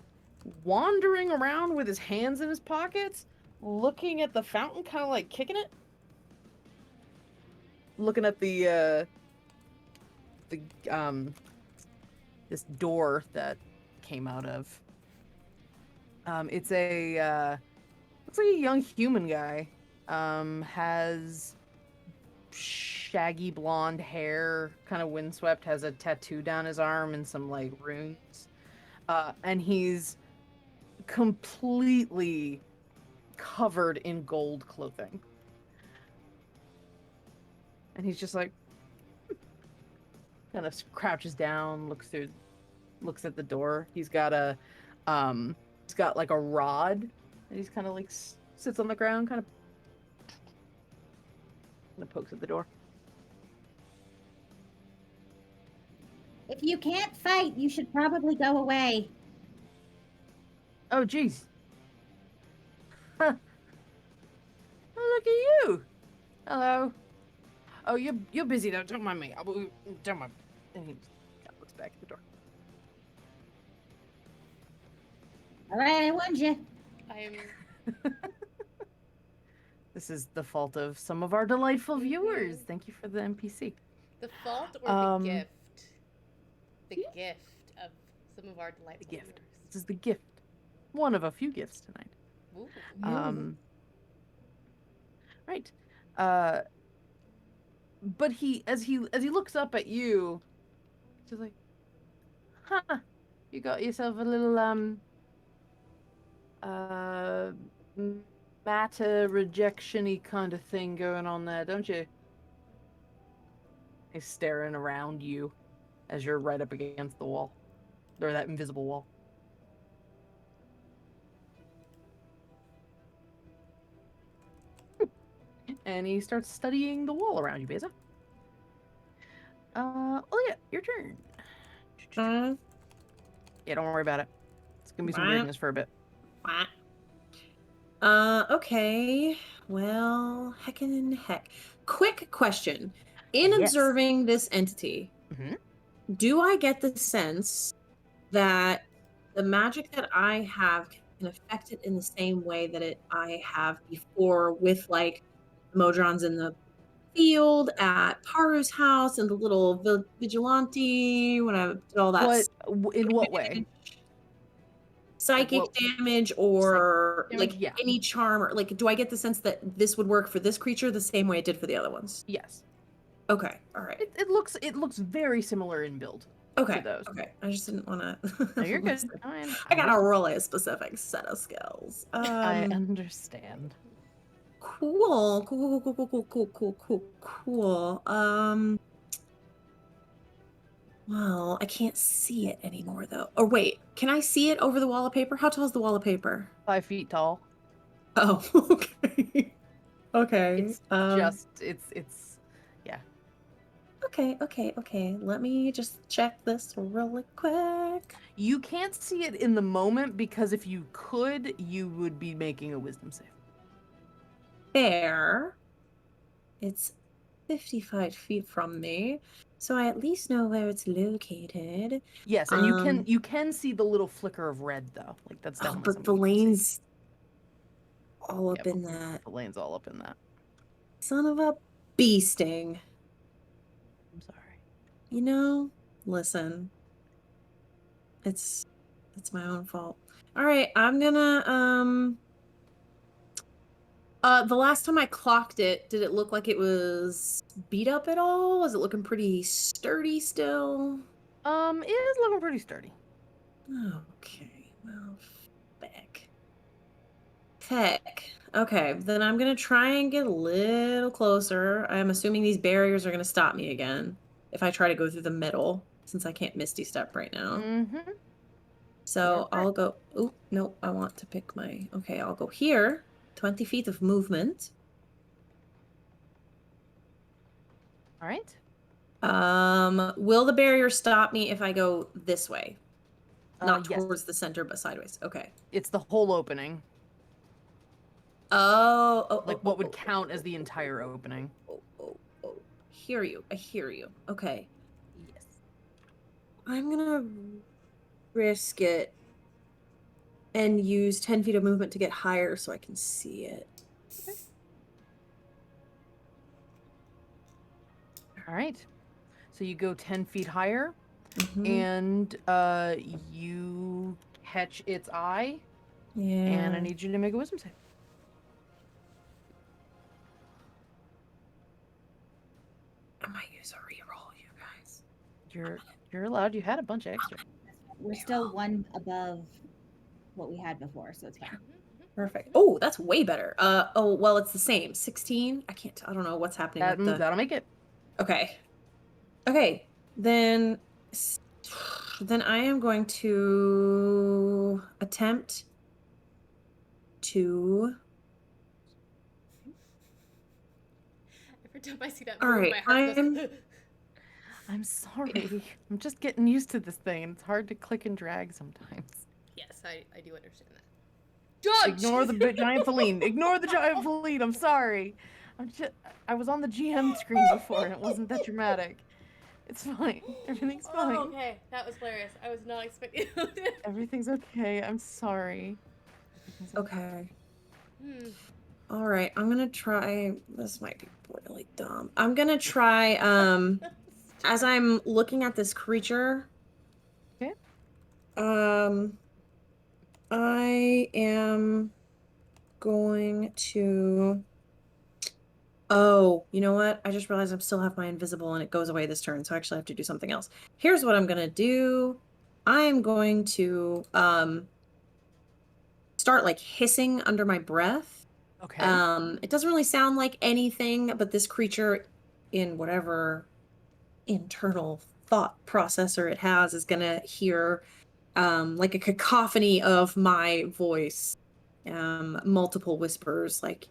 wandering around with his hands in his pockets, looking at the fountain, kind of like kicking it. Looking at the this door that came out of. It's a looks like a young human guy. Has shaggy blonde hair, kind of windswept, has a tattoo down his arm and some like runes. And he's completely covered in gold clothing. And he's just like kind of crouches down, looks at the door. He's got like a rod and he's kind of like sits on the ground, kind of pokes at the door. If you can't fight, you should probably go away. Oh, jeez. Huh. Oh, look at you. Hello. Oh, you're busy though. Don't mind me. Don't mind. And he looks back at the door. All right, I warned you. I'm This is the fault of some of our delightful viewers. Thank you for the NPC. the fault or the gift? The yeah. gift of some of our delightful The gift. viewers. This is the gift. One of a few gifts tonight. Ooh. Right. But as he looks up at you, he's like, "Huh, you got yourself a little matter rejection-y kind of thing going on there, don't you?" He's staring around you as you're right up against the wall, or that invisible wall. And he starts studying the wall around you, Beza. Oh yeah, your turn. Yeah, don't worry about it. It's gonna be some weirdness for a bit. Okay. Well, heckin' heck. Quick question. In Yes. observing this entity, Mhm. do I get the sense that the magic that I have can affect it in the same way that I have before with like the Modrons in the field at Paru's house and the little vigilante when I did all that In what way? psychic what- damage Psychic or damage? like Yeah. any charm or like do I get the sense that this would work for this creature the same way it did for the other ones? Yes. Okay, all right. It looks very similar in build. Okay. To those. Okay. I just didn't want to. No, you're good. I got a really specific set of skills. I understand. Cool. Cool. Well, I can't see it anymore though. Or wait, can I see it over the wall of paper? How tall is the wall of paper? 5 feet tall. Oh, okay. Okay. It's yeah. Okay. Let me just check this really quick. You can't see it in the moment because if you could, you would be making a wisdom save. Fair. It's 55 feet from me, so I at least know where it's located. Yes, and you can see the little flicker of red though. Like that's definitely but something you can see. Lane's all up in that. The lane's all up in that. Son of a bee sting. I'm sorry. You know, listen. It's my own fault. All right, I'm gonna the last time I clocked it, did it look like it was beat up at all? Was it looking pretty sturdy still? It is looking pretty sturdy. Okay, well, heck. Okay, then I'm gonna try and get a little closer. I'm assuming these barriers are gonna stop me again if I try to go through the middle, since I can't Misty Step right now. Mm-hmm. So Yeah, I'll go. Oh no, I want to pick my. Okay, I'll go here. 20 feet of movement. All right. Will the barrier stop me if I go this way? Not Yes. towards the center, but sideways. Okay. It's the whole opening. Like what would count as the entire opening. Oh. I hear you. Okay. Yes. I'm gonna risk it and use 10 feet of movement to get higher so I can see it. Okay. All right. So you go 10 feet higher, and you catch its eye. Yeah. And I need you to make a wisdom save. I might use a reroll, you guys. You're allowed. You had a bunch of extra. We're still one above what we had before, so it's fine. Perfect. Oh, that's way better. Well, it's the same. 16. I don't know what's happening with the... That'll make it. Okay. Then I am going to attempt to... Every time I see that All move, right, my heart goes. I'm sorry. I'm just getting used to this thing, and it's hard to click and drag sometimes. Yes, I do understand that. Judge! Ignore the giant feline. Ignore the giant feline. I'm sorry. I was on the GM screen before, and it wasn't that dramatic. It's fine. Everything's fine. Oh, okay, that was hilarious. I was not expecting. Everything's okay. I'm sorry. Okay. All right, I'm gonna try. This might be really dumb. I'm gonna try. As I'm looking at this creature. Okay. I am going to. Oh, you know what? I just realized I still have my invisible and it goes away this turn, so I actually have to do something else. Here's what I'm gonna do. I'm going to start like hissing under my breath. Okay. It doesn't really sound like anything, but this creature, in whatever internal thought processor it has, is gonna hear like a cacophony of my voice, multiple whispers like,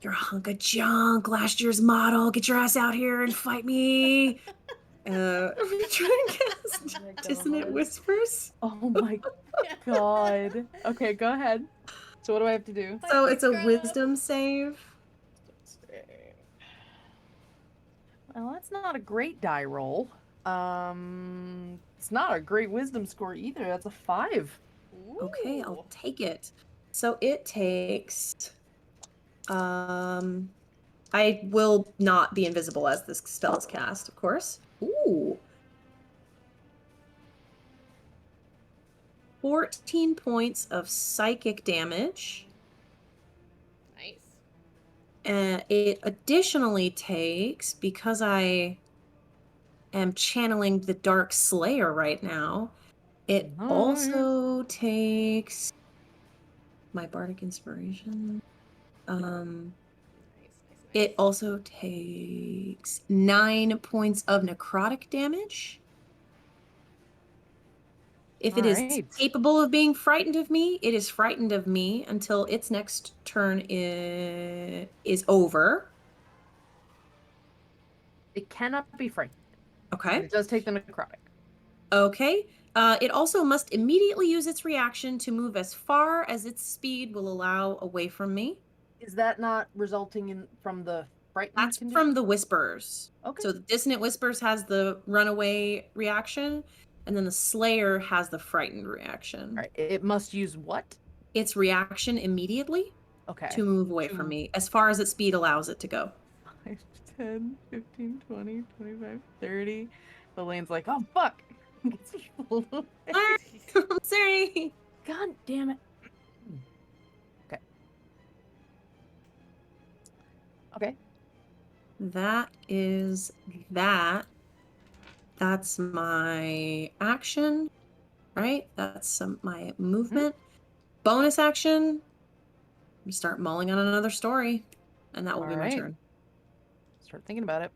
"You're a hunk of junk, last year's model, get your ass out here and fight me." I'm gonna try and cast dissonant whispers. Oh my god. Okay, go ahead. So what do I have to do? So it's a wisdom save. Well, that's not a great die roll. It's not a great wisdom score either. That's a 5. Okay, I'll Ooh. take it. So it takes I will not be invisible as this spell is cast, of course. Ooh. 14 points of psychic damage. Nice. And it additionally takes, because I am channeling the Dark Slayer right now, it Nice. also takes my Bardic Inspiration. Nice. It also takes 9 points of necrotic damage. If it is Alright. capable of being frightened of me, it is frightened of me until its next turn is over. It cannot be frightened. Okay. It does take the necrotic. Okay. It also must immediately use its reaction to move as far as its speed will allow away from me. Is that not resulting in from the frightened That's condition? from the whispers. Okay. So the dissonant whispers has the runaway reaction, and then the slayer has the frightened reaction. Alright. It must use what? Its reaction immediately Okay. to move away from me, as far as its speed allows it to go. 5, 10, 15, 20, 25, 30. Elaine's like, oh fuck! Gets pulled away. I'm sorry. God damn it. Okay. Okay. That is that. That's my action, right? That's my movement. Bonus action. Start mulling on another story, and that will be my Alright. turn. Start thinking about it.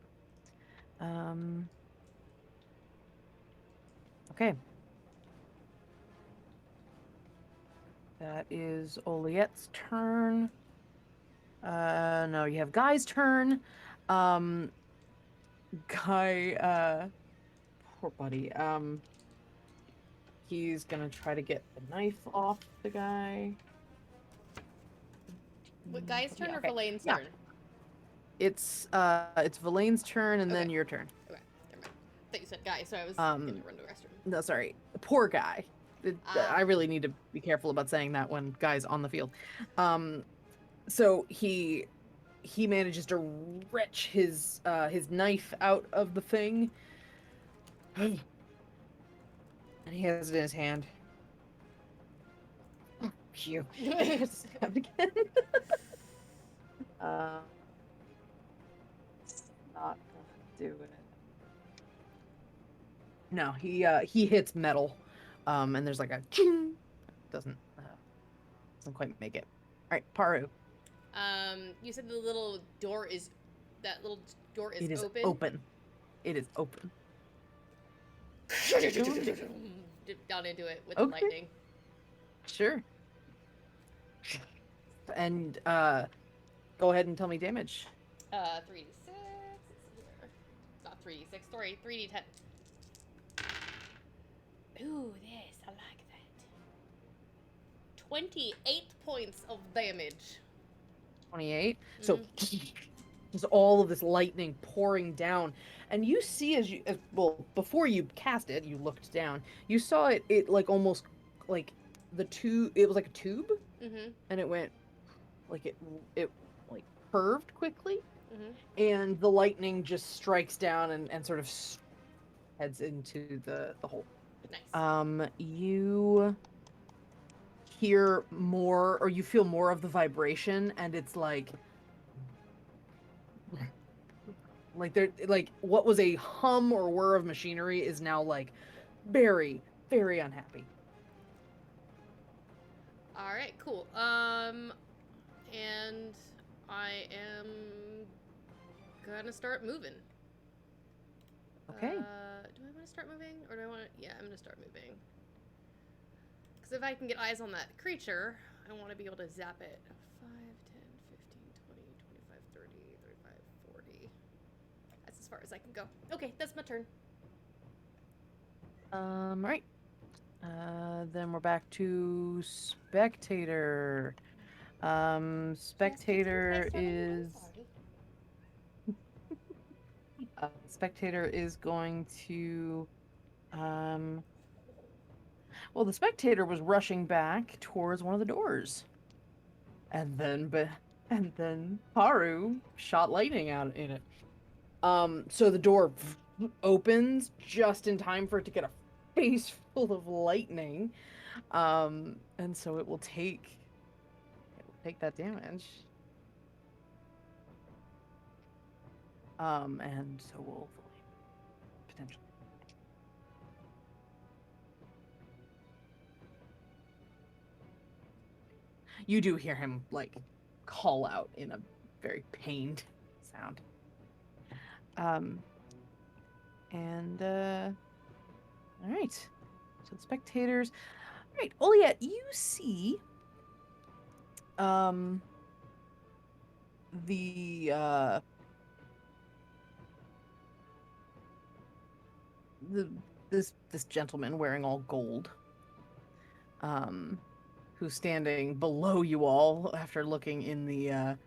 Okay. That is Oliette's turn. No, you have Guy's turn. Guy, poor buddy. He's gonna try to get the knife off the guy. What, Guy's turn Yeah, or okay. Verlaine's Yeah. turn? It's Verlaine's turn and then Okay. your turn. Okay, never mind. I thought you said Guy, so I was Um, gonna run to the restroom. No, sorry. Poor guy. Ah. I really need to be careful about saying that when Guy's on the field. So he manages to wrench his knife out of the thing. And he has it in his hand. Oh, phew. Stabbed again. It's not gonna do it. No, he hits metal. And there's like a ching. Doesn't quite make it. All right, Paru. You said the little door is It is open. open. It is open. Dip down into it with Okay. the lightning. Sure. And go ahead and tell me damage. 3d6. Not 3d6. Sorry, 3d10. Ooh, this, I like that. 28 points of damage. 28. So there's all of this lightning pouring down, and you see well, before you cast it, you looked down. You saw it like almost like the tube. It was like a tube, and it went like it like curved quickly, and the lightning just strikes down and sort of heads into the hole. Nice. You hear more, or you feel more of the vibration, and it's like there, like what was a hum or whir of machinery is now like very, very unhappy. All right, cool. And I am gonna start moving. Okay. Do I want to start moving, or do I want to? Yeah, I'm gonna start moving. Because if I can get eyes on that creature, I want to be able to zap it. 5, 10, 15, 20, 25, 30, 35, 40. That's as far as I can go. Okay, that's my turn. Right. Then we're back to Spectator. Spectator is Spectator is going to Well, the spectator was rushing back towards one of the doors. And then Haru shot lightning out in it. So the door opens just in time for it to get a face full of lightning. And so it will take that damage. And so we'll potentially. You do hear him like call out in a very pained sound. All right. So the spectators. All right, Oliet, you see this gentleman wearing all gold, who's standing below you all after looking in the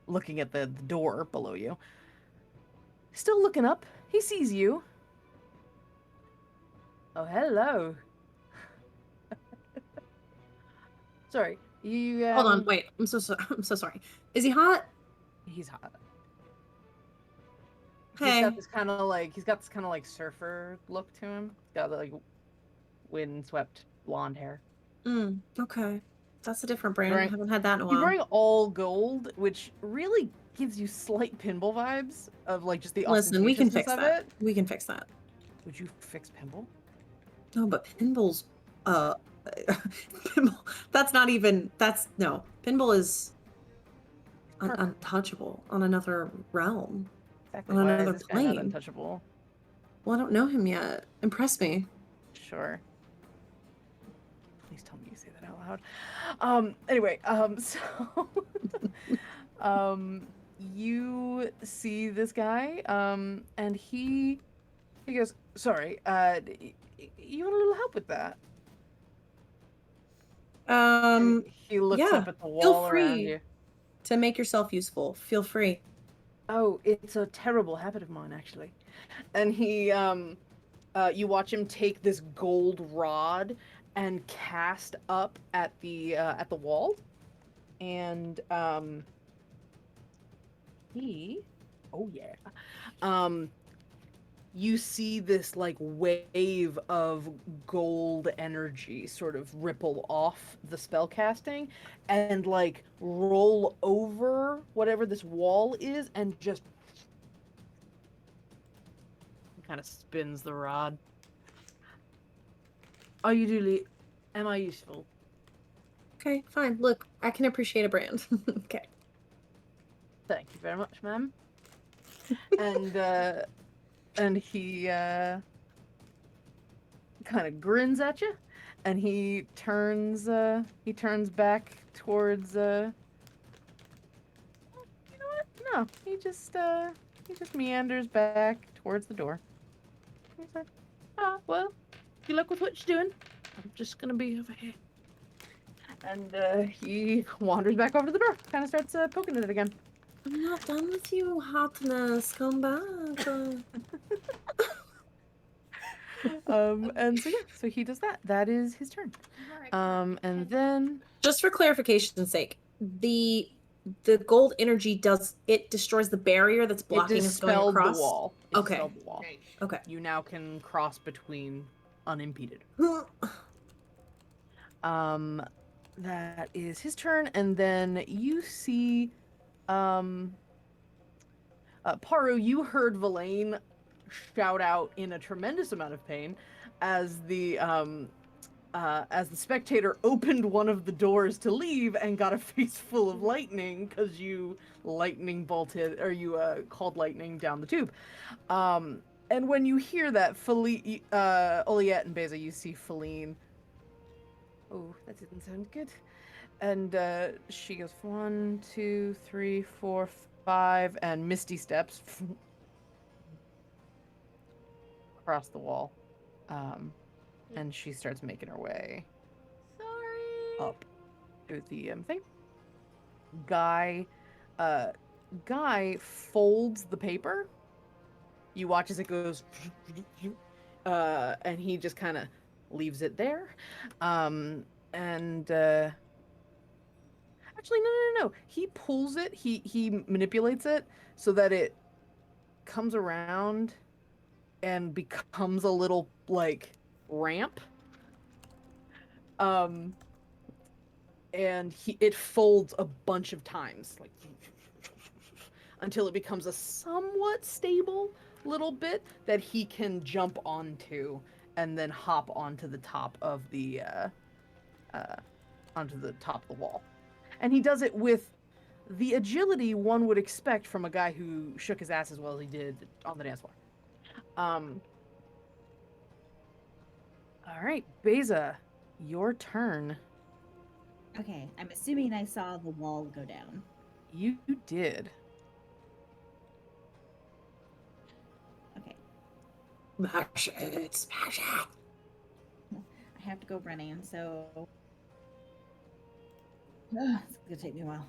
looking at the door below you. Still looking up. He sees you. Oh, hello. Sorry, you. Hold on, wait. I'm so sorry. Is he hot? He's hot. Hey. He's got this kind of like surfer look to him. He's got like windswept blonde hair. Okay. That's a different brand. I Right. haven't had that in a while. He's wearing all gold, which really gives you slight pinball vibes of like just the Listen, we can ostentatiousness fix of that. it. We can fix that. Would you fix pinball? No, but pinball's pinball. That's not even. That's no. Pinball is untouchable on another realm. Exactly. On Why another is this guy not plane. untouchable? Well, I don't know him yet. Impress me. Sure. Please tell me you say that out loud. Anyway, so you see this guy, and he goes, sorry, you want a little help with that? And he looks yeah. up at the Feel wall around free you. to make yourself useful. Feel free. Oh, it's a terrible habit of mine, actually. And he, you watch him take this gold rod and cast up at the wall, and oh yeah, you see this like wave of gold energy sort of ripple off the spell casting and like roll over whatever this wall is and just kind of spins the rod. Are you duly? Am I useful? Okay, fine. Look, I can appreciate a brand. Okay. Thank you very much, ma'am. And he kind of grins at you, and he turns back towards you know what? No, he just meanders back towards the door. He's like, well, good luck with what you're doing. I'm just gonna be over here. And he wanders back over to the door, kind of starts poking at it again. I'm not done with you, hotness. Come back. And so yeah, so he does that. That is his turn. And then Just for clarification's sake, the gold energy destroys the barrier that's blocking us going dispelled across. the wall. It Okay. dispelled the wall. Right. Okay. You now can cross between unimpeded. That is his turn, and then you see, Paru. You heard Verlaine shout out in a tremendous amount of pain as the spectator opened one of the doors to leave and got a face full of lightning because you lightning bolted or you called lightning down the tube. And when you hear that, Oliette and Beza, you see Feline. Oh, that didn't sound good. And she goes 1, 2, 3, 4, 5, and Misty steps across the wall. And she starts making her way up through the thing. Guy folds the paper. You watch as it goes, and he just kind of leaves it there. And actually, no. He pulls it. He manipulates it so that it comes around and becomes a little like ramp. Um, and it folds a bunch of times, like until it becomes a somewhat stable little bit that he can jump onto and then hop onto the top of the wall. And he does it with the agility one would expect from a guy who shook his ass as well as he did on the dance floor. All right, Beza, your turn. Okay, I'm assuming I saw the wall go down. You did. Okay, Smash it, smash it. I have to go running, so it's gonna take me a while.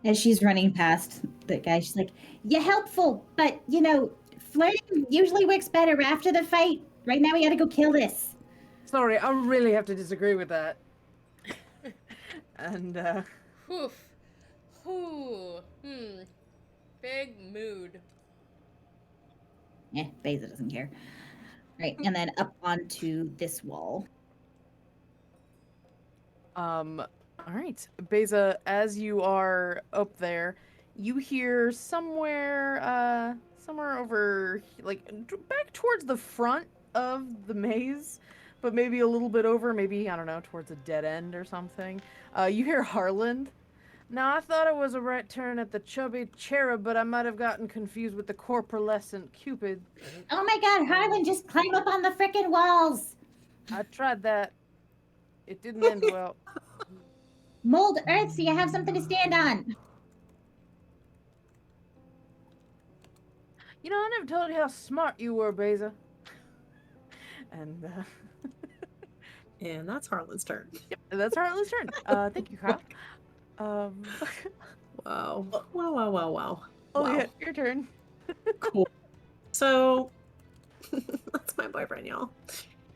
As she's running past the guy, she's like, "You're helpful, but flirting usually works better after the fight. Right now, we gotta go kill this." Sorry, I really have to disagree with that. And Oof. Ooh. Big mood. Beza doesn't care. Right, and then up onto this wall. all right, Beza, as you are up there, you hear somewhere over like back towards the front of the maze, but maybe a little bit over, maybe I don't know, towards a dead end or something. You hear Harland. Now, I thought it was a right turn at the chubby cherub, but I might have gotten confused with the corpulescent Cupid. Oh my God, Harlan, just climb up on the frickin' walls. I tried that. It didn't end well. Mold earth so you have something to stand on. You know, I never told you how smart you were, Beza. And And that's Harlan's turn. yep, that's Harlan's turn. Thank you, Kyle. Wow. Wow. Oh Wow. yeah, your turn. Cool. So that's my boyfriend, y'all.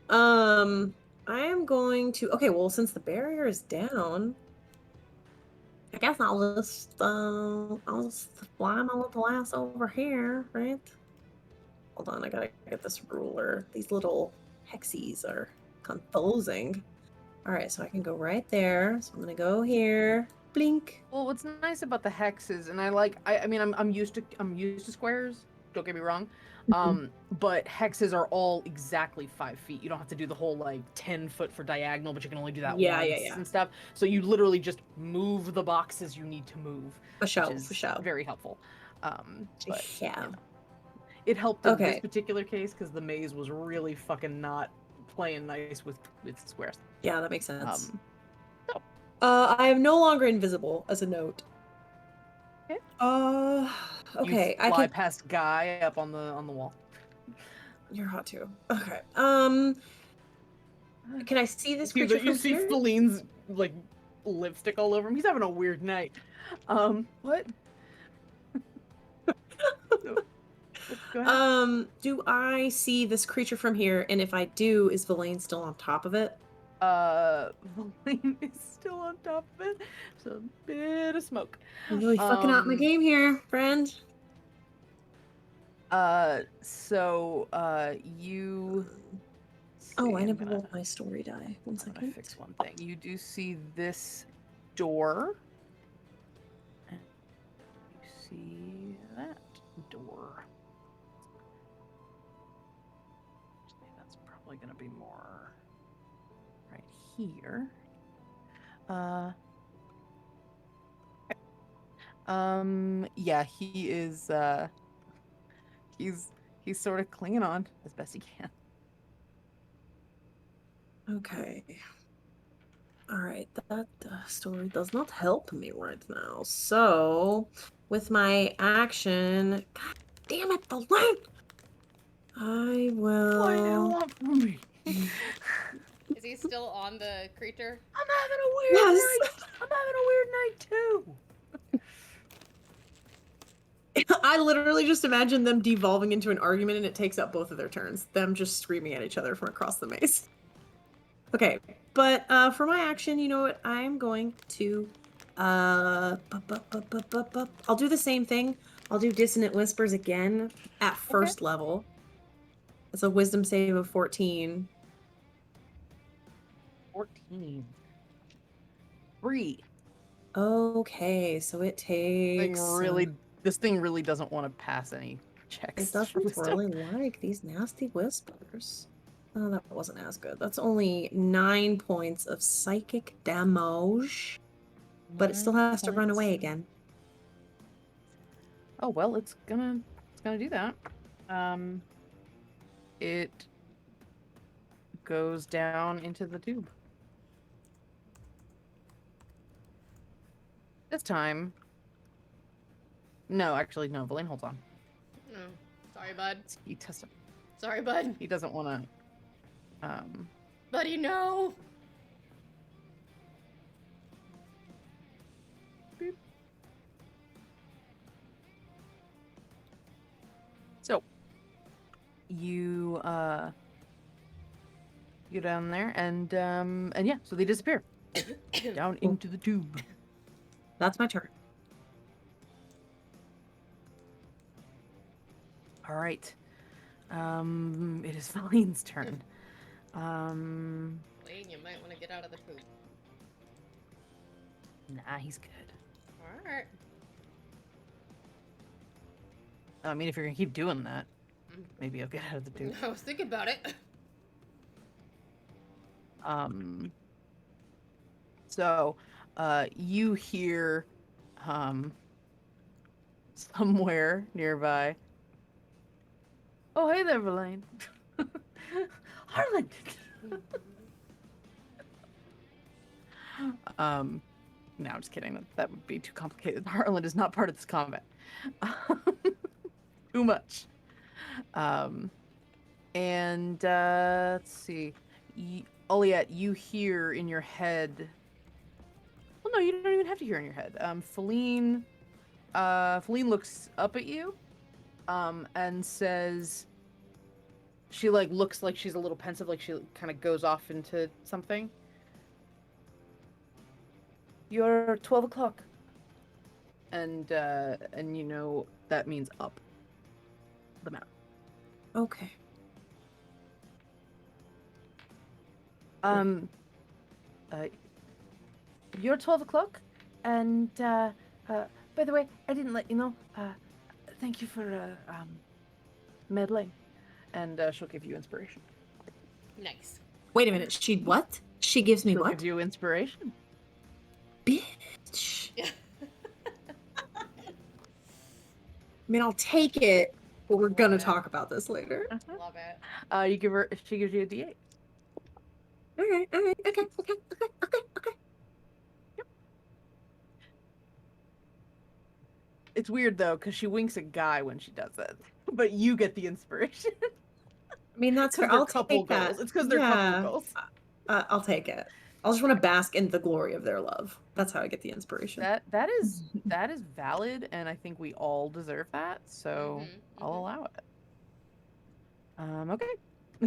I am going to. Okay, well, since the barrier is down, I guess I'll just fly my little ass over here, right? Hold on, I gotta get this ruler. These little hexies are confusing. All right, so I can go right there. So I'm gonna go here. Blink. Well, what's nice about the hexes, and I mean, I'm used to squares. Don't get me wrong. But hexes are all exactly 5 feet. You don't have to do the whole like 10 foot for diagonal, but you can only do that once and stuff. So you literally just move the boxes you need to move, For sure, which is for sure. very helpful. But Yeah. you know, it helped in this particular case because the maze was really fucking not playing nice with squares. Yeah, that makes sense. I am no longer invisible, as a note. Okay. Okay. You fly past Guy up on the wall. You're hot too. Okay. Can I see this creature from You see here? Feline's like lipstick all over him. He's having a weird night. What? Go ahead. Do I see this creature from here? And if I do, is Villain still on top of it? Villain is still on top of it. So a bit of smoke. I'm really fucking up my game here, friend. You. Oh, I never rolled my story die. One second. I'm gonna fix one thing. You do see this door. And you see that door. That's probably gonna be more right here. Yeah, he is he's sort of clinging on as best he can. Okay. All right, that story does not help me right now. So, with my action, God damn it, the light! I will. What do you want from me? Is he still on the creature? I'm having a weird night. I'm having a weird night too. I literally just imagine them devolving into an argument, and it takes up both of their turns. Them just screaming at each other from across the maze. Okay, but for my action, you know what? I'm going to I'll do the same thing. I'll do Dissonant Whispers again at first level. It's a Wisdom save of 14. 14. 3. Okay, so it takes. This thing really doesn't want to pass any checks. It doesn't really like these nasty whispers. Oh, that wasn't as good. That's only 9 points of psychic damage, but it still has to run away again. Oh well, it's gonna do that. It goes down into the tube. This time. No, actually, no. Blaine holds on. No. Sorry, bud. He tested. Sorry, bud. He doesn't want to. Buddy, no. Boop. So, you go down there, and yeah, so they disappear down into the tube. That's my turn. All right. It is Valine's turn. Blaine, you might want to get out of the poop. Nah, he's good. Alright. I mean, if you're gonna keep doing that, maybe I'll get out of the tube. I was thinking about it. So, you hear, somewhere nearby. Oh, hey there, Verlaine. Harlan. No, I'm just kidding. That would be too complicated. Harlan is not part of this combat. Too much. And let's see. Oliette, you hear in your head. Well, no, you don't even have to hear in your head. Feline looks up at you, and says, she looks like she's a little pensive, like she kind of goes off into something. You're 12 o'clock. And you know that means up the mountain. Okay. You're 12 o'clock, and by the way, I didn't let you know. Thank you for meddling, and she'll give you inspiration. Nice. Wait a minute. She what? She gives me She'll what? give you inspiration. Bitch. I mean, I'll take it, but we're gonna talk about this later. Love it. She gives you a D8. Okay. Yep. It's weird though, because she winks at Guy when she does it, but you get the inspiration. I mean, that's fair. They're I'll couple take that. goals. It's because they're couple goals. I'll take it. I'll just want to bask in the glory of their love. That's how I get the inspiration. That is valid, and I think we all deserve that. So I'll allow it. Okay.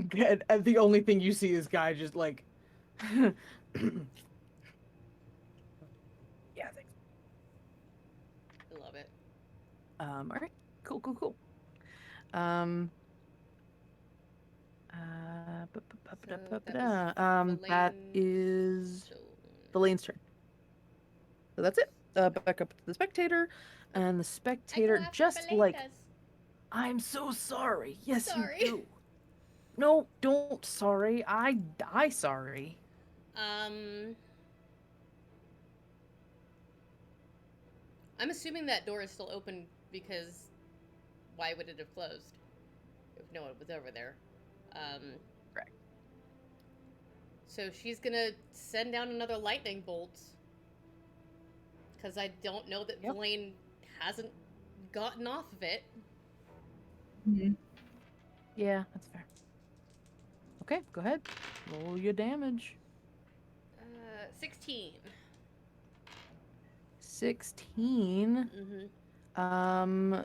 Good. And the only thing you see is Guy just like. Yeah. Thanks. I love it. All right. Cool. That is Elaine's turn. So that's it. Back up to the spectator, and the spectator just like, I'm so sorry. Yes, Sorry. you do. No, don't sorry. I sorry. I'm assuming that door is still open because why would it have closed if no one was over there? Correct. So she's gonna send down another lightning bolt because I don't know that Blaine hasn't gotten off of it. Mm-hmm. Yeah, that's fair. Okay, go ahead. Roll your damage. 16. 16. Okay.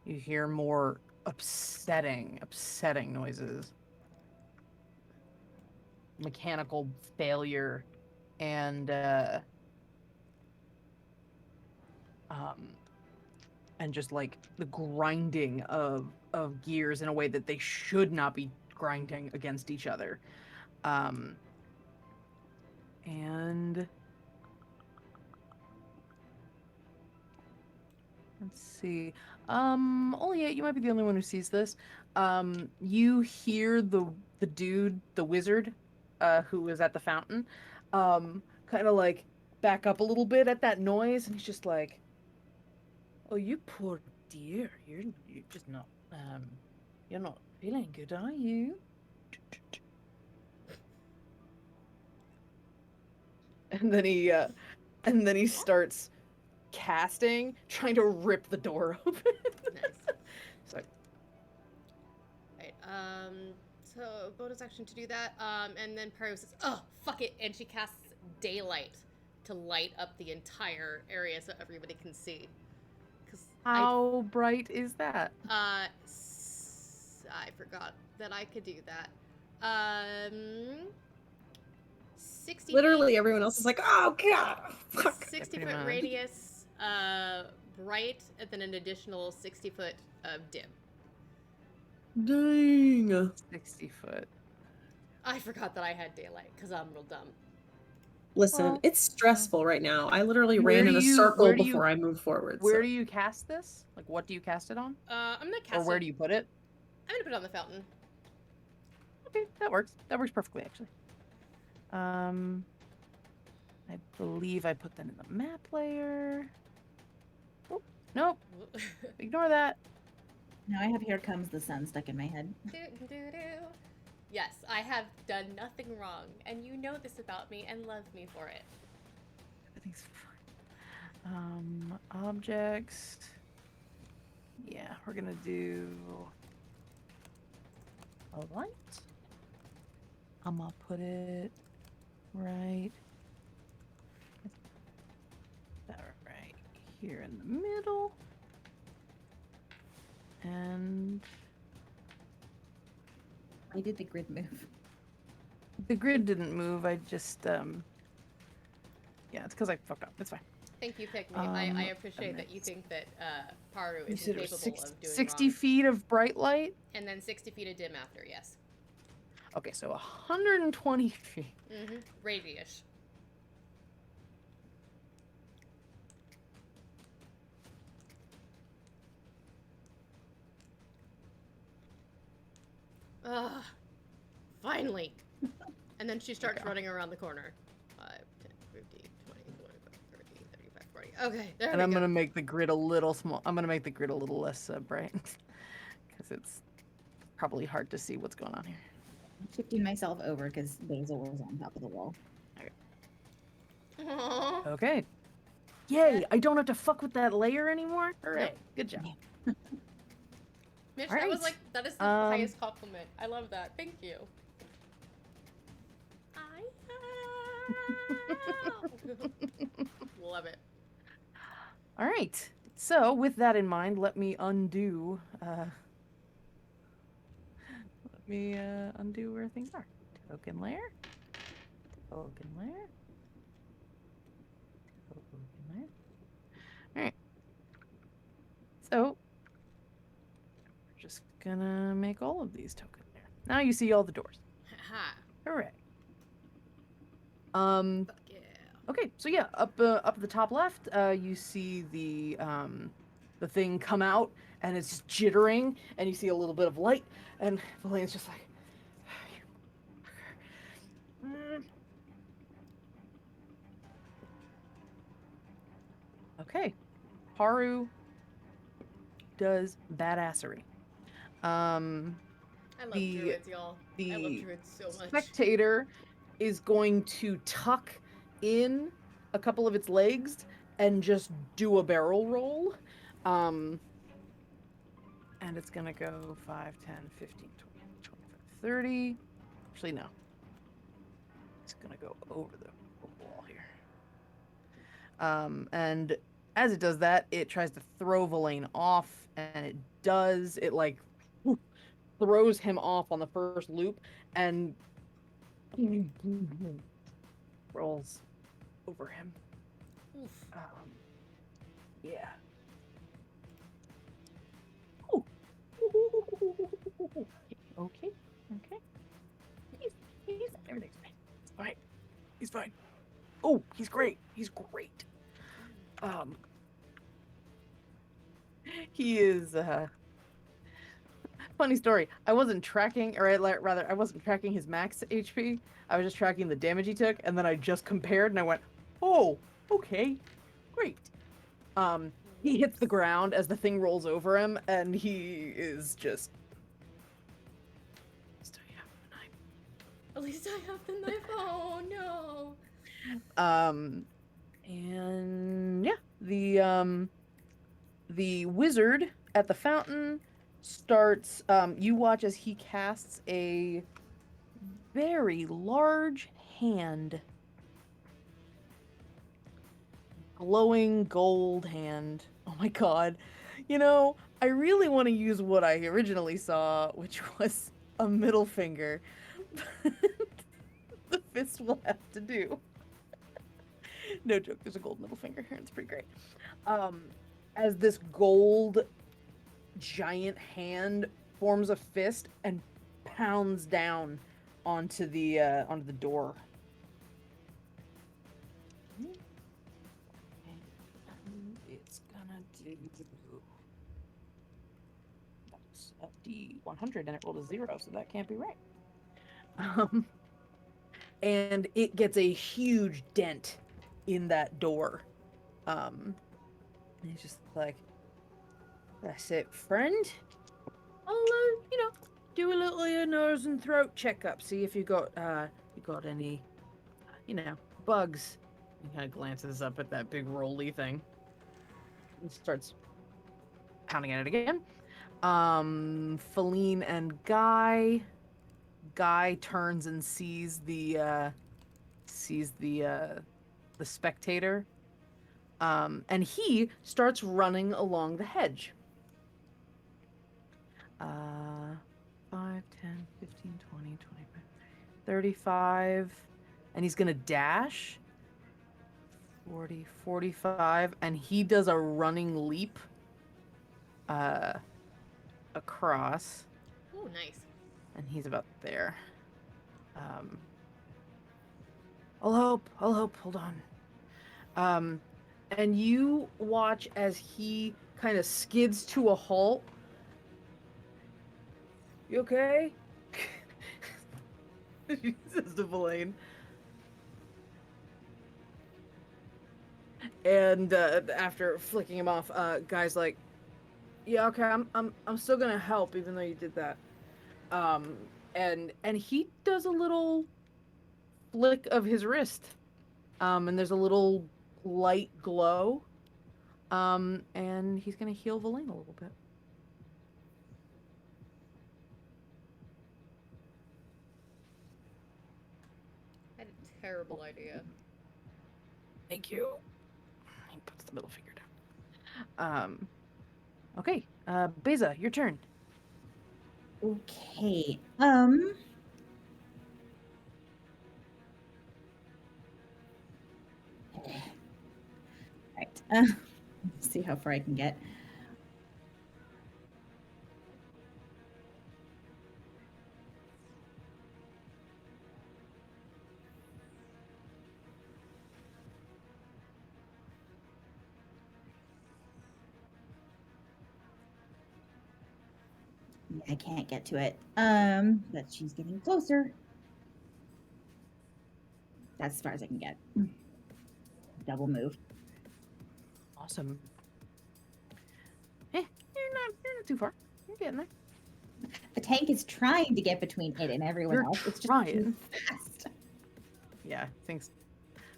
You hear more upsetting noises. Mechanical failure and just like the grinding of gears in a way that they should not be grinding against each other. And let's see. Only you might be the only one who sees this. You hear the dude, the wizard, who was at the fountain, kind of like back up a little bit at that noise, and he's just like, "Oh, you poor dear, you're just not you're not feeling good, are you?" And then he starts casting, trying to rip the door open. Nice. So Right. So bonus action to do that. And then Pearl says, "Oh, fuck it," and she casts daylight to light up the entire area so everybody can see. Cause how bright is that? I forgot that I could do that. 60 Literally, feet, everyone else is like, "Oh god, fuck." 60 pretty foot much. radius, bright, and then an additional 60 foot dim. Dang. 60 foot. I forgot that I had daylight because I'm real dumb. Listen, Well, it's stressful right now. I literally Where ran do in a you- circle where do you- before I moved forward. Where so. do you cast this? Like, what do you cast it on? I'm gonna cast Or where it. do you put it? I'm gonna put it on the fountain. Okay, that works. That works perfectly, actually. I believe I put that in the map layer. Oh, nope. Ignore that. Now I have "Here Comes the Sun" stuck in my head. Yes, I have done nothing wrong, and you know this about me and love me for it. Everything's fine. Objects. Yeah, we're gonna do a light. I'm gonna put it right here in the middle. And Why did the grid move? the grid didn't move. I just yeah, it's because I fucked up. It's fine. Thank you, Pick Me. I and appreciate that you think that Paru You is said it was incapable of doing 60 wrong. feet of bright light. And then 60 feet of dim after, yes. Okay, so 120 feet. Mm-hmm. Radius. Ugh. Finally. And then she starts running around the corner. 5, 10, 15, 20, 25, 30, 35, 40. Okay, there And we I'm go. gonna make the grid a little small. I'm gonna make the grid a little less bright because it's probably hard to see what's going on here. Shifting myself over because Basil was on top of the wall. Aww. Okay. Yay! I don't have to fuck with that layer anymore. Hooray! Good job. Mitch, All right. that is the highest compliment. I love that. Thank you. Love it. All right. So with that in mind, let me undo. Undo where things are. Token layer. Token layer. Token layer. All right. So we're just gonna make all of these tokens there. Now you see all the doors. Ha. Hooray. Fuck yeah. Okay, so yeah, up at the top left, you see the thing come out, and it's just jittering, and you see a little bit of light, and Valane's just like, okay, Haru does badassery. I love The- druids, y'all. I love the druids so much. spectator is going to tuck in a couple of its legs and just do a barrel roll. And it's going to go 5, 10, 15, 20, 25, 30. Actually, no. It's gonna go over the wall here. And as it does that, it tries to throw Verlaine off, and it does. It like throws him off on the first loop and rolls over him. Oof. Yeah. Oh. Okay. Okay. Everything's fine. It's fine. He's fine. Oh, he's great. He's great. He is funny story. I wasn't tracking, or rather, I wasn't tracking his max HP. I was just tracking the damage he took, and then I just compared, and I went, "Oh, okay, great." He hits the ground as the thing rolls over him, and he is just. At least I have the knife. Oh no. And yeah, the wizard at the fountain starts. You watch as he casts a very large hand, glowing gold hand. Oh my god! You know, I really want to use what I originally saw, which was a middle finger. The fist will have to do. No joke, there's a gold middle finger here, and it's pretty great. As this gold giant hand forms a fist and pounds down onto the door. It's gonna do. That's a D100, and it rolled a 0, so that can't be right. And it gets a huge dent in that door. And he's just like, "That's it, friend. I'll, do a little nose and throat checkup. See if you got any, bugs." He kind of glances up at that big rolly thing and starts pounding at it again. Feline and Guy turns and sees the spectator, and he starts running along the hedge. 5, 10, 15, 20, 25, 35, and he's gonna dash 40, 45, and he does a running leap across. Oh, nice. And he's about there. I'll help, hold on. And you watch as he kind of skids to a halt. "You okay?" He says to Verlaine. And after flicking him off, Guy's like, "Yeah, okay, I'm still gonna help even though you did that." And he does a little flick of his wrist, and there's a little light glow, and he's gonna heal Verlaine a little bit. I had a terrible idea. Thank you. He puts the middle finger down. Okay, Beza, your turn. Okay. Right. See how far I can get. I can't get to it. But she's getting closer. That's as far as I can get. Double move. Awesome. You're not too far. You're getting there. The tank is trying to get between it and everyone else. It's just too fast. Yeah, thanks.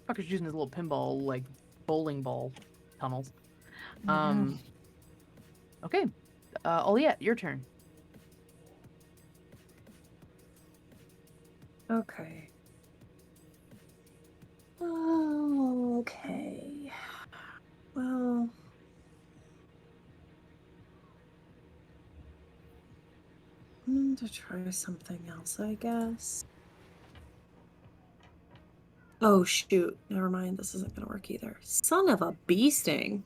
Fucker's using his little pinball, like, bowling ball tunnels. Okay. Oliette, your turn. Okay. to try something else, I guess. Oh, shoot. Never mind. This isn't going to work either. Son of a bee sting.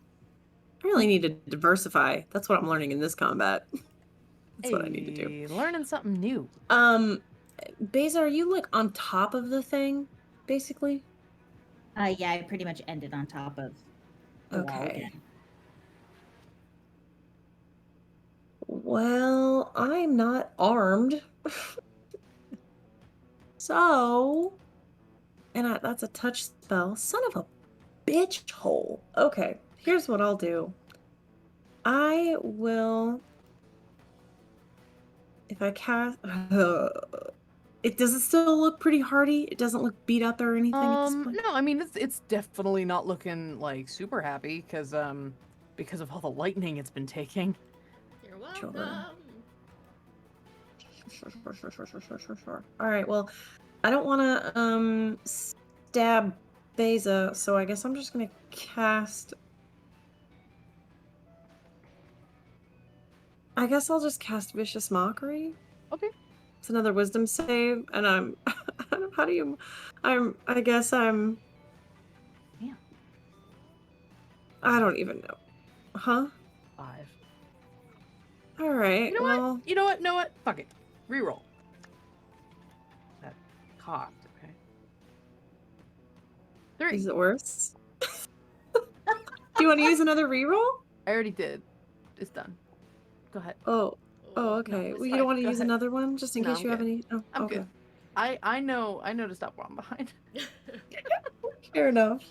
I really need to diversify. That's what I'm learning in this combat. That's what I need to do. Hey, learning something new. Beza, are you like on top of the thing, basically? Yeah, I pretty much ended on top of the wall Okay. again. Well, I'm not armed. So, and that's a touch spell. Son of a bitch hole. Okay, here's what I'll do. I will, if I cast, does it still look pretty hardy? It doesn't look beat up or anything at this point? No, I mean it's definitely not looking like super happy because of all the lightning it's been taking. You're Sure. welcome. Sure. All right, well, I don't want to stab Beza, so I guess I'm just gonna cast. I guess I'll just cast Vicious Mockery. Okay. It's another Wisdom save, and I'm. How do you? I guess I'm. Yeah. I don't even know. Huh? 5. All right. You know well, what? You know what? Know what? Fuck it. Reroll. That cocked. Okay. 3. is it worse? Do you want to use another reroll? I already did. It's done. Go ahead. Oh, okay. it's well, you fine. don't want to Go use ahead. another one just in No, case I'm you have good. any. Oh, I'm okay. good. I know to stop while I'm behind. Fair enough.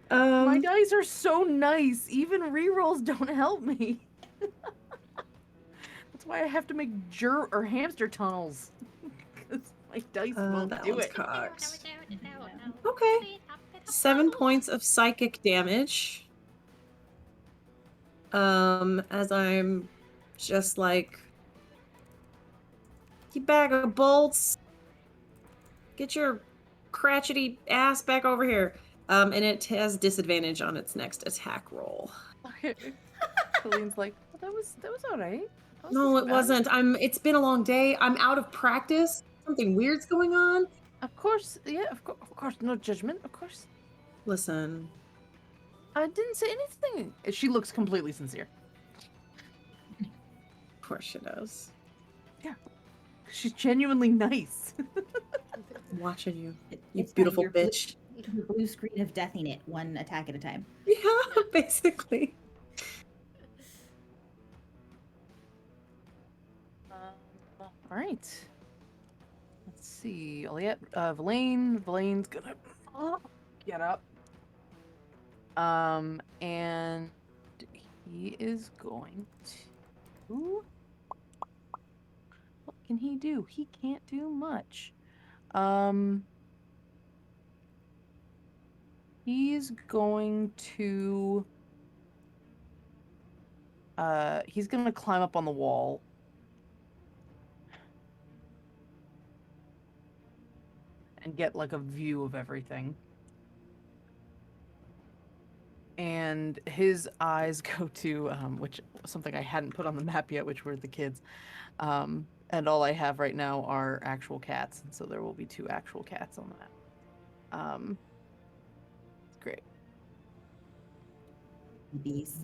My dice are so nice. Even rerolls don't help me. That's why I have to make hamster tunnels. Because my dice won't that do one's it. cocked. Okay. 7 points of psychic damage. As I'm just like, you bag of bolts. Get your cratchety ass back over here. And it has disadvantage on its next attack roll. Celine's like, well, that was all right. No, it wasn't. It's been a long day. I'm out of practice. Something weird's going on. Of course, yeah, of course, no judgment, of course. Listen. I didn't say anything. She looks completely sincere. Of course she does. Yeah. She's genuinely nice. I'm watching you. You It's beautiful your bitch. blue screen of deathing it one attack at a time. Yeah, basically. All right. Let's see. Oliette, Valaine's gonna get up. And he is going to. What can he do? He can't do much. He's going to. He's gonna climb up on the wall. And get like a view of everything. And his eyes go to which something I hadn't put on the map yet, which were the kids. And all I have right now are actual cats, and so there will be 2 actual cats on the map. Great. Bees.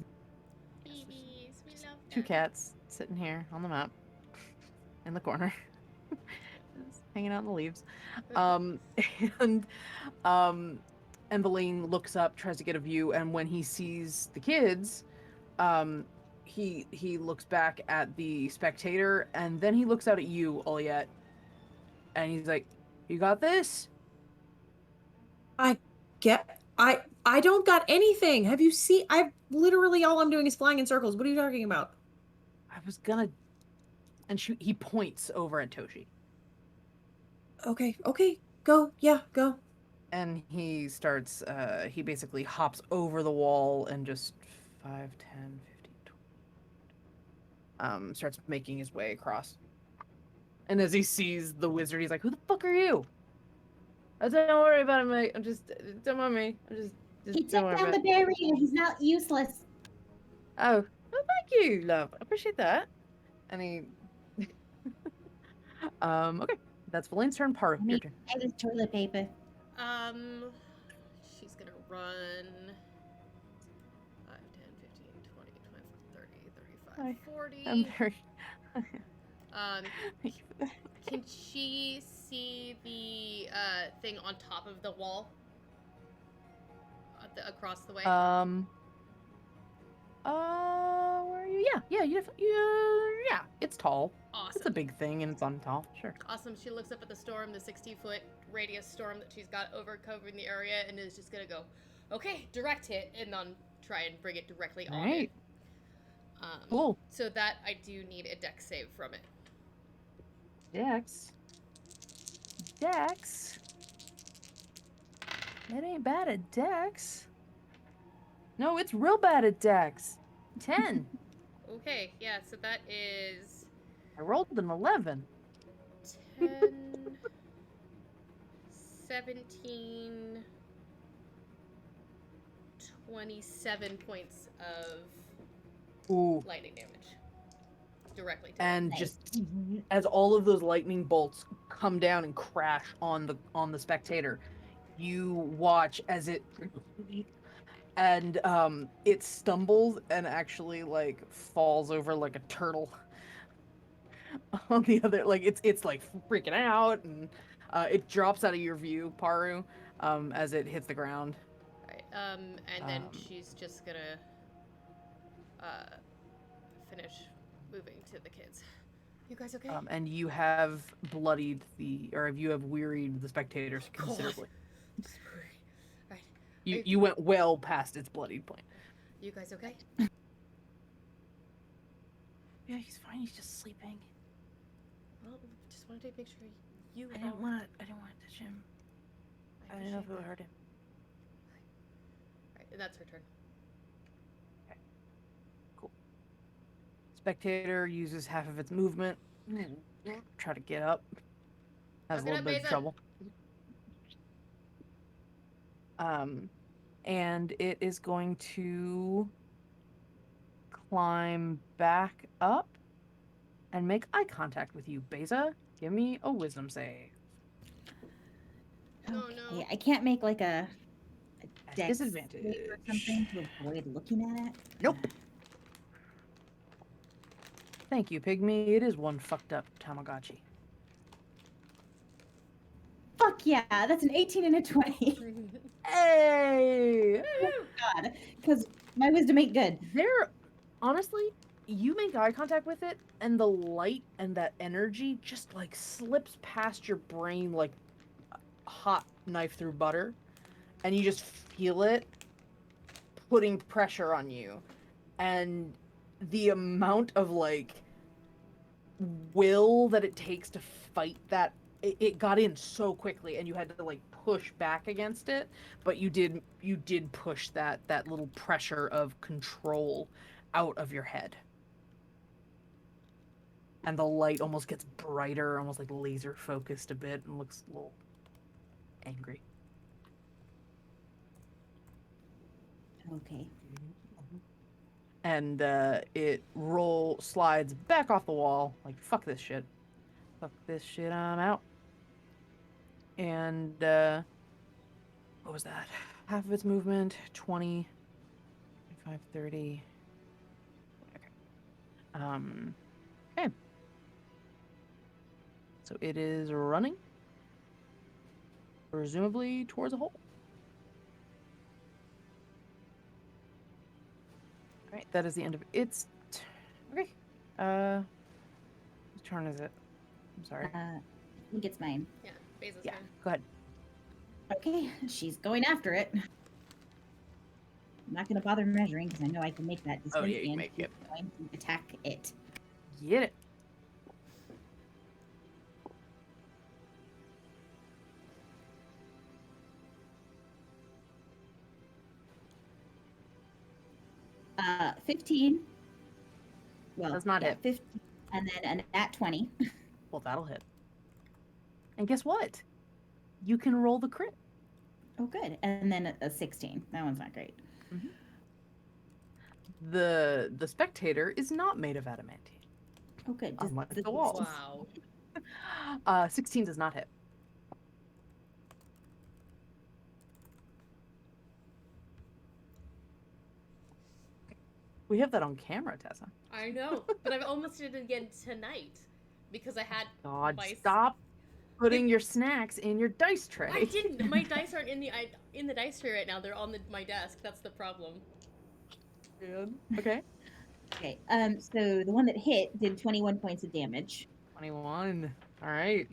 Babies, we love 2 them. cats sitting here on the map, in the corner, just hanging out in the leaves. And Valine looks up, tries to get a view, and when he sees the kids, he looks back at the spectator, and then he looks out at you, Oliette, and he's like, "You got this?" I don't got anything. Have you seen? I literally all I'm doing is flying in circles. What are you talking about? I was gonna. And he points over at Toshi. Okay, go, yeah, go. And he starts, he basically hops over the wall and just 5, 10, 15, 20. Starts making his way across. And as he sees the wizard, he's like, "Who the fuck are you?" Don't worry about it, mate. Don't mind me. He Don't worry took down about the it. barrier. He's not useless. Oh, well, thank you, love. I appreciate that. And he Okay. That's Valaine's turn. Paru, your turn. I have toilet paper. She's gonna run 5, 10, 15, 20, 25, 30, 35, I'm 40. very. Can she see the thing on top of the wall? Across the way? Where are you? Yeah, yeah, it's tall. Awesome. It's a big thing and it's on tall, sure. Awesome. She looks up at the storm, the 60-foot radius storm that she's got covering the area, and is just gonna go, okay, direct hit, and then try and bring it directly on it. Right. Cool. So that I do need a dex save from it. Dex. It ain't bad at Dex. No, it's real bad at Dex. 10. Okay, yeah, so that is I rolled an 11. 10, 17, 27 points of Ooh. lightning damage. Directly to And it. just as all of those lightning bolts come down and crash on the spectator, you watch as it and it stumbles and actually like falls over like a turtle on the other, like it's like freaking out, and it drops out of your view, Paru, as it hits the ground. Right, and then she's just gonna finish moving to the kids. You guys okay? And you have bloodied you have wearied the spectators considerably. Right. You went well past its bloodied point. You guys okay? Yeah, he's fine. He's just sleeping. Well, just wanted to make sure you. I didn't want to touch him. I didn't know if it would hurt him. Right, and that's her turn. Okay. Cool. Spectator uses half of its movement. Try to get up. Has a little bit of trouble. And it is going to climb back up and make eye contact with you. Beza, give me a wisdom save. Oh Okay, no. I can't make like a dex Disadvantage save or something to avoid looking at it. Nope. Thank you, Pygmy. It is one fucked up Tamagotchi. Fuck yeah, that's an 18 and a 20. Hey! Oh god, because my wisdom ain't good. Honestly, you make eye contact with it, and the light and that energy just like slips past your brain like a hot knife through butter, and you just feel it putting pressure on you, and the amount of like will that it takes to fight that, it got in so quickly, and you had to like push back against it, but you did push that little pressure of control out of your head. And the light almost gets brighter, almost like laser focused a bit, and looks a little angry. Okay. And it slides back off the wall, like, fuck this shit. Fuck this shit, I'm out. And what was that? Half of its movement, 20, 25, 30. Okay. Okay. So it is running, presumably towards a hole. All right, that is the end of its. Okay. Whose turn is it? I'm sorry. I think it's mine. Yeah, Beza's Yeah, turn. go ahead. Okay, she's going after it. I'm not going to bother measuring because I know I can make that distance. Oh, yeah, you and make she's it. going to attack it. Get it. Uh, 15. Well, Does not hit. 15, and then an at 20. Well, that'll hit. And guess what? You can roll the crit. Oh, good. And then a 16. That one's not great. Mm-hmm. The spectator is not made of adamantine. Oh, good. Unlike the walls. Wow. 16 does not hit. We have that on camera, Tessa. I know, but I almost did it again tonight because I had God, my. stop putting your snacks in your dice tray. I didn't. My dice aren't in the dice tray right now. They're on my desk. That's the problem. Good. Okay. Okay. So the one that hit did 21 points of damage. 21. All right.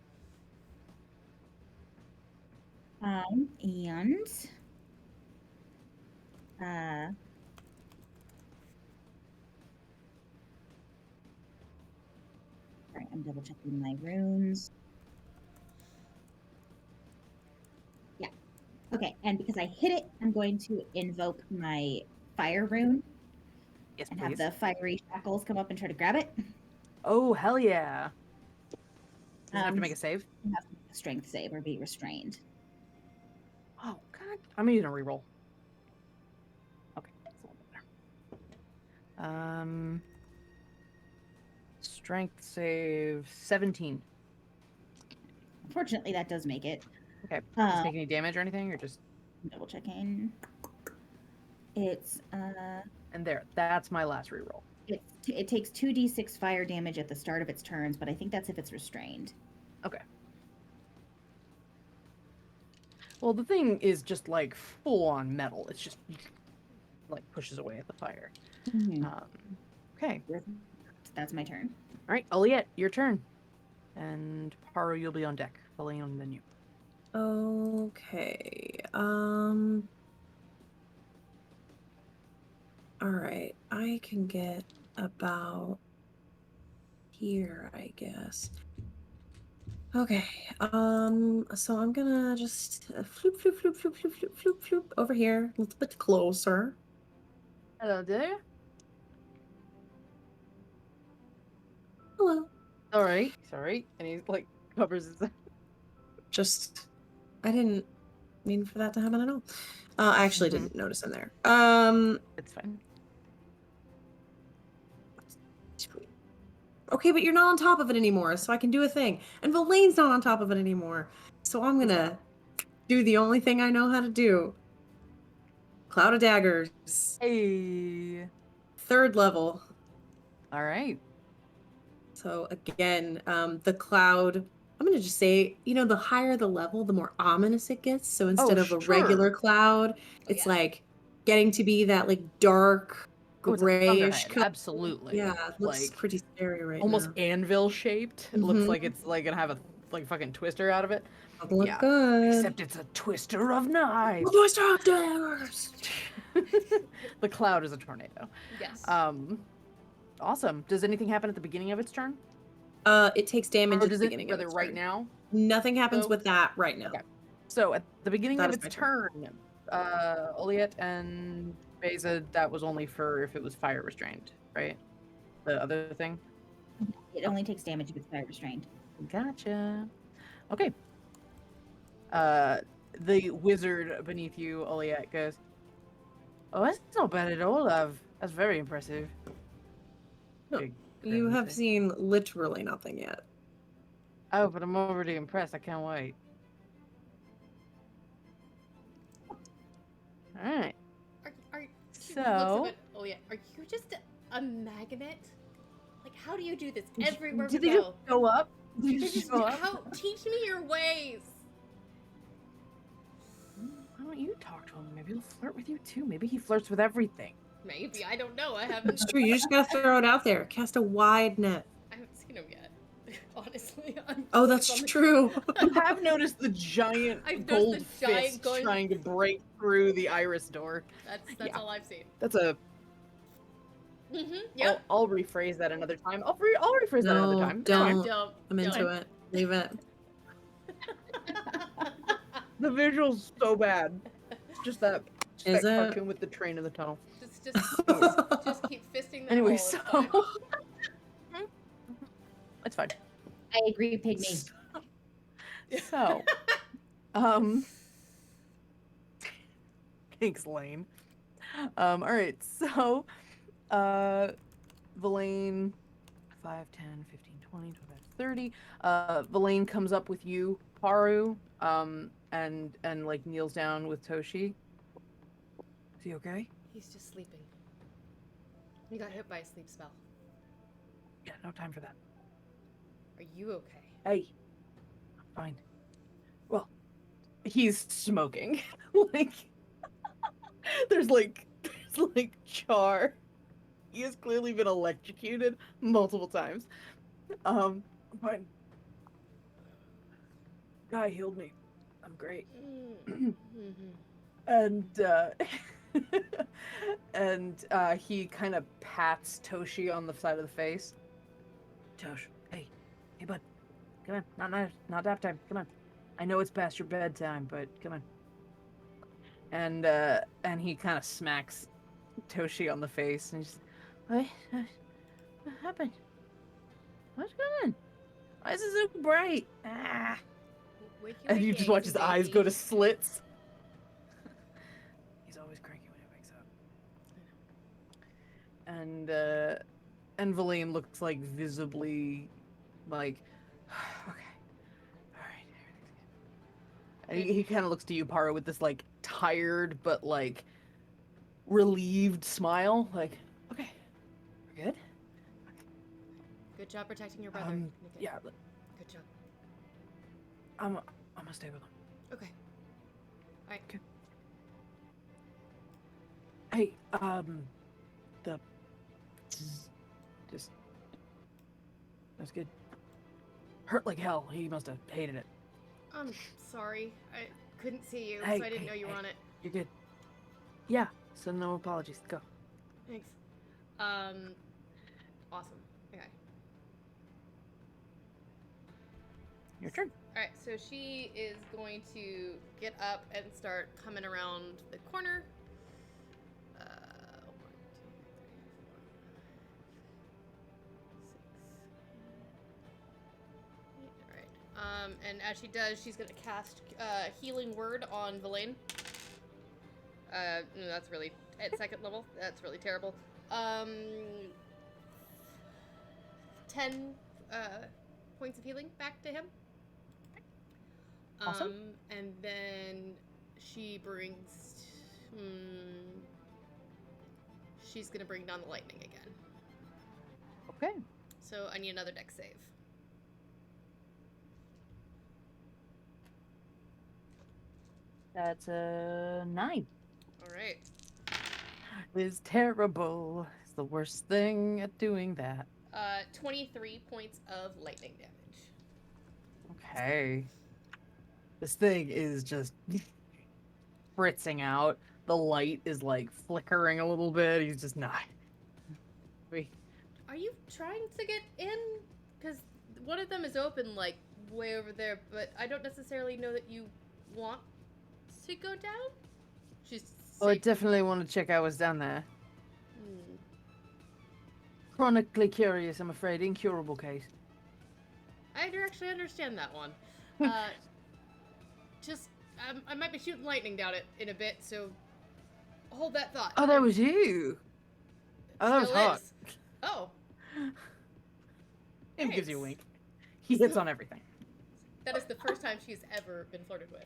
And sorry, I'm double checking my runes. Yeah. Okay, and because I hit it, I'm going to invoke my fire rune Yes, and please. have the fiery shackles come up and try to grab it. Oh, hell yeah. Does it have to make a save? You have to make a strength save or be restrained. Oh, God. I'm using a reroll. Okay. That's a little better. Strength save 17. Unfortunately, that does make it. Okay. Does it take any damage or anything, or just... Double checking. It's And there. That's my last reroll. it takes 2d6 fire damage at the start of its turns, but I think that's if it's restrained. Okay. Well, the thing is just like full-on metal. It's just like pushes away at the fire. Okay. That's my turn. All right, Aliette, your turn. And Paro, you'll be on deck, following on then you. Okay. All right. I can get about here, I guess. Okay. So I'm gonna just floop, floop, floop, floop, floop, floop, floop, floop over here, a little bit closer. Hello there. Hello. All right. Sorry. And he like covers his. Just, I didn't mean for that to happen at all. I actually didn't notice him there. It's fine. Okay, but you're not on top of it anymore, so I can do a thing. And Valane's not on top of it anymore, so I'm gonna do the only thing I know how to do. Cloud of Daggers. Hey. 3rd level. All right. So again, the cloud, I'm gonna just say, the higher the level, the more ominous it gets. So instead of a regular cloud, it's like getting to be that like dark, grayish color. Absolutely. Yeah, it looks like pretty scary right almost now. anvil shaped. It looks like it's like gonna have a like fucking twister out of it. Doesn't look good. Except it's a twister of knives. Twister of daggers. The cloud is a tornado. Yes. Awesome. Does anything happen at the beginning of its turn? It takes damage at the does beginning it of its right turn. now? Nothing happens So- with that right now. Okay. So at the beginning That of is its my turn. turn, Oliet and Beza, that was only for if it was fire restrained, right? The other thing? It only takes damage if it's fire restrained. Gotcha. Okay. The wizard beneath you, Oliet, goes, "Oh, that's not bad at all, Love. That's very impressive." No, Big You grin have face. seen literally nothing yet. Oh, but I'm already impressed. I can't wait. Alright. So- Oh yeah. Are you just a magnet? Like, how do you do this Did everywhere they we just go? go up? Did They they just just go up? how? Teach me your ways. Why don't you talk to him? Maybe he'll flirt with you too. Maybe he flirts with everything. Maybe I don't know. I haven't. It's true. You just gotta throw it out there. Cast a wide net. I haven't seen him yet. Honestly. Oh, that's true. You have noticed the giant I've noticed gold the giant fist going- trying to break through the iris door. That's Yeah. all I've seen. That's a. Yep. I'll rephrase that another time. I'll rephrase that another No, time. It's don't. fine. Don't. I'm into it. Leave it. The visual's so bad. It's just that, Is that it? cartoon with the train in the tunnel. Just keep fisting that Anyway, hole. It's so fine. It's fine. I agree, pygmy. So, thanks, Lane. All right, so, Valaine, 5, 10, 15, 20, 25, 30. Villain comes up with you, Haru, and like kneels down with Toshi. Is he okay? He's just sleeping. He got hit by a sleep spell. Yeah, no time for that. Are you okay? Hey, I'm fine. Well, he's smoking. like, there's like char. He has clearly been electrocuted multiple times. I'm fine. Guy healed me. I'm great. And he kind of pats Toshi on the side of the face. Tosh, hey bud, come on, not nap time, come on. I know it's past your bedtime, but come on. And he kind of smacks Toshi on the face and just, what happened? What's going on? Why is it so bright? Ah. And you just watch his eyes go to slits. He's always cranky when he wakes up. And Valine looks like visibly like, okay, all right, everything's good. And he kind of looks to you, Paro, with this like tired but like relieved smile. Like, okay, we're good. Good job protecting your brother. Yeah. Good job. I'm gonna stay with him. Okay. All right. Okay. Hey, just that's good. Hurt like hell. He must have hated it. I'm sorry. I couldn't see you, Hey, so I didn't know you were on it. You're good. Yeah. So no apologies. Go. Thanks. Awesome. Okay. Your turn. All right. So she is going to get up and start coming around the corner. 1, 2, 3, 4, 5, 6. All right. And as she does, she's gonna cast Healing Word on Villain. No, that's really at second level. That's really terrible. 10 points of healing back to him. Awesome. And then she brings. She's gonna bring down the lightning again. Okay. So I need another dex save. That's a 9. All right. It's terrible. It's the worst thing at doing that. 23 points of lightning damage. Okay. This thing is just fritzing out. The light is like flickering a little bit. He's just not. Are you trying to get in? Because one of them is open, like, way over there, but I don't necessarily know that you want to go down? She's Oh, I definitely want to check out what's down there. Hmm. Chronically curious, I'm afraid. Incurable case. I do actually understand that one. Just, I might be shooting lightning down it in a bit, so hold that thought. Oh, that was you. Oh, that was Still hot. is. Oh. Him gives you a Thanks. wink. He hits on everything. That is the first time she's ever been flirted with.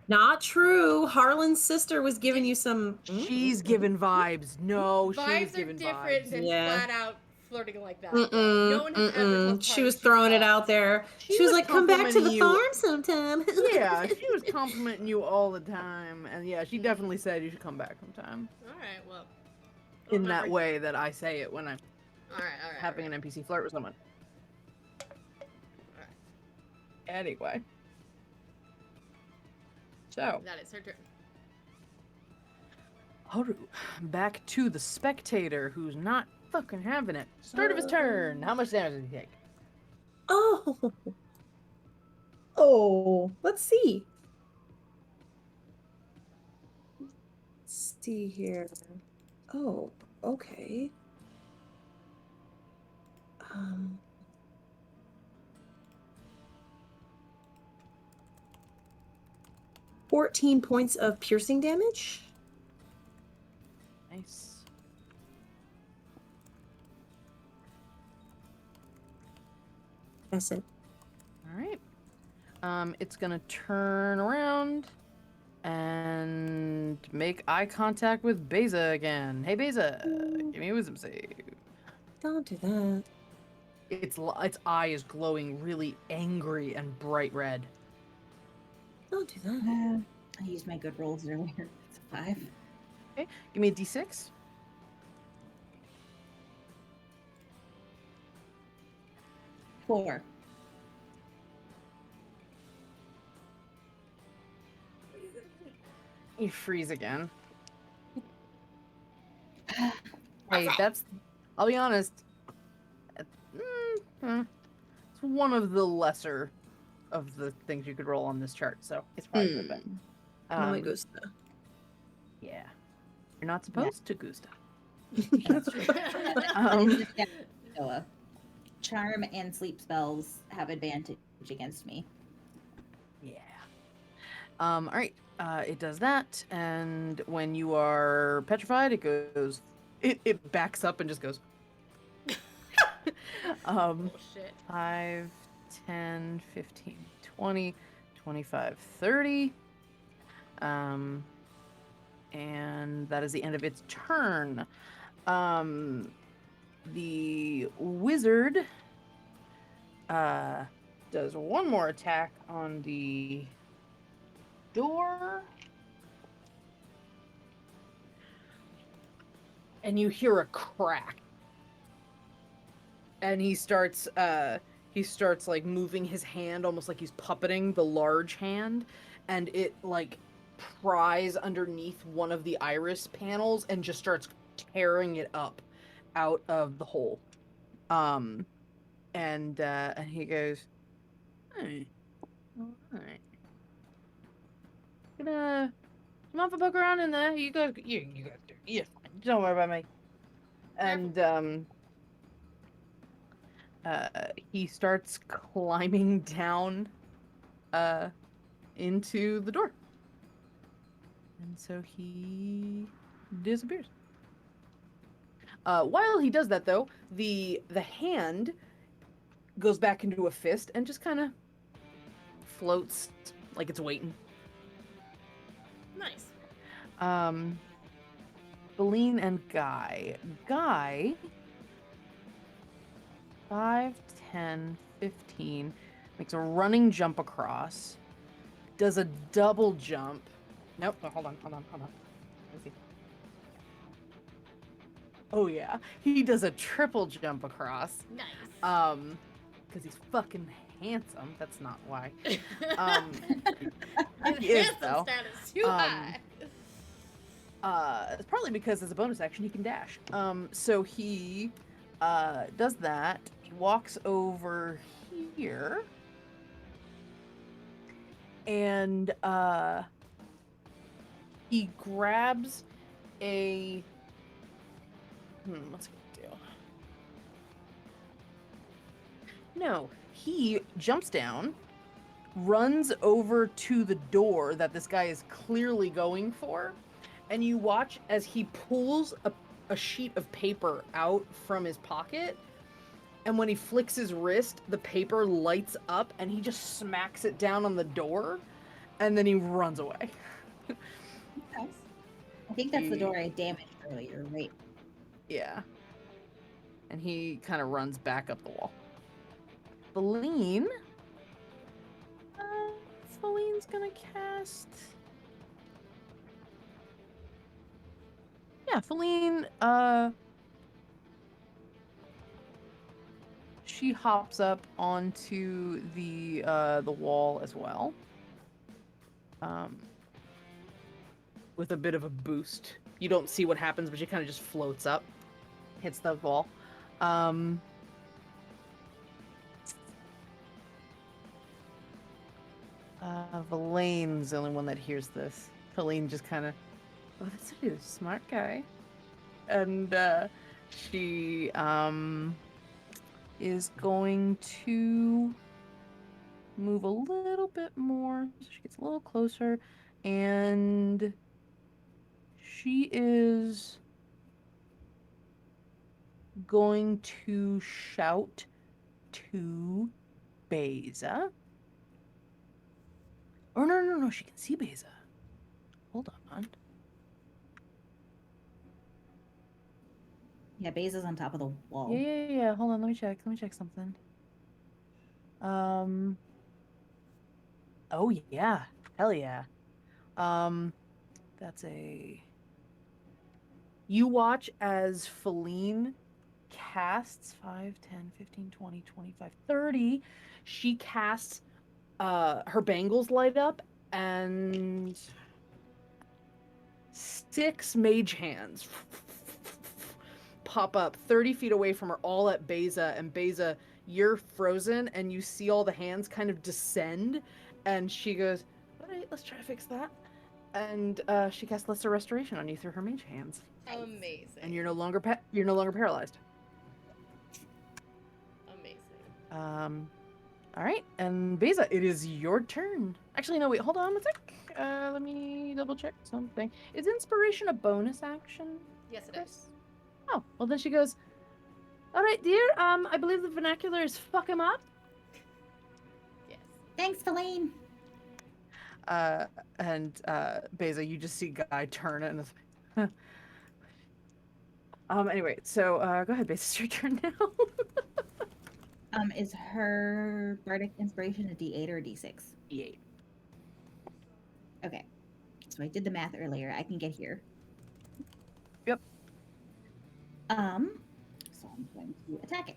Not true. Harlan's sister was giving you some. She's giving vibes. No, she's Vibes are giving different vibes. than Yeah. flat out flirting like that. No one has ever told She Carly was she's throwing it hot. out there. She She was was like, "Come back to the complimenting you. farm sometime." Yeah, she was complimenting you all the time. And yeah, she definitely said you should come back sometime. Alright, well. In that way that I say it when I'm Alright. having an NPC flirt with someone. Alright. Anyway. So, That is her turn. Haru, back to the spectator who's not fucking having it. Start of his turn. How much damage did he take? Oh, let's see. Let's see here. Oh, okay. 14 points of piercing damage. Nice. That's it. All right. It's gonna turn around and make eye contact with Beza again. Hey, Beza, give me a wisdom save. Don't do that. Its eye is glowing really angry and bright red. Don't do that. I used my good rolls earlier. It's a 5. Okay, give me a d6. 4. You freeze again. Hey, that's. I'll be honest. It's one of the lesser of the things you could roll on this chart, so it's probably good. But, No me gusta. yeah, you're not supposed to gusta. That's true. Noah. Charm and sleep spells have advantage against me. Yeah. All right. It does that, and when you are petrified, it goes. It backs up and just goes. Oh shit. 5, 10, 15, 20, 25, 30. And that is the end of its turn. The wizard does one more attack on the door. And you hear a crack. And he starts like moving his hand almost like he's puppeting the large hand, and it like pries underneath one of the iris panels and just starts tearing it up out of the hole. And he goes, "Hey, all right. Gonna come on for poke around in there. You guys do. You're fine. Don't worry about me." And he starts climbing down into the door. And so he disappears. While he does that, though, the hand goes back into a fist and just kind of floats like it's waiting. Nice. Feline and Guy. Guy, 5, 10, 15, makes a running jump across, does a double jump. Nope, no, hold on. Let's see. Oh yeah, he does a triple jump across. Nice. Because he's fucking handsome. That's not why. His he is, handsome though. status too high. It's partly because as a bonus action he can dash. So he does that. He walks over here, and he grabs a. What's he gonna do? No, he jumps down, runs over to the door that this guy is clearly going for, and you watch as he pulls a sheet of paper out from his pocket, and when he flicks his wrist, the paper lights up, and he just smacks it down on the door, and then he runs away. Nice. I think that's the door I damaged earlier, right? Yeah. And he kind of runs back up the wall. Feline. Feline's gonna cast. Yeah, Feline. She hops up onto the wall as well. With a bit of a boost. You don't see what happens, but she kind of just floats up, hits the wall. Valane's the only one that hears this. Feline just kind of, oh, that's a smart guy. And she is going to move a little bit more. So she gets a little closer, and she is going to shout to Beza. Oh, no, she can see Beza. Hold on. Yeah, Beza's on top of the wall. Yeah. Hold on, let me check something. Oh yeah. Hell yeah. That's a... You watch as Feline casts 5, 10, 15, 20, 25, 30. She casts her bangles light up and 6 mage hands pop up 30 feet away from her, all at Beza. And Beza, you're frozen and you see all the hands kind of descend, and she goes, all right, let's try to fix that. And she casts Lesser Restoration on you through her mage hands. Amazing. And you're no longer paralyzed. Amazing. All right, and Beza, it is your turn. Actually, no, wait, hold on a sec. Let me double check something. Is inspiration a bonus action? Yes, it Chris? is. Oh, well then she goes, all right, dear, I believe the vernacular is fuck him up. Yes. Thanks, Feline. And Beza, you just see Guy turn and anyway, so go ahead, Beza, it's your turn now. Is her bardic inspiration a D8 or a D6? D8. Okay. So I did the math earlier. I can get here. Yep. So I'm going to attack it.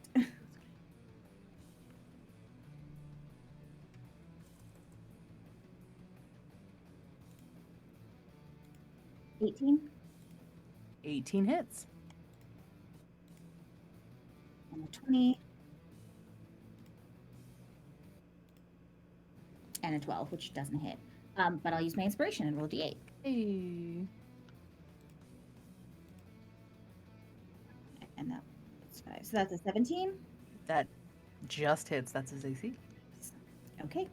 $18. 18 hits. And a 20. And a 12, which doesn't hit. But I'll use my inspiration and roll D8. Hey. And that's 5. So that's a 17. That just hits. That's his AC. Okay.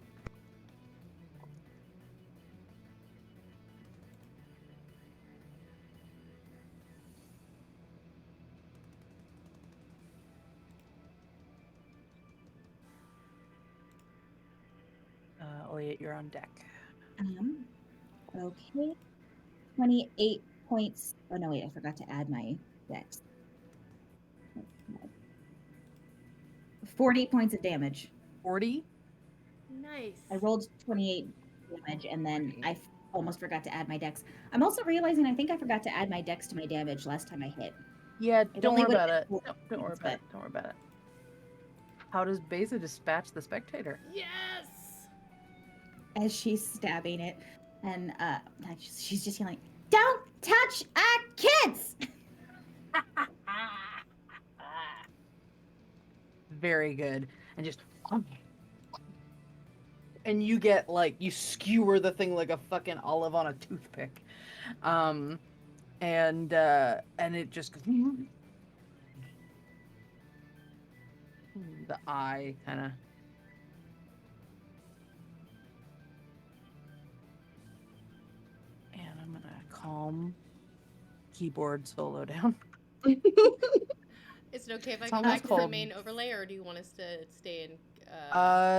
Elliot, you're on deck. Okay. 28 points. Oh, no, wait, I forgot to add my dex. 40 points of damage. 40? Nice. I rolled 28 damage, and then I almost forgot to add my dex. I'm also realizing I think I forgot to add my dex to my damage last time I hit. Yeah, It don't only worry would've about it. been No, don't worry about but- it. Don't worry about it. How does Beza dispatch the spectator? Yes. As she's stabbing it, and she's just yelling, "Don't touch our kids!" Very good. And just... And you get, like, you skewer the thing like a fucking olive on a toothpick. And it just goes... The eye kind of... And I'm gonna calm keyboard solo down. Is it okay if I It's go almost back to the called- main overlay, or do you want us to stay in?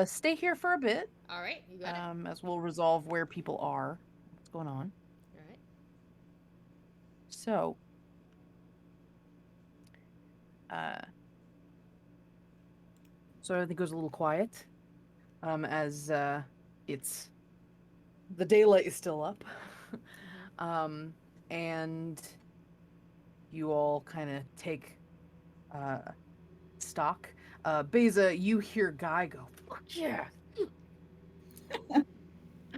Stay here for a bit, All right, you got it. as we'll resolve where people are. What's going on? All right. So, so everything goes a little quiet, as it's the daylight is still up, and you all kind of take stock. Beza, you hear Guy go, "Fuck yeah!"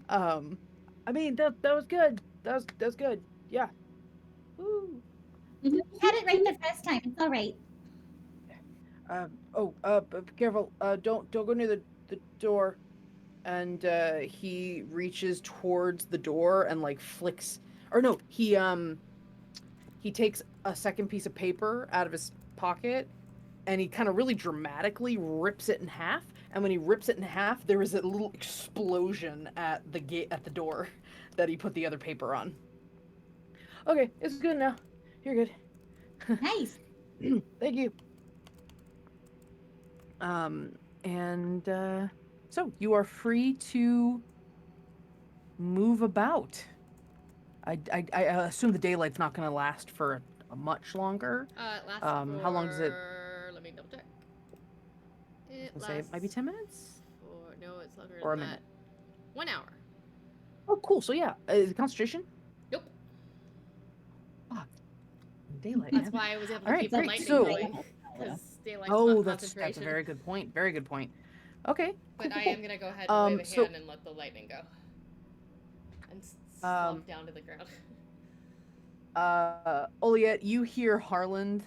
I mean that was good. That was good. Yeah. Woo. You had it right the first time. It's all right. Be careful. Don't go near the door. And he reaches towards the door and like flicks, or no, he takes a second piece of paper out of his pocket and he kind of really dramatically rips it in half. And when he rips it in half, there is a little explosion at the gate at the door that he put the other paper on. Okay, it's good now. You're good. Nice. Thank you. And so you are free to move about. I assume the daylight's not going to last for a much longer. It lasts How long does it? Let me double check. I It was gonna say lasts it might be 10 minutes for no, it's longer or a than minute. that. 1 hour. Oh, cool. So yeah, is it concentration? Nope. Fuck. Daylight. That's man. why I was able to All right, keep the great. lightning So- going. Because daylight's Oh, not that's a concentration. very good point. Very good point. Okay. But cool, I cool, am gonna go ahead and wave a so- hand and let the lightning go. And slump down to the ground. Oliet, you hear Harland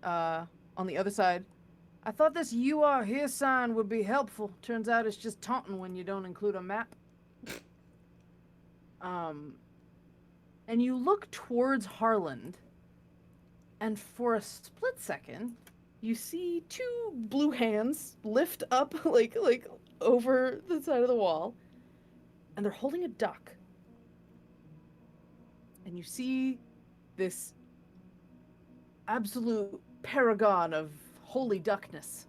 on the other side. I thought this "you are here" sign would be helpful. Turns out it's just taunting when you don't include a map. And you look towards Harland, and for a split second, you see two blue hands lift up like over the side of the wall, and they're holding a duck. And you see this absolute paragon of holy duckness.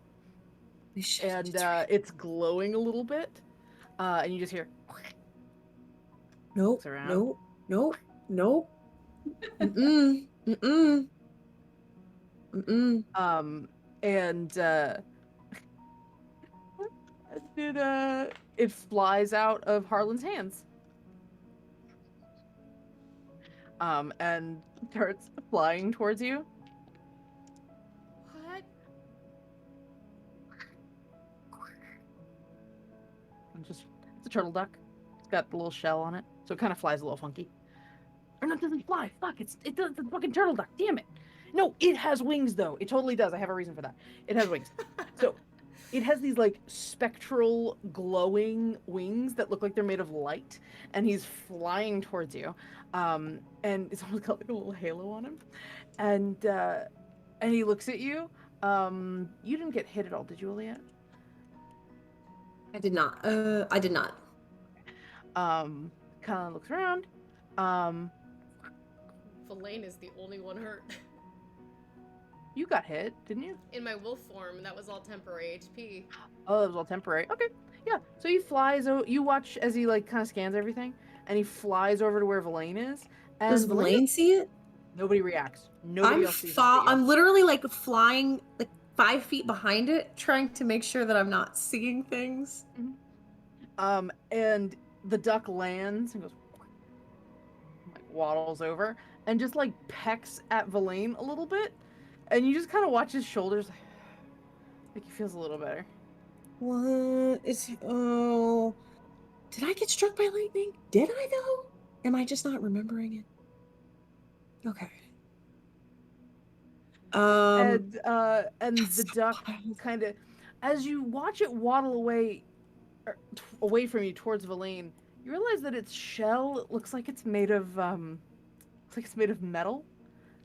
And it's glowing a little bit. And you just hear Nope. looks around. Nope. Nope. Nope. Mm-mm. Mm-mm. Mm-mm. It flies out of Harlan's hands. And starts flying towards you. What? And it's a turtle duck. It's got the little shell on it, so it kind of flies a little funky. Or no, it doesn't fly. Fuck, it's a fucking turtle duck. Damn it. No, it has wings though. It totally does. I have a reason for that. It has wings. So it has these like spectral glowing wings that look like they're made of light, and he's flying towards you. And it's almost got like a little halo on him. And he looks at you. You didn't get hit at all, did you, Eliette? I did not. I did not. Kind of looks around. Verlaine is the only one hurt. You got hit, didn't you? In my wolf form, that was all temporary HP. Oh, that was all temporary. Okay, yeah. So he flies. You watch as he like kind of scans everything, and he flies over to where Verlaine is. And Does Verlaine see it? Nobody reacts. Nobody else sees it. but you. I'm literally like flying like 5 feet behind it, trying to make sure that I'm not seeing things. And the duck lands and goes, like waddles over and just like pecks at Verlaine a little bit, and you just kind of watch his shoulders, like he feels a little better. What is? Oh, did I get struck by lightning? Did I though? Am I just not remembering it? Okay. And the duck kind of, as you watch it waddle away, away from you towards Verlaine, you realize that its shell looks like it's made of metal.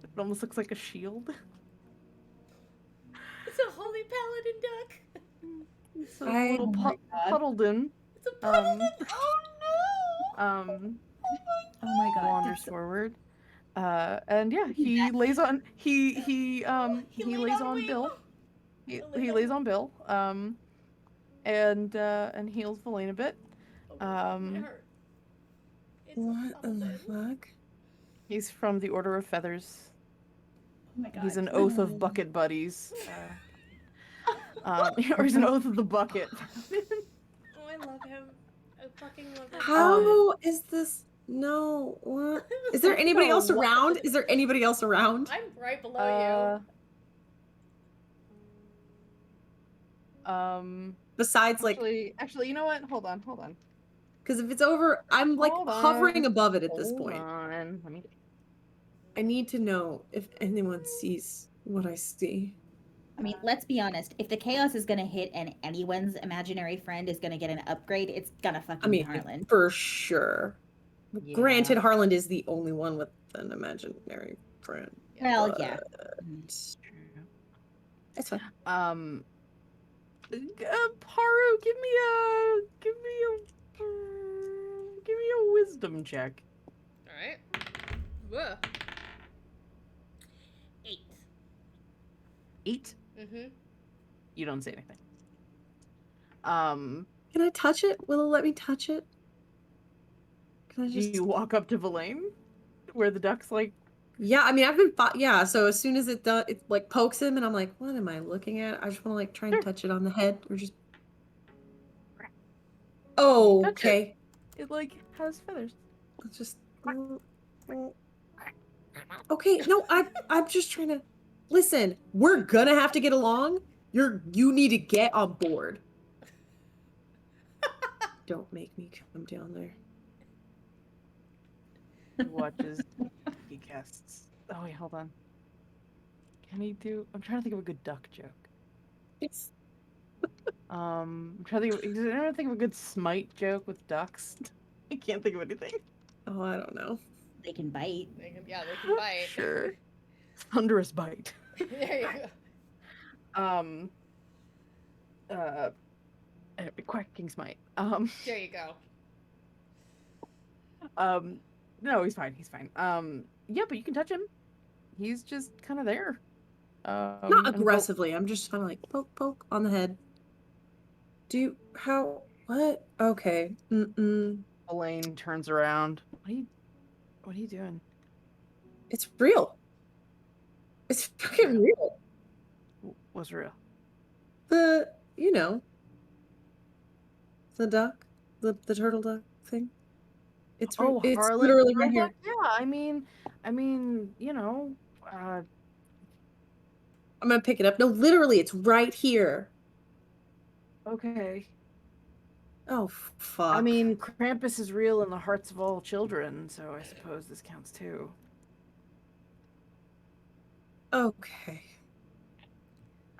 It almost looks like a shield. It's a holy paladin duck. It's a little Puddledon. It's a paladin. Oh my god. Wanders forward. And yeah, he lays on he lays on Bill. He lays on Bill. And heals Verlaine a bit. It hurt. It's What the fuck? He's from the Order of Feathers. Oh my god. He's an oath of bucket buddies. Or he's an oath of the bucket. Oh, I love him. I fucking love him. How is this? No. What? Is there anybody else around? Is there anybody else around? I'm right below Besides, actually, you know what? Hold on. because if it's over, I'm like Hold on. hovering above it at this Hold point. on. Let me. I need to know if anyone sees what I see. I mean, let's be honest. If the chaos is gonna hit and anyone's imaginary friend is gonna get an upgrade, it's gonna fucking be Harlan. For sure. Yeah. Granted, Harlan is the only one with an imaginary friend. Well, yeah. It's fine. Paru, give me a wisdom check. Alright. Whoa. 8. 8. Mm-hmm. You don't say anything. Um, Can I touch it? Will it let me touch it? Can I do just? you walk up to Villain, where the duck's like, Yeah, I mean, I've been yeah. So as soon as it does, it like pokes him, and I'm like, what am I looking at? I just want to like try and sure, touch it on the head, or just. you Oh, touch it. okay. It like has feathers. Let's just. Okay, no, I'm just trying to listen. We're gonna have to get along. You need to get on board. Don't make me come down there. He watches. He casts. Oh wait, hold on. Can he do? I'm trying to think of a good duck joke. It's I'm trying to think. Does anyone think of a good smite joke with ducks? I can't think of anything. oh, I don't know. They can bite. They can bite. Sure. Thunderous bite. There you go. Uh, quacking smite. There you go. No, he's fine. He's fine. Yeah, but you can touch him. He's just kind of there. Not and aggressively. I'm just kind of like poke on the head. What? Okay. Elaine turns around. What are you doing? It's real. It's fucking real. What's real? The the duck, the turtle duck thing. It's Harlan. literally right here. Yeah, I mean, I'm gonna pick it up. No, literally, it's right here. okay. Oh fuck. I mean, Krampus is real in the hearts of all children, so I suppose this counts too. Okay.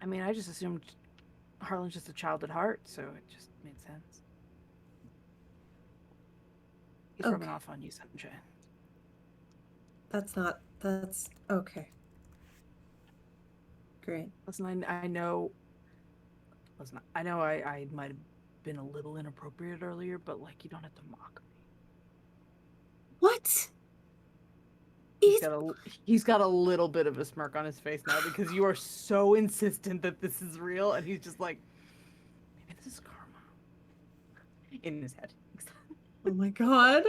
I mean, I just assumed Harlan's just a child at heart, so it just made sense. He's rubbing off on you, Sunshine. That's okay. Great. Listen, I know. Listen, I know I might have been a little inappropriate earlier, but like, you don't have to mock me. What? He's got a little bit of a smirk on his face now because you are so insistent that this is real, and he's just like, maybe this is karma. In his head. Oh my god.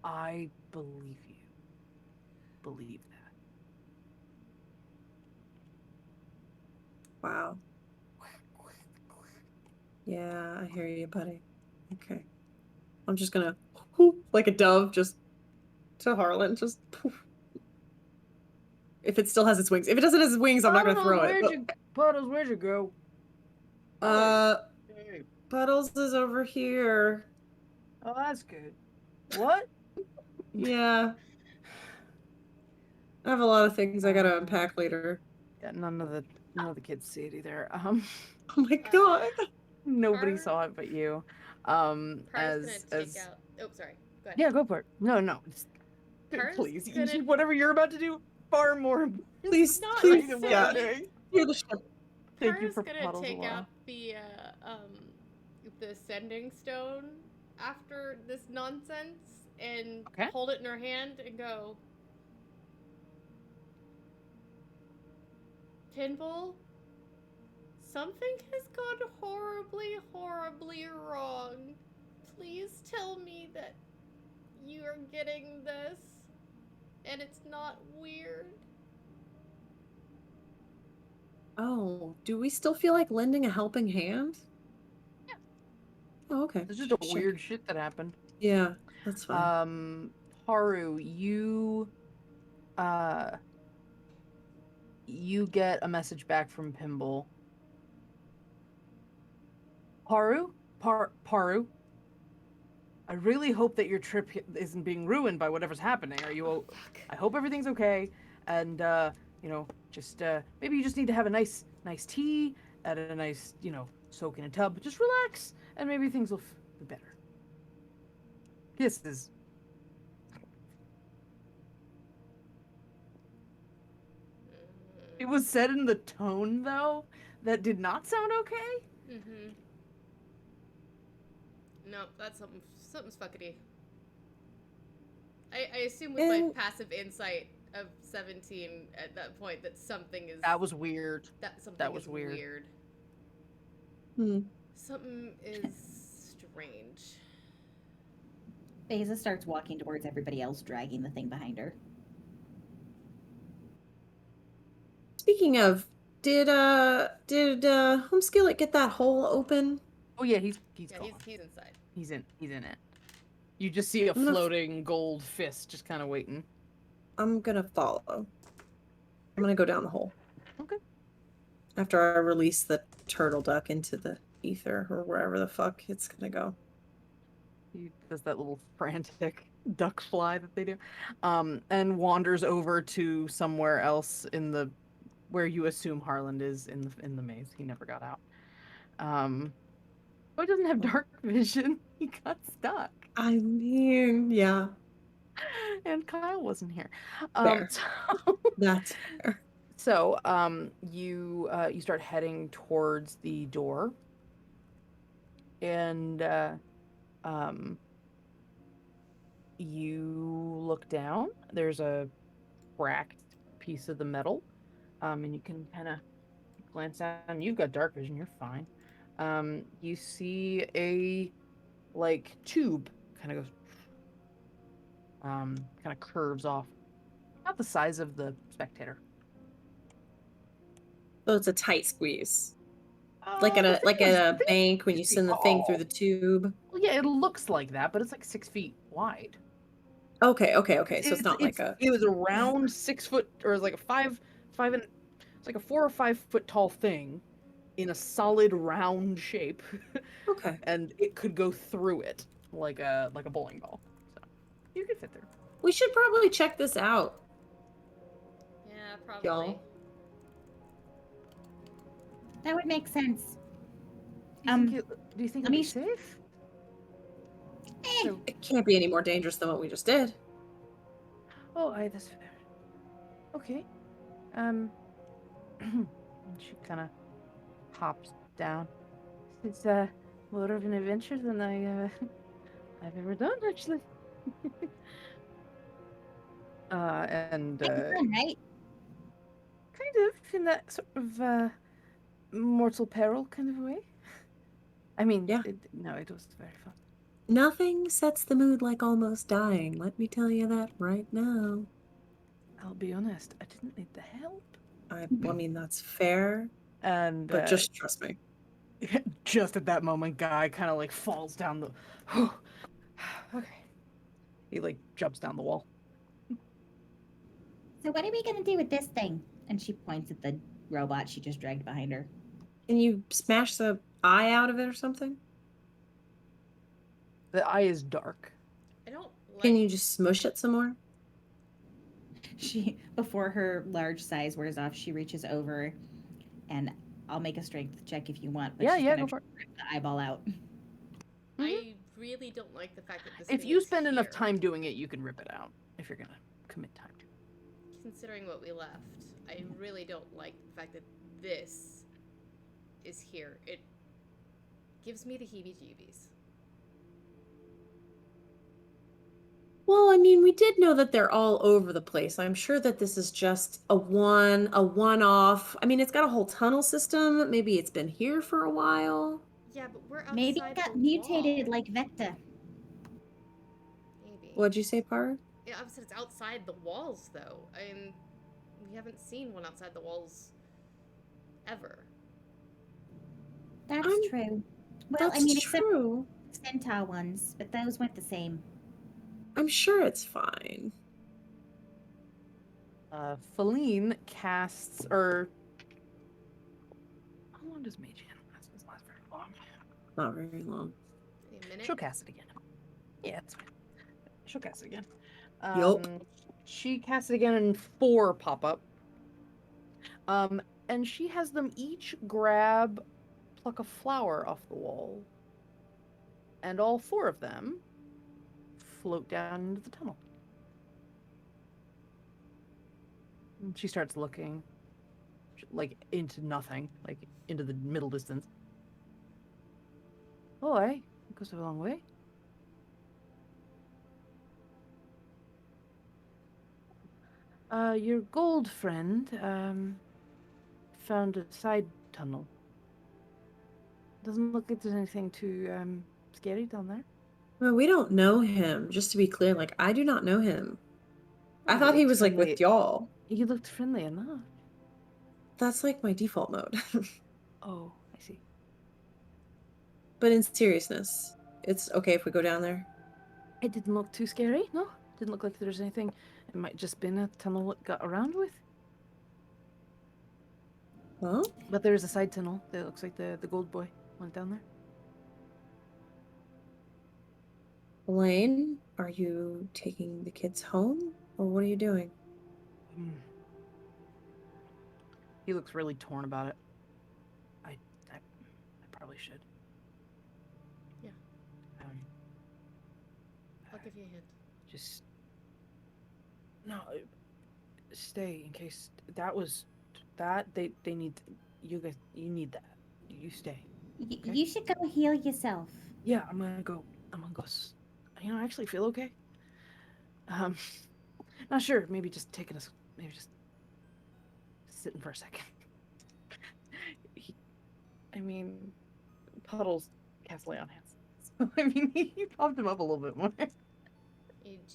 I believe you. Believe that. Wow. Yeah, I hear you, buddy. Okay. I'm just gonna whoop, like a dove, just to Harlan, just poof. If it still has its wings. If it doesn't have its wings, I'm not gonna throw it. Puddles, where'd you go? Hey. Puddles is over here. Oh, that's good. What? Yeah. I have a lot of things I gotta unpack later. Yeah, none of the kids see it either. Oh my god. Nobody saw it but you. Par's gonna take out. Oh, sorry. Go ahead. Yeah, go for it. No. Par's Please, gonna- whatever you're about to do, far more. Please, Not please, than necessarily. what yeah. I'm doing. Hear the ship. Thank you Par's for gonna Puddles take Alarm. out the sending stone after this nonsense and Okay. hold it in her hand and go, Pinball, something has gone horribly, horribly wrong. Please tell me that you are getting this and it's not weird. Oh, do we still feel like lending a helping hand? Yeah. Oh, okay. There's just a weird shit that happened. Yeah, that's fine. Haru, you get a message back from Pimble. Paru? Paru? I really hope that your trip isn't being ruined by whatever's happening. I hope everything's okay. And, just, maybe you just need to have a nice tea at a nice, soak in a tub. Just relax, and maybe things will be better. Kisses. It was said in the tone, though, that did not sound okay. Mm-hmm. No, that's something's fuckity. I assume with my passive insight of 17 at that point that something is... That was weird. That something That was is weird. Something is strange. Beza starts walking towards everybody else, dragging the thing behind her. Speaking of, did Home Skillet get that hole open? Oh yeah, he's Yeah, gone. he's inside. He's in it. You just see a I'm gonna floating gold fist just kind of waiting. I'm gonna follow. I'm gonna go down the hole. Okay. After I release the turtle duck into the ether or wherever the fuck it's gonna go. He does that little frantic duck fly that they do, and wanders over to somewhere else in the where you assume Harland is in the maze. He never got out. Oh, he doesn't have dark vision. He got stuck, I mean, yeah, and Kyle wasn't here. fair. So That's fair. so you start heading towards the door, and um you look down. There's a cracked piece of the metal, and you can kind of glance down. You've got dark vision. You're fine. You see a like tube kind of goes, kind of curves off, about the size of the spectator. So it's a tight squeeze. Like at The thing is, a bank when you 6 feet send the thing through tall. the tube. Well, yeah, it looks like that, but it's like 6 feet wide. Okay. So it's not like a. It was a round 6 foot, or like a five and it's like a 4 or 5 foot tall thing in a solid round shape, Okay. and it could go through it like a bowling ball. So you could fit there. We should probably check this out. Yeah, probably. Y'all. That would make sense. Do you think let it'll be me safe? Eh, It can't be any more dangerous than what we just did. Oh, that's fair. Okay. She kind of hops down. It's more of an adventure than I've ever done, actually. And that's fun, right? kind of in that sort of mortal peril kind of way. I mean, Yeah. no, it was very fun. Nothing sets the mood like almost dying. Let me tell you that right now. I'll be honest, I didn't need the help. I mean, that's fair, And but just trust me. just at that moment, Guy kind of like falls down the. Okay. He like jumps down the wall. So what are we gonna do with this thing? And she points at the robot she just dragged behind her. Can you smash the eye out of it or something? The eye is dark. I don't like. Can you just smush it some more? She, before her large size wears off, she reaches over, and I'll make a strength check if you want. But she's Yeah, gonna go for it. rip the eyeball out. I really don't like the fact that this. If thing you is spend enough here, time doing it, you can rip it out. If you're gonna commit time to it. considering what we left, I really don't like the fact that this is here. It gives me the heebie-jeebies. Well, I mean, we did know that they're all over the place. I'm sure that this is just a one-off. I mean, it's got a whole tunnel system. Maybe it's been here for a while. Yeah, but we're outside Maybe it got the mutated wall. like Vecta. Maybe. What'd you say, Par? Yeah, I said it's outside the walls, though, and we haven't seen one outside the walls ever. That's I'm- true. Well, That's I mean, except true. centaur ones, but those weren't the same. I'm sure it's fine. Feline casts, or how long does Mage Hand last? Doesn't last very long. Not very long. Maybe a minute. She'll cast it again. Yeah, it's fine. She'll cast it again. Yup. She casts it again, and 4 pop up. And she has them each pluck a flower off the wall, and all 4 of them float down into the tunnel. And she starts looking, like, into nothing, like, into the middle distance. Oh, it goes a long way. Your gold friend, found a side tunnel. Doesn't look like there's anything too scary down there. Well, we don't know him. Just to be clear, like I do not know him. I Oh, thought he was like with y'all. He looked friendly enough. That's like my default mode. Oh, I see. But in seriousness, it's okay if we go down there. It didn't look too scary, no? Didn't look like there's anything. It might just been a tunnel it got around with. Well, But there's a side tunnel that looks like the gold boy went down there. Elaine, are you taking the kids home, or what are you doing? He looks really torn about it. I probably should. Yeah. I'll give you a hint. Just no. Stay in case that was that they need you guys. You need that. You stay. Okay. You should go heal yourself. Yeah, I'm gonna go. You know, I actually feel okay. Not sure. Maybe just sitting for a second. Puddles cast lay on hands. So, he popped him up a little bit more. Do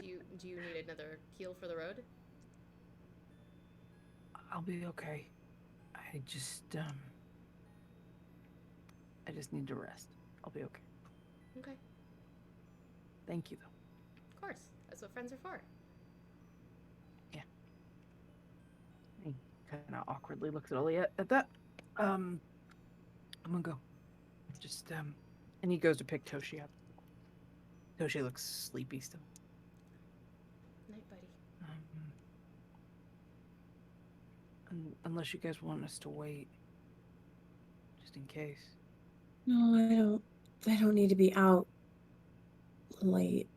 you need another heal for the road? I'll be okay. I just need to rest. I'll be okay. Okay. Thank you, though. Of course. That's what friends are for. He kind of awkwardly looks at Ollie at that. I'm gonna go. Just and he goes to pick Toshi up. Toshi looks sleepy still. Night, buddy. Unless you guys want us to wait, just in case. No, I don't need to be out late.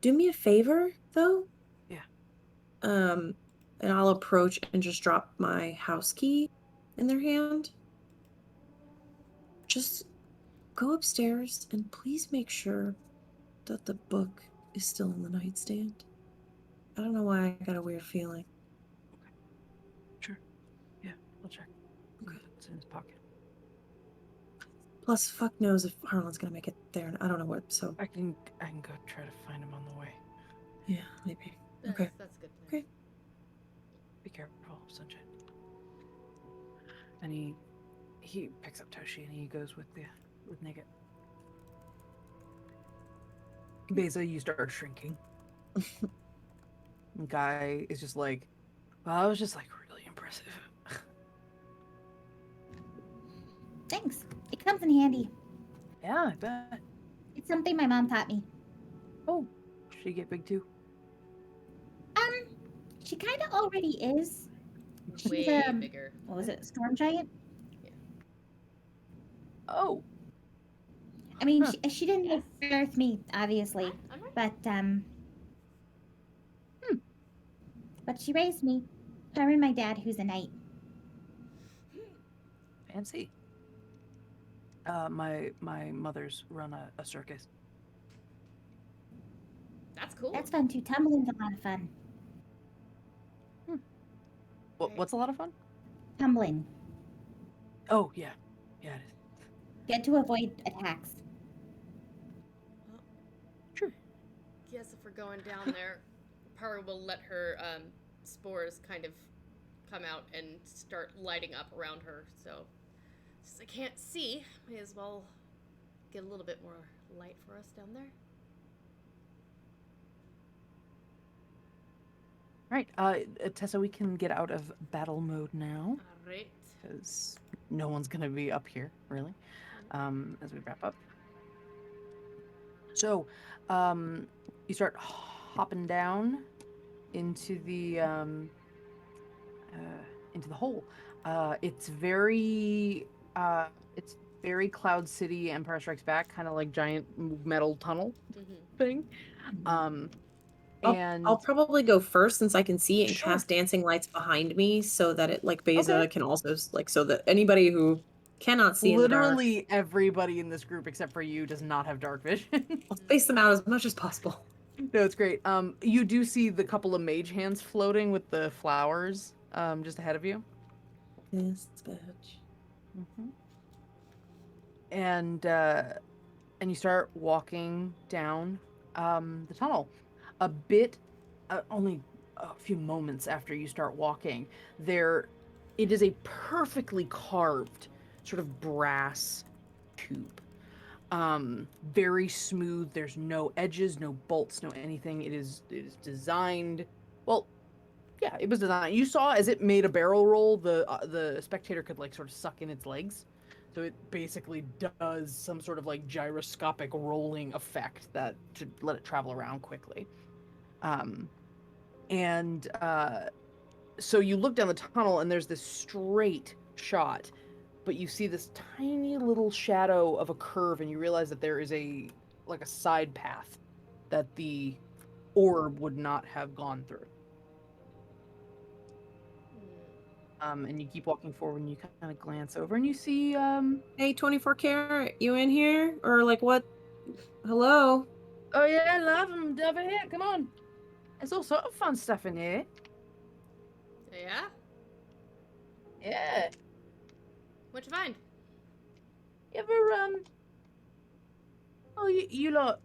Do me a favor, though. Yeah. And I'll approach and just drop my house key in their hand. Just go upstairs and please make sure that the book is still in the nightstand. I don't know why I got a weird feeling. Okay. Sure. Yeah, I'll check. Okay. It's in his pocket. Plus, fuck knows if Harlan's gonna make it there. I don't know what, so. I can go try to find him on the way. Yeah, maybe. That's a good plan. Okay. Be careful, Sunshine. And he picks up Toshi and he goes with Nigget. Beza, you start shrinking. The guy is just like, well, I was just like really impressive. Thanks. It comes in handy. Yeah, I bet. It's something my mom taught me. Oh, she get big too? She kind of already is. She's Way bigger. What was it? Storm giant? Oh. I mean, Huh. she didn't give birth me, obviously, I'm right. but she raised me. Her and my dad, who's a knight. Fancy. My mother's run a circus. That's cool. That's fun too. Tumbling's a lot of fun. What's a lot of fun? Tumbling. Oh yeah, it is. Get to avoid attacks. Well, True. guess if we're going down there, Power will let her spores kind of come out and start lighting up around her. So, since I can't see, may as well get a little bit more light for us down there. Right, Tessa, we can get out of battle mode now All right. because no one's gonna be up here really. As we wrap up. So, you start hopping down into the hole. It's very Cloud City, Empire Strikes Back, kind of like giant metal tunnel thing. And I'll probably go first since I can see and Sure. cast dancing lights behind me so that it like Beza Okay. can also like so that anybody who cannot see in the dark, literally everybody in this group except for you does not have dark vision. I'll space them out as much as possible. No, it's great. You do see the couple of mage hands floating with the flowers just ahead of you. This bitch. Mm-hmm. And you start walking down the tunnel. A bit, only a few moments after you start walking, it is a perfectly carved sort of brass tube. Very smooth. There's no edges, no bolts, no anything. It is designed. Well, yeah, it was designed. You saw as it made a barrel roll, the spectator could like sort of suck in its legs. So it basically does some sort of like gyroscopic rolling effect that to let it travel around quickly. Um, and so you look down the tunnel and there's this straight shot, but you see this tiny little shadow of a curve, and you realize that there is a side path that the orb would not have gone through. And you keep walking forward, and you kind of glance over, and you see Hey, 24 karat, you in here? Or like what? Hello? oh yeah, I love them over here. Come on, there's all sort of fun stuff in here. Yeah? Yeah, What'd you find? you ever oh you lot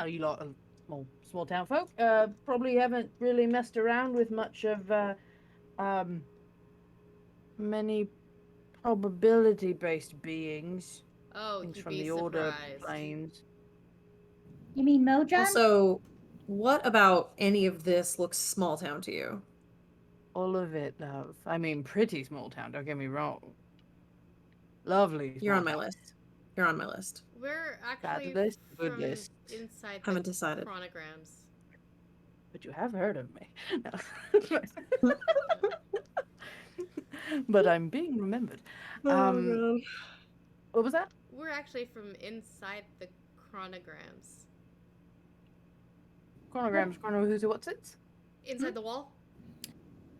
you lot are small town folk. Probably haven't really messed around with much of um many probability based beings. Oh, Things you'd from be the order surprised. planes. You mean Modron? Also, what about any of this looks small town to you? All of it, love. I mean, pretty small town, don't get me wrong. Lovely You're small on my town. list. You're on my list. We're Bad actually list, good from list. inside the Haven't decided. chronograms. But you have heard of me. No. But I'm being remembered. Um, God. what was that? We're actually from inside the chronograms. Chronograms, chrono who's who what's it? Inside the wall?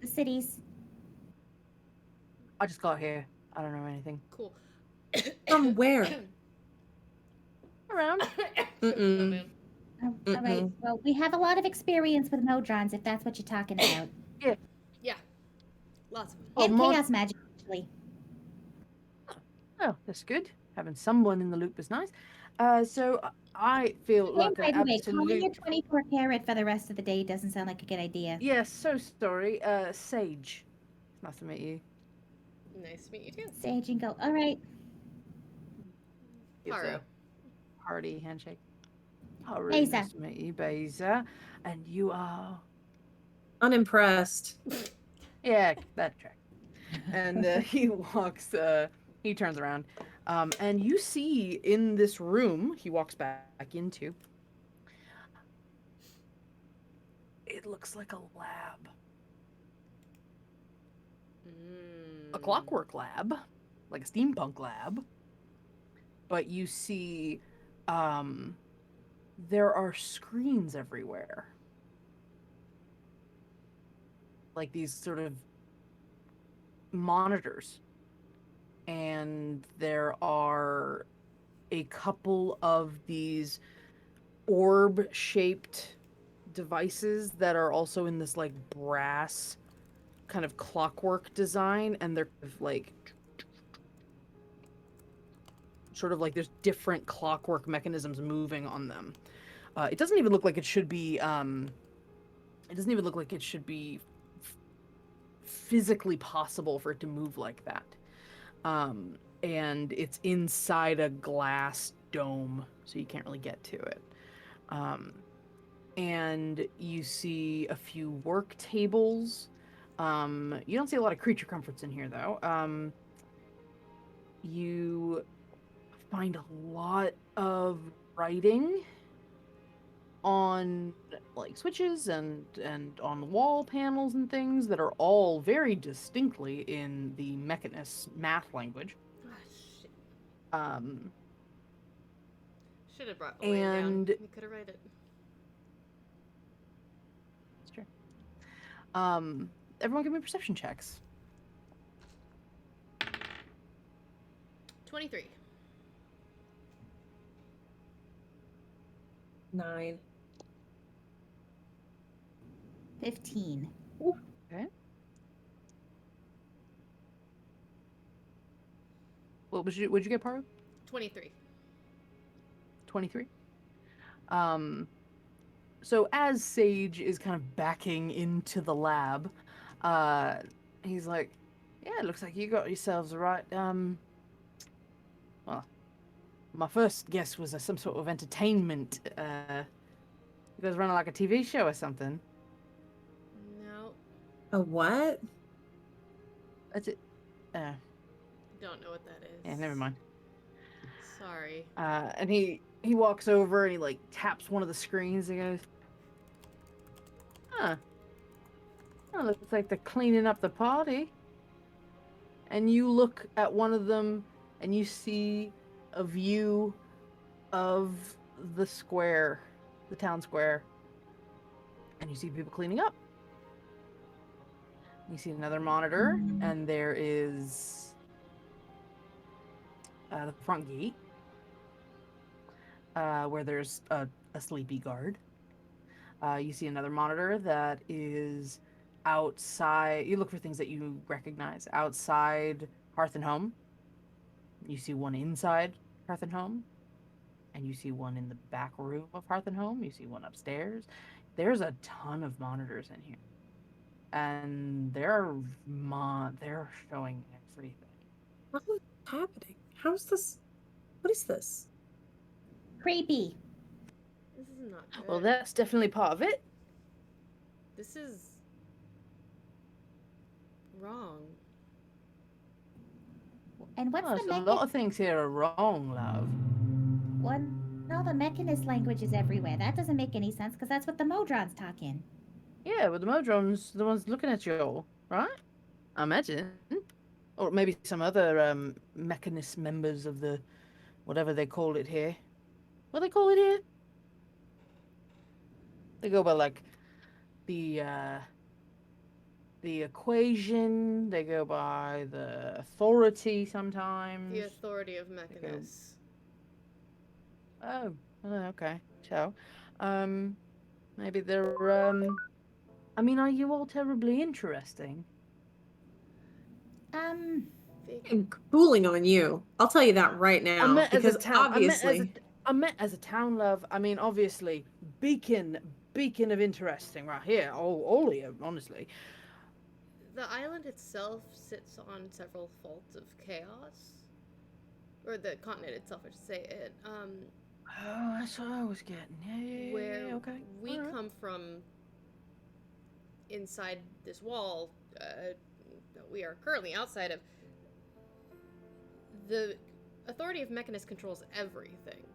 The cities. I just got here. I don't know anything. Cool. From where? Around. Oh, Mm-mm. man. All right. Well, we have a lot of experience with Modrons, if that's what you're talking about. Yeah. Lots of them. Oh, And chaos magic, actually. Oh, that's good. Having someone in the loop is nice. So I feel And like by an the way, calling absolute. it 24 karat for the rest of the day doesn't sound like a good idea. Yes, so sorry. Sage. Nice to meet you. Nice to meet you too. Sage and go, all right. Gives Haru. a hearty handshake. Oh, really Beza. nice to meet you, Beza. And you are. Unimpressed. Yeah, that track. And he walks. He turns around, and you see in this room he walks back into. It looks like a lab, a clockwork lab, like a steampunk lab. But you see, there are screens everywhere, like these sort of monitors, and there are a couple of these orb-shaped devices that are also in this like brass kind of clockwork design, and they're like sort of like there's different clockwork mechanisms moving on them. It doesn't even look like it should be physically possible for it to move like that. And it's inside a glass dome, so you can't really get to it. And you see a few work tables. You don't see a lot of creature comforts in here, though. You find a lot of writing on like switches and on wall panels and things that are all very distinctly in the Mechanist math language. Ah, shit. Um, Should have brought Elaine down. and We could have read it. it's true. Everyone give me perception checks. 23. 9. 15. Okay. What'd you get, Paru? 23. 23. So as Sage is kind of backing into the lab, he's like, "Yeah, it looks like you got yourselves the right. Well, my first guess was some sort of entertainment. You guys running like a TV show or something? No, A what? That's it. don't know what that is. Yeah, never mind. Sorry. And he walks over and he like taps one of the screens and goes, "Huh. Oh, looks like they're cleaning up the party." And you look at one of them and you see a view of the square, the town square. And you see people cleaning up. You see another monitor, and there is the front gate where there's a sleepy guard. You see another monitor that is outside. You look for things that you recognize outside Hearth and Home. You see one inside Hearth and Home, and you see one in the back room of Hearth and Home. You see one upstairs. There's a ton of monitors in here, and they're showing everything. What is happening? How's this? What is this? Creepy. This is not good. Well, that's definitely part of it. This is wrong. And what's Well, the there's a lot of things here are wrong, love. all the mechanist languages everywhere? That doesn't make any sense because that's what the Modrons talk in. Yeah, but the Modrons, the ones looking at you all, right? I imagine. Or maybe some other mechanist members of the whatever they call it here. What do they call it here? They go by like the equation, they go by the authority sometimes. The authority of mechanists. Oh, okay. So, maybe they're I mean, are you all terribly interesting? I'm cooling on you. I'll tell you that right now. Because obviously, I meant as a town, love. I mean, obviously, beacon of interesting right here. All here, honestly. The island itself sits on several faults of chaos. Or the continent itself, I should say. It, Oh, that's what I was getting. Yeah, where okay. we All right. come from inside this wall that we are currently outside of, the authority of mechanist controls everything.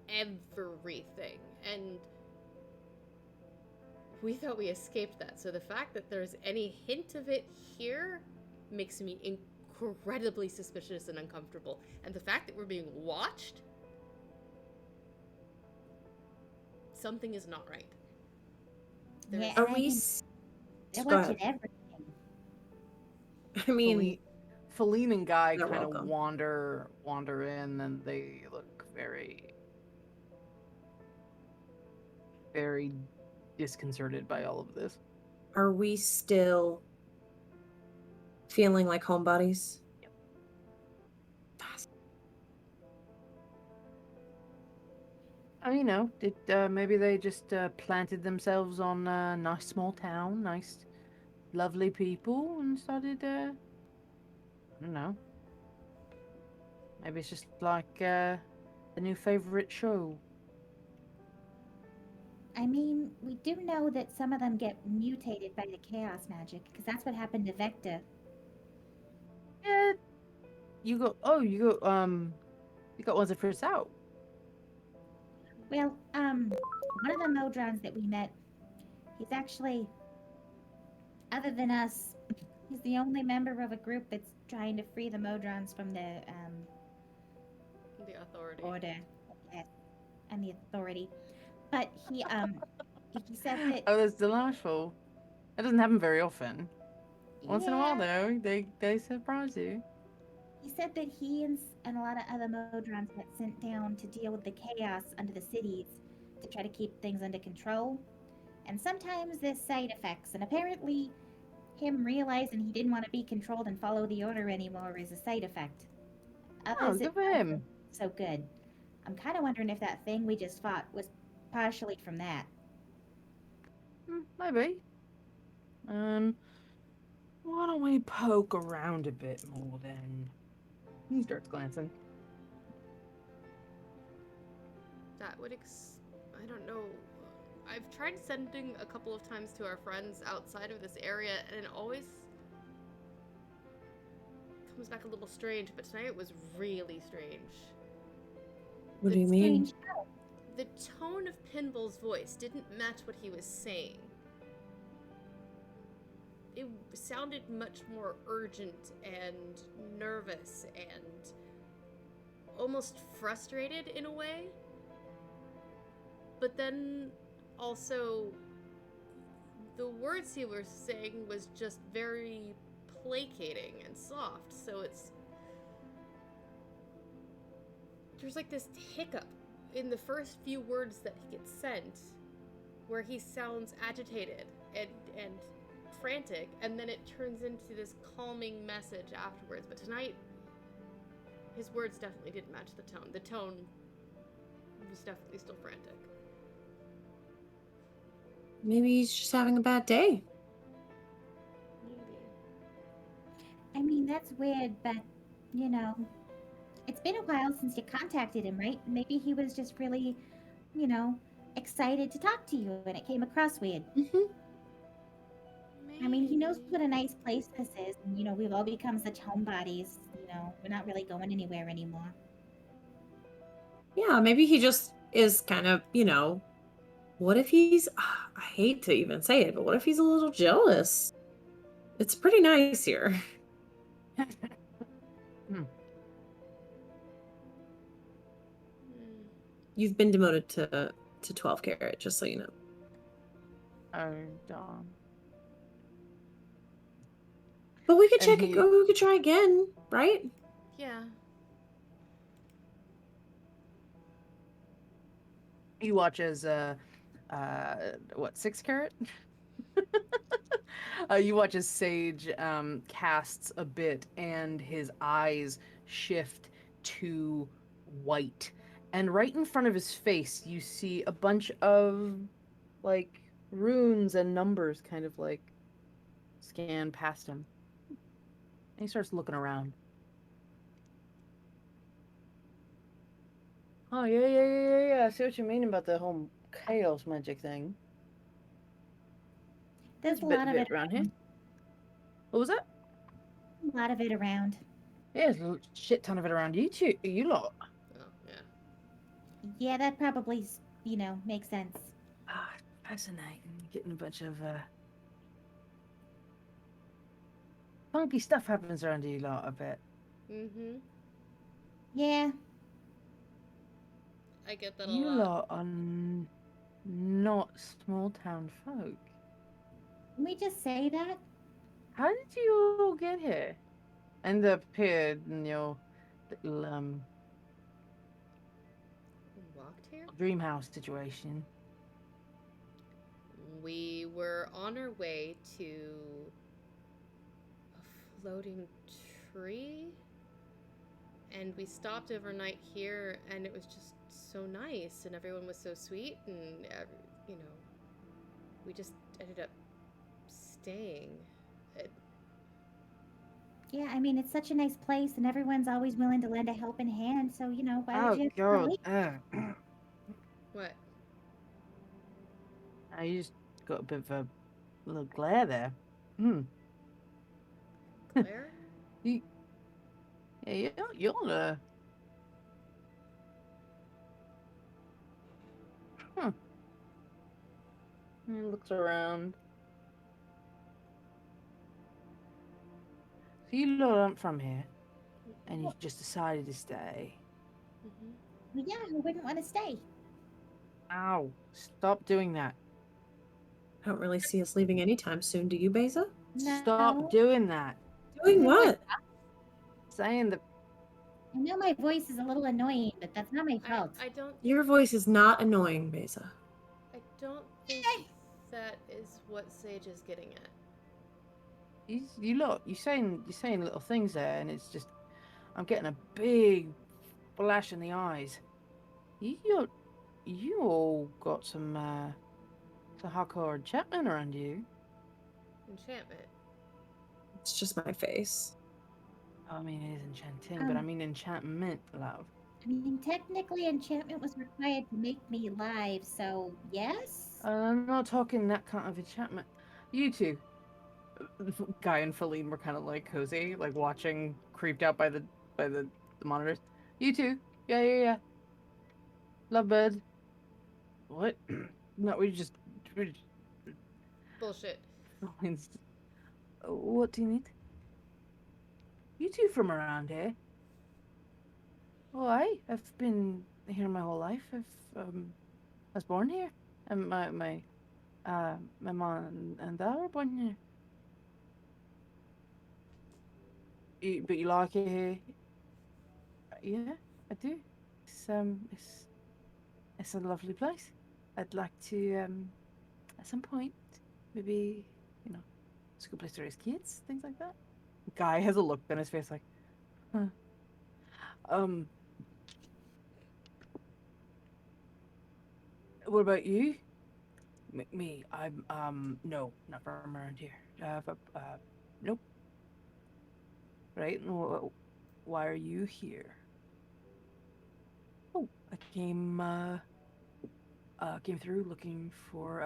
Everything. And we thought we escaped that. So the fact that there's any hint of it here makes me incredibly suspicious and uncomfortable. And the fact that we're being watched, something is not right. Yeah, are I we? mean, they're Go watching ahead. everything. I mean, Feline and Guy You're kind of welcome. wander in, and they look very, very disconcerted by all of this. are we still feeling like homebodies? Yep. Oh, you know, maybe they just planted themselves on a nice small town, nice, lovely people, and started. I don't know. Maybe it's just like the new favorite show. I mean, we do know that some of them get mutated by the chaos magic because that's what happened to Vector. Yeah. You got you got ones that first out. Well, one of the Modrons that we met, he's actually, other than us, he's the only member of a group that's trying to free the Modrons from the authority. order, yes, and the authority. But he said that Oh, that's delightful. That doesn't happen very often. Once in a while, yeah, though, they surprise you. he said that he and a lot of other Modrons got sent down to deal with the chaos under the cities to try to keep things under control. And sometimes there's side effects, and apparently him realizing he didn't want to be controlled and follow the order anymore is a side effect. Others good it for him. so good. I'm kind of wondering if that thing we just fought was partially from that. Maybe. Why don't we poke around a bit more then? He starts glancing. That would I don't know. I've tried sending a couple of times to our friends outside of this area, and it always comes back a little strange, but tonight it was really strange. What do you mean? Strange. The tone of Pinball's voice didn't match what he was saying. It sounded much more urgent and nervous and almost frustrated in a way. But then also the words he was saying was just very placating and soft. So there's like this hiccup in the first few words that he gets sent where he sounds agitated and frantic, and then it turns into this calming message afterwards. But tonight, his words definitely didn't match the tone. The tone was definitely still frantic. Maybe he's just having a bad day. Maybe. I mean, that's weird, but, you know, it's been a while since you contacted him, right? Maybe he was just really, excited to talk to you and it came across weird. Mm-hmm. I mean, he knows what a nice place this is. And, we've all become such homebodies. We're not really going anywhere anymore. Yeah, maybe he just is kind of, what if he's, I hate to even say it, but what if he's a little jealous? It's pretty nice here. You've been demoted to 12 carat, just so you know. Oh, darn. But we could And check it. We could try again, right? Yeah. You watch as 6 carat? You watch as Sage casts a bit and his eyes shift to white. And right in front of his face, you see a bunch of like runes and numbers kind of like scan past him. And he starts looking around. Oh, yeah. I see what you mean about the whole chaos magic thing. There's a bit lot of it around here. What was that? A lot of it around. Yeah, there's a shit ton of it around you too. You lot. Oh, yeah. Yeah, that probably, makes sense. Ah, fascinating. Getting a bunch of funky stuff happens around you lot, I bet. Mm-hmm. Yeah. I get that a You lot. lot are not small town folk. Can we just say that? How did you all get here? And appeared in your little Walked here? dream house situation. We were on our way to a floating tree, and we stopped overnight here, and it was just so nice, and everyone was so sweet, and we just ended up staying. Yeah, I mean, it's such a nice place, and everyone's always willing to lend a helping hand. So, why would you have to leave? What? You just got a bit of a little glare there. Claire? You're He looks around. So you lot aren't from here, and you just decided to stay. Mm-hmm. Well, yeah, who wouldn't want to stay? Ow! Stop doing that. I don't really see us leaving anytime soon. Do you, Beza? No. Stop doing that. Doing what? Saying that. I know my voice is a little annoying, but that's not my fault. I don't. Your voice is not annoying, Beza. I don't think that is what Sage is getting at. You're saying little things there, and it's just. I'm getting a big flash in the eyes. You all got some hardcore enchantment around you. Enchantment. It's just my face. I mean, it is enchanting, but I mean enchantment, love. I mean, technically, enchantment was required to make me alive, so yes? I'm not talking that kind of enchantment. You two, Guy and Feline were kind of like cozy, like watching, creeped out by the monitors. You two, yeah. Lovebird. What? No, we just. Bullshit. What do you need? You two from around here? Oh, I've been here my whole life. I was born here, and my mom and dad were born here. But you like it here? Yeah, I do. It's a lovely place. I'd like to at some point maybe it's a good place to raise kids, things like that. Guy has a look on his face like, huh. What about you? Me, I'm no, not from around here. Nope. Right? Why are you here? Oh, I came through looking for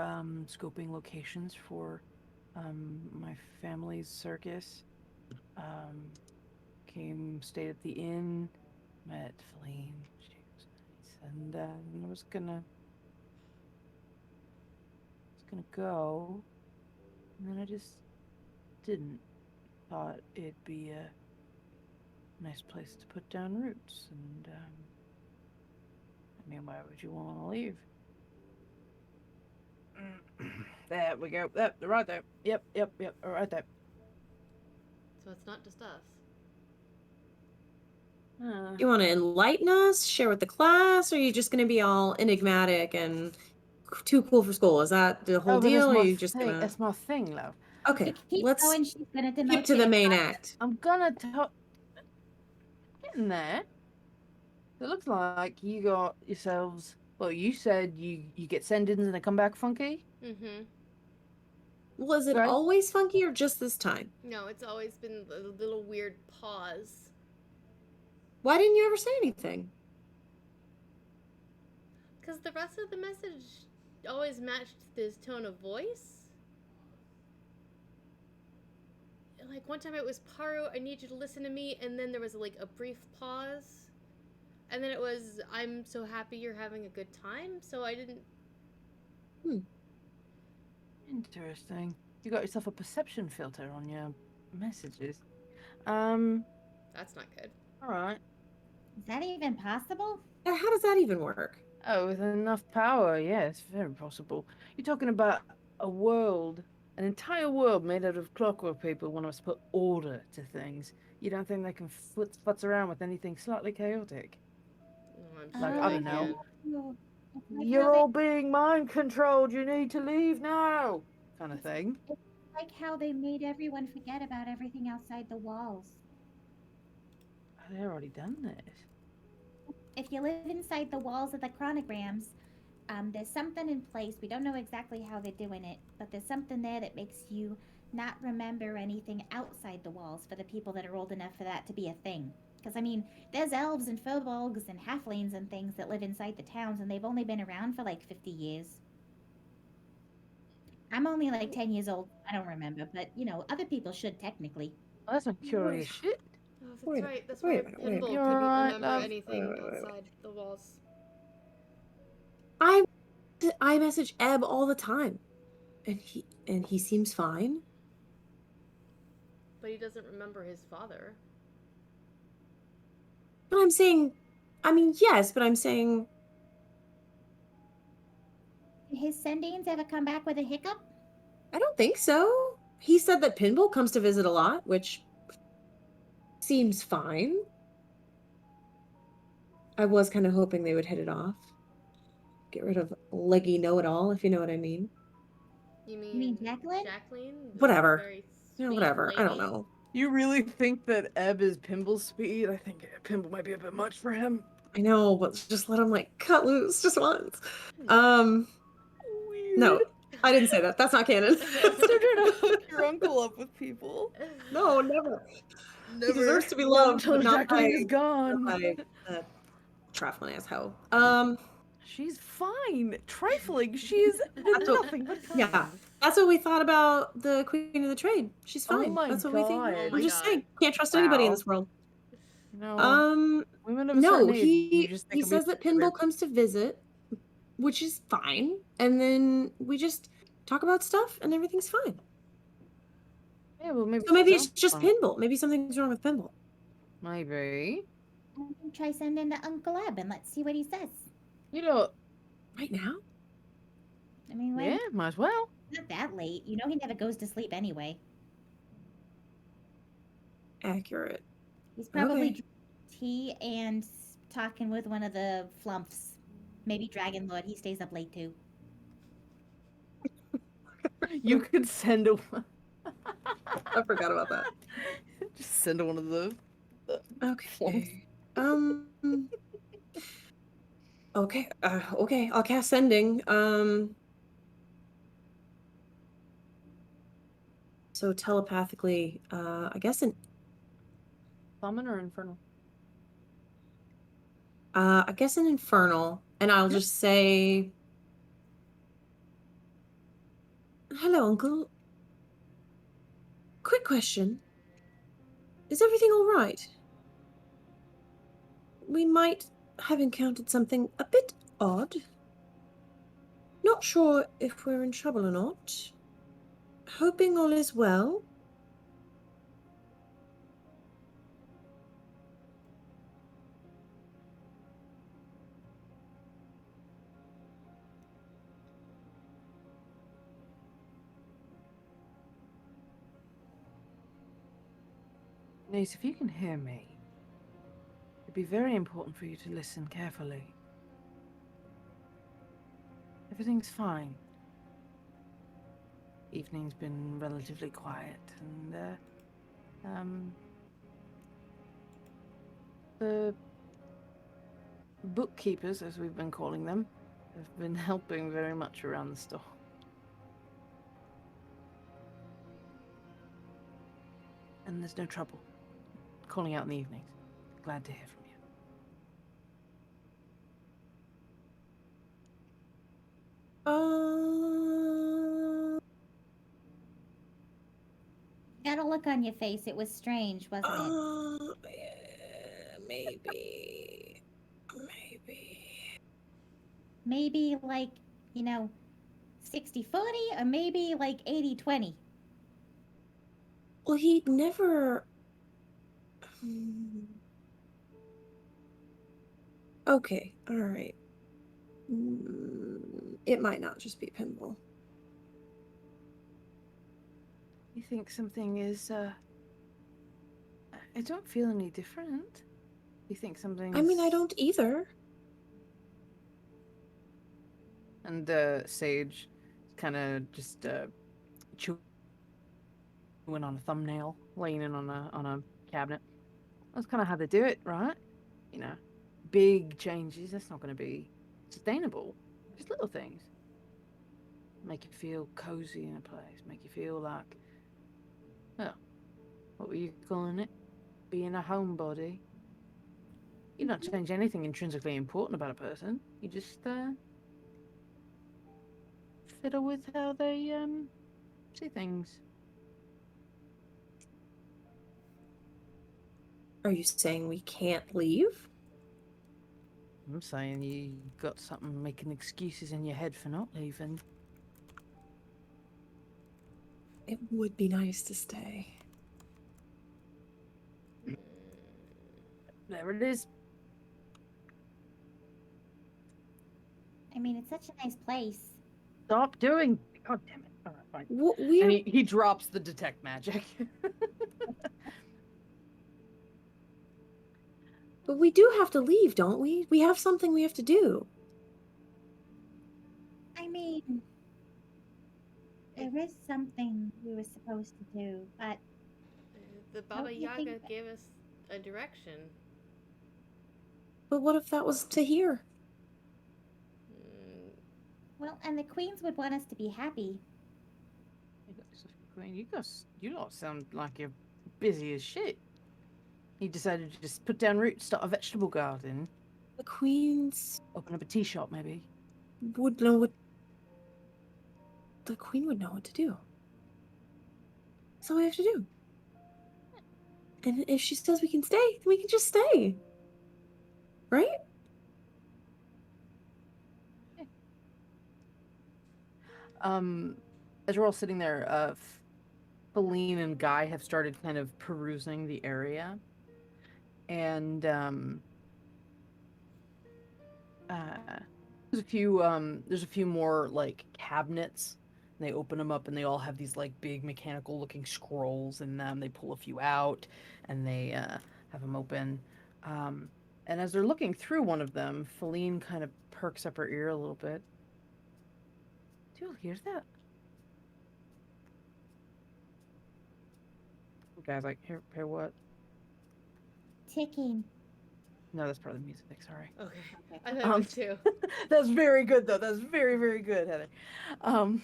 scoping locations for my family's circus. Stayed at the inn, met Feline. She was nice, and I was gonna go, and then I just didn't. Thought it'd be a nice place to put down roots, and I mean, why would you want to leave? There we go. Yep, right there. Yep. Right there. So it's not just us. You want to enlighten us, share with the class, or are you just going to be all enigmatic and too cool for school? Is that the whole deal, or are you just going to... That's my thing, love. Okay, Keep let's going, she's gonna demote skip to the main act. I'm gonna talk. Getting there. It looks like you got yourselves. Well, you said you get send-ins and they come back funky. Mm-hmm. Was it Right. always funky or just this time? No, it's always been a little weird pause. Why didn't you ever say anything? Because the rest of the message always matched this tone of voice. Like one time it was Paru, I need you to listen to me, and then there was like a brief pause. And then it was, I'm so happy you're having a good time, so I didn't... Interesting. You got yourself a perception filter on your messages. That's not good. Alright. Is that even possible? How does that even work? Oh, with enough power, yeah, it's very possible. You're talking about a world, an entire world made out of clockwork people want us to put order to things. You don't think they can futz around with anything slightly chaotic? Oh, I'm Like, sure I they don't know. can. You're all being mind controlled. You need to leave now, kind of thing. It's like how they made everyone forget about everything outside the walls. They've already done this. If you live inside the walls of the chronograms, there's something in place. We don't know exactly how they're doing it, but there's something there that makes you not remember anything outside the walls for the people that are old enough for that to be a thing. Because, I mean, there's elves and Faebles and halflings and things that live inside the towns, and they've only been around for like 50 years. I'm only like 10 years old. I don't remember, but, other people should technically. Oh, that's some curious shit. Oh, that's right. That's why wait a minute, Pinball couldn't You're right, remember love. anything Wait. outside the walls. I message Eb all the time, and he seems fine. But he doesn't remember his father. But I'm saying, I mean, yes, but I'm saying... Did his sendings ever come back with a hiccup? I don't think so. He said that Pinball comes to visit a lot, which seems fine. I was kind of hoping they would hit it off. Get rid of leggy know-it-all, if you know what I mean. You mean Jacqueline? Jacqueline? Whatever. Very You know, sweet whatever. I don't lady? know. You really think that Ebb is Pimble's speed? I think Pimble might be a bit much for him. I know, but just let him like cut loose just once. Weird. No, I didn't say that. That's not canon. Stop trying to hook your uncle up with people. No, never. Never. He deserves to be Not loved, until but not by, Jacqueline is gone. not by trifling ass hoe. She's fine. Trifling. She's nothing but kind. Yeah, that's what we thought about the Queen of the Trade. She's Oh fine. my That's what we think. God. Oh I'm my just God. saying, can't trust anybody in Wow. this world. No. Women of a No, certain age, you he just think says that Pinball comes to visit, which is fine, and then we just talk about stuff, and everything's fine. Yeah, well, maybe So maybe it's so. just Pinball. Maybe something's wrong with Pinball. Maybe. Try sending to Uncle Eb and let's see what he says. You know. Right now? I mean, Yeah, might as well. not that late. You know he never goes to sleep anyway. Accurate. He's probably Okay. drinking tea and talking with one of the flumps. Maybe Dragon Lord. He stays up late too. You could send a. I forgot about that. Just send one of the. Okay. Okay. Okay. I'll cast sending. So telepathically, I guess Summon or infernal? I guess an infernal, and I'll just say, "Hello, Uncle. Quick question. Is everything all right? We might have encountered something a bit odd. Not sure if we're in trouble or not. Hoping all is well." Niece, if you can hear me, it'd be very important for you to listen carefully. Everything's fine. Evening's been relatively quiet, and the bookkeepers, as we've been calling them, have been helping very much around the store. And there's no trouble. Calling out in the evenings. Glad to hear from you. Got a look on your face. It was strange, wasn't it? Yeah, maybe. Maybe like, 60-40 or maybe like 80-20. Well, he never. Okay, all right. It might not just be Pinball. You think something is, I don't feel any different. You think something I mean, I don't either. And Sage kind of just chewing on a thumbnail, leaning on a cabinet. That's kind of how they do it, right? You know, big changes. That's not going to be sustainable. Just little things. Make you feel cozy in a place. Make you feel like, oh, what were you calling it? Being a homebody. You don't change anything intrinsically important about a person. You just fiddle with how they see things. Are you saying we can't leave? I'm saying you got something making excuses in your head for not leaving. It would be nice to stay. There it is. I mean, it's such a nice place. Stop doing. God damn it. All right, fine. We're And he drops the detect magic. But we do have to leave, don't we? We have something we have to do. I mean, there is something we were supposed to do, but The How Baba do you think Yaga that- gave us a direction. But what if that was to here? Mm, Well, and the queens would want us to be happy. Queen, you don't sound like you're busy as shit. You decided to just put down roots, start a vegetable garden, The queens open up a tea shop, maybe. would know what. The queen would know what to do. That's all we have to do. And if she says we can stay, then we can just stay. Right? As we're all sitting there, Feline and Guy have started kind of perusing the area, and there's a few more like cabinets. And they open them up, and they all have these like big mechanical-looking scrolls in them. They pull a few out, and they have them open. And as they're looking through one of them, Feline kind of perks up her ear a little bit. Do you hear that? The guy's like, hear what? Ticking. No, that's part of the music. Sorry. okay. Okay. I thought it was too. That's very good, though. That's very, very good, Heather. Oh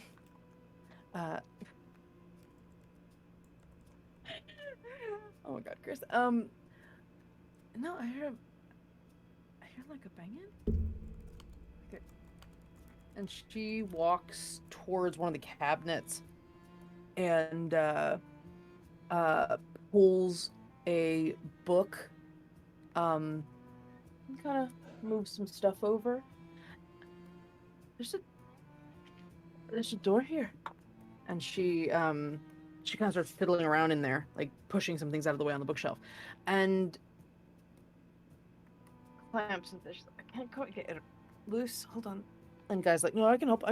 my God, Chris. No, I hear like a banging. Okay. And she walks towards one of the cabinets and pulls a book. Kind of moves some stuff over. There's a door here, and she kind of starts fiddling around in there, like pushing some things out of the way on the bookshelf, and clamps and she's like, I can't quite get it loose. Hold on. And Guy's like, no, I can help.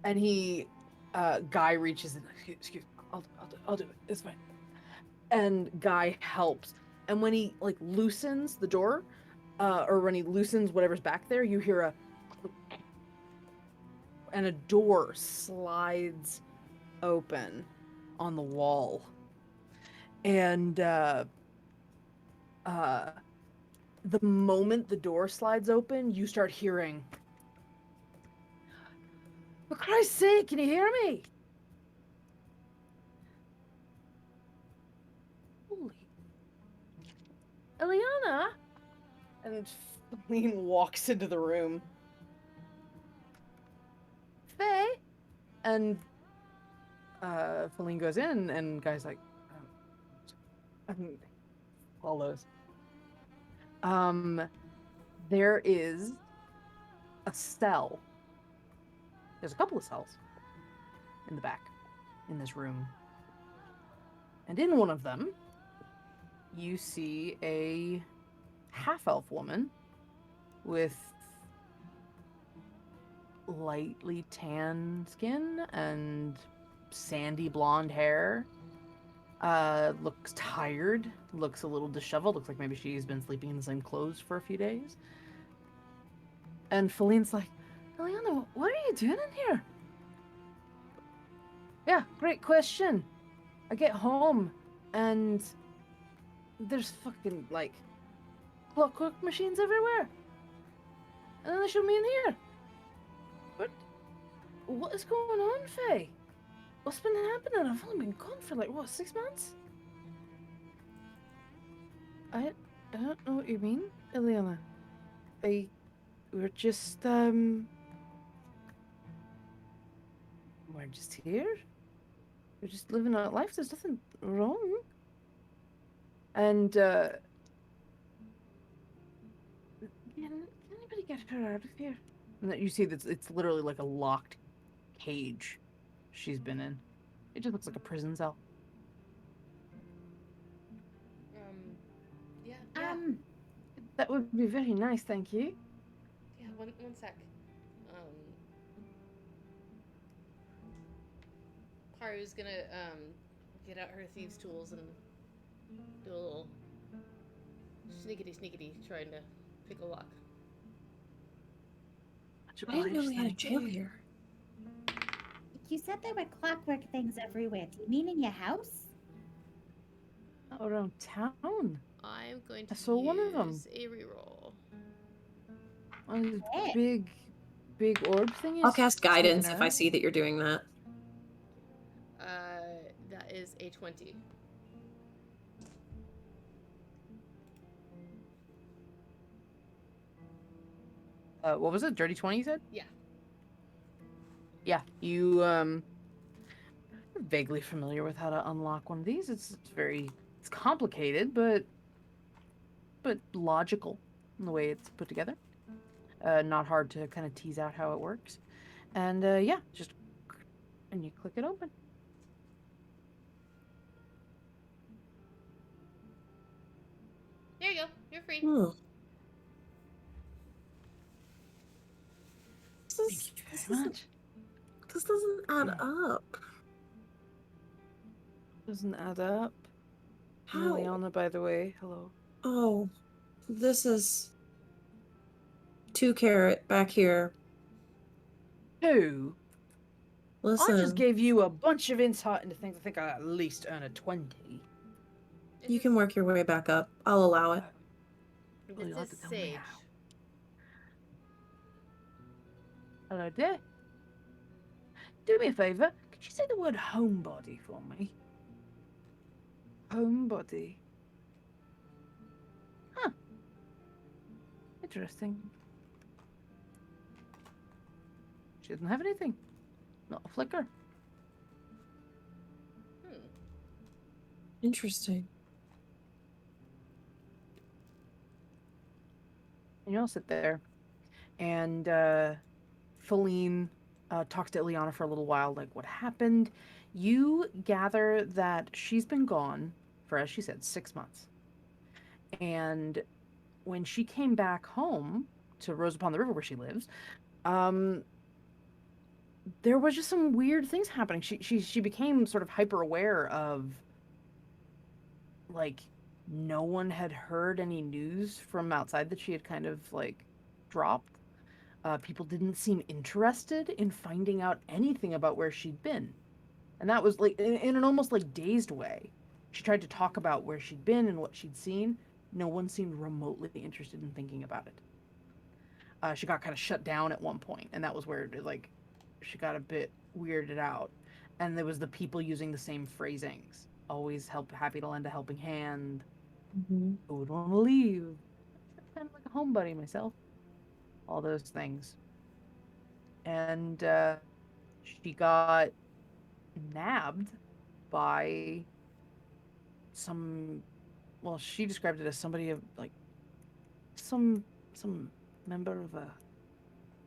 And he, Guy reaches in. Excuse me, I'll do it. It's fine. And Guy helps. And when he like loosens the door, or when he loosens whatever's back there, you hear and a door slides open on the wall. And the moment the door slides open, you start hearing, for Christ's sake, can you hear me? Holy. Eliana? And Feline walks into the room. Faye? And Feline goes in, and Guy's like, follows. There is a cell. There's a couple of cells in the back in this room. And in one of them, you see a half-elf woman with lightly tan skin and sandy blonde hair. Looks tired, looks a little disheveled, looks like maybe she's been sleeping in the same clothes for a few days. And Feline's like, Eliana, what are you doing in here? Yeah, great question. I get home and there's fucking like clockwork machines everywhere. And then they show me in here. What is going on, Faye? What's been happening? I've only been gone for like, what, 6 months? I don't know what you mean, Ileana. We're just, we're just here. We're just living our life. There's nothing wrong. And, can anybody get her out of here? And that you see that it's literally like a locked cage she's been in. It just looks like a prison cell. Yeah. That would be very nice, thank you. Yeah, one sec. Haru's gonna, get out her thieves' tools and do a little sneakity trying to pick a lock. I didn't know we had a jail here. You said there were clockwork things everywhere. Do you mean in your house? Around town. I'm going I to saw one of them. use a reroll. One of these Yeah. big orb thingies. I'll cast sticking guidance if I out. see that you're doing that. That is a 20. What was it? Dirty 20, you said? Yeah. Yeah, you you're vaguely familiar with how to unlock one of these. It's complicated, but logical in the way it's put together. Not hard to kind of tease out how it works. And yeah, and you click it open. There you go. You're free. Hmm. Thank you very much. This doesn't add up. Doesn't add up. How? Liliana, by the way, hello. Oh, this is 2 carat back here. Who? Listen, I just gave you a bunch of insight into things. I think I at least earn a 20. you can work your way back up. I'll allow it. Well, you'll have This to is tell me Sage. how. Hello there. Do me a favour. Could you say the word homebody for me? Homebody. Huh. Interesting. She doesn't have anything. Not a flicker. Interesting. And you all sit there. And Feline talks to Ileana for a little while, like what happened. You gather that she's been gone for, as she said, 6 months. And when she came back home to Rose Upon the River where she lives, there was just some weird things happening. She became sort of hyper aware of, like, no one had heard any news from outside that she had kind of like dropped. People didn't seem interested in finding out anything about where she'd been. And that was like in an almost like dazed way. She tried to talk about where she'd been and what she'd seen. No one seemed remotely interested in thinking about it. She got kind of shut down at one point, and that was where like she got a bit weirded out. And there was the people using the same phrasings. Always happy to lend a helping hand. Mm-hmm. Who would want to leave? Kind of like a homebody myself. All those things. And she got nabbed by some, well, she described it as somebody of like some member of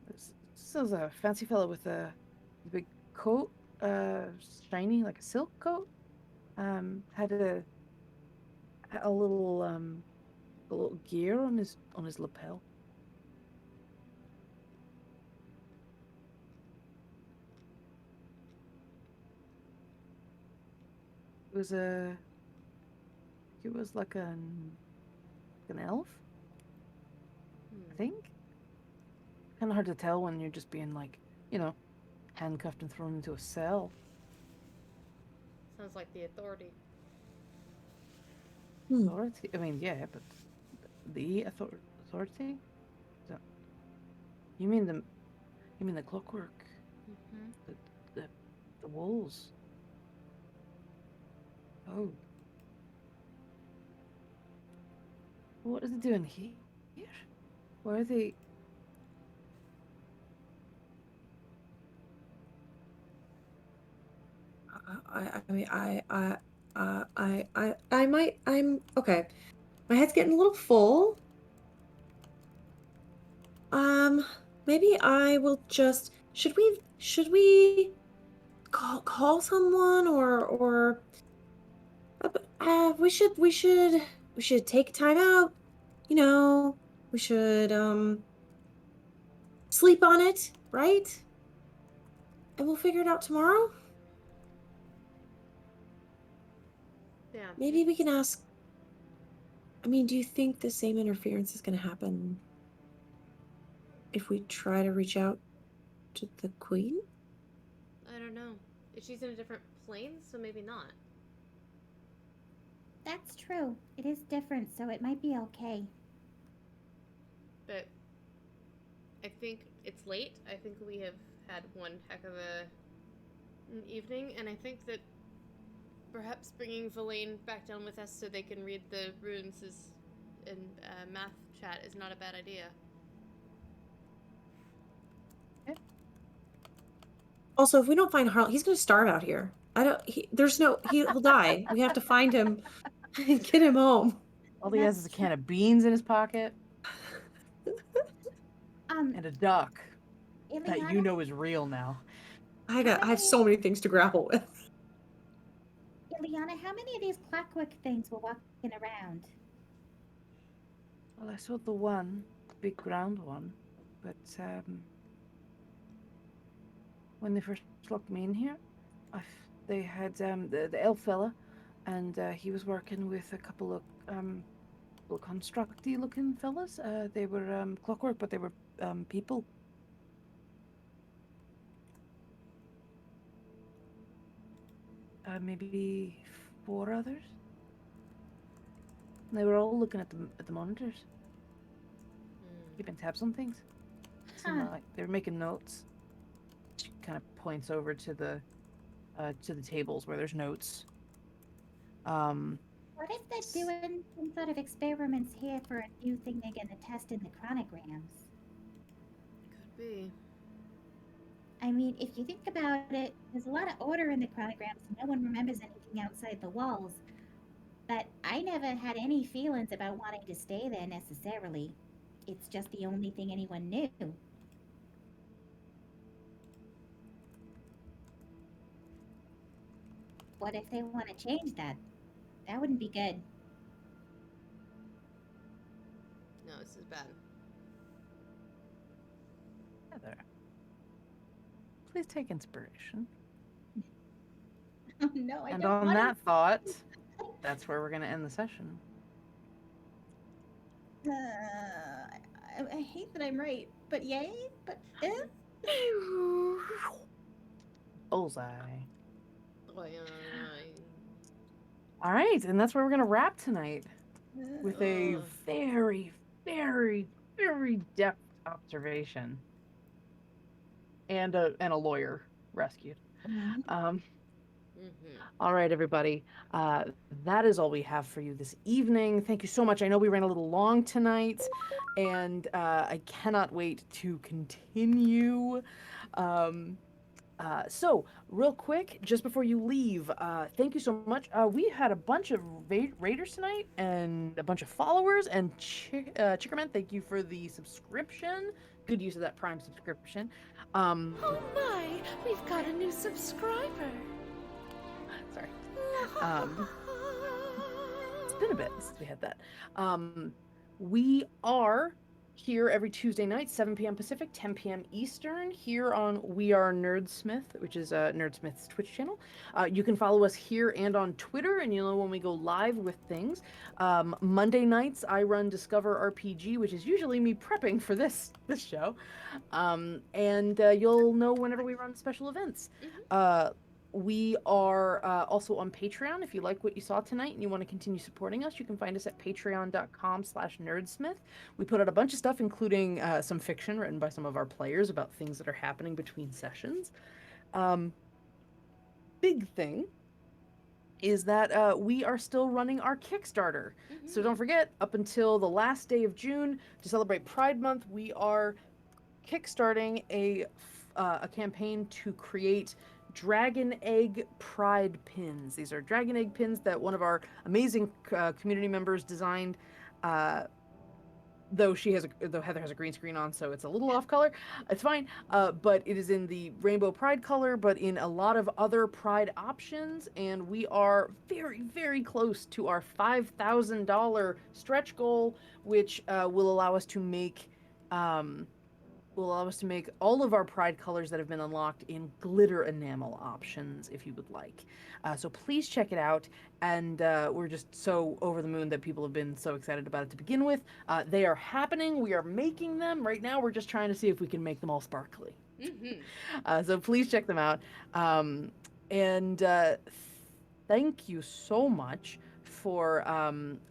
this is a fancy fellow with a big coat, shiny like a silk coat. Had a little gear on his lapel. It was like an elf, I think. Kind of hard to tell when you're just being like, handcuffed and thrown into a cell. Sounds like the authority. Authority? I mean, yeah, but the authority? So, you mean the clockwork? Mm-hmm. The walls? Oh. What is it doing here? Where are they? I'm okay. My head's getting a little full. Maybe I will just, should we call someone or we should take time out, we should sleep on it, right? And we'll figure it out tomorrow. Yeah. Maybe we can ask, I mean, do you think the same interference is going to happen if we try to reach out to the queen? I don't don't know. She's in a different plane, so maybe not. That's true. It is different, so it might be okay. But I think it's late. I think we have had one heck of an evening, and I think that perhaps bringing Verlaine back down with us so they can read the runes in math chat is not a bad idea. Also, if we don't find Harlan, he's gonna starve out here. He'll die. We have to find him and get him home. All he has is a can of beans in his pocket Um, and a duck that Ileana, you know is real now. I have so many things to grapple with. Ileana, how many of these clockwork things were walking around? Well, I saw the one, the big round one, but when they first locked me in here, they had the elf fella, and he was working with a couple of constructy looking fellas. They were clockwork, but they were people. Maybe 4 others. They were all looking at the monitors, keeping tabs on things. Seemed like they were making notes. She kind of points over to the tables where there's notes. What if they're doing some sort of experiments here for a new thing they're going to test in the chronograms? Could be. I mean, if you think about it, there's a lot of order in the chronograms. No one remembers anything outside the walls. But I never had any feelings about wanting to stay there necessarily. It's just the only thing anyone knew. What if they want to change that? That wouldn't be good. No, this is bad. Heather, please take inspiration. Oh no, I And don't on want that thought, that's where we're going to end the session. I hate that I'm right, but yay, but Bullseye. Oh, yeah. All right, and that's where we're going to wrap tonight with a very, very, very depth observation and a lawyer rescued. All right, everybody. That is all we have for you this evening. Thank you so much. I know we ran a little long tonight, and I cannot wait to continue. So, real quick, just before you leave, thank you so much. We had a bunch of raiders tonight and a bunch of followers. And Chickerman, thank you for the subscription. Good use of that Prime subscription. Oh my, we've got a new subscriber. Sorry. It's been a bit since we had that. We are here every Tuesday night, 7 p.m. Pacific, 10 p.m. Eastern, here on We Are Nerdsmith, which is Nerdsmith's Twitch channel. You can follow us here and on Twitter, and you'll know when we go live with things. Monday nights, I run Discover RPG, which is usually me prepping for this show. And you'll know whenever we run special events. We are also on Patreon. If you like what you saw tonight and you want to continue supporting us, you can find us at patreon.com/nerdsmith. We put out a bunch of stuff, including some fiction written by some of our players about things that are happening between sessions. Big thing is that we are still running our Kickstarter. So don't forget, up until the last day of June, to celebrate Pride Month, we are kickstarting a campaign to create dragon egg pride pins. These are dragon egg pins that one of our amazing community members designed. Though Heather has a green screen on, so it's a little off color. It's fine. But it is in the rainbow pride color, but in a lot of other pride options. And we are very, very close to our $5,000 stretch goal, which will allow us to make will allow us to make all of our Pride colors that have been unlocked in glitter enamel options, if you would like. So please check it out. And we're just so over the moon that people have been so excited about it to begin with. They are happening. We are making them. Right now, we're just trying to see if we can make them all sparkly. So please check them out. And thank you so much for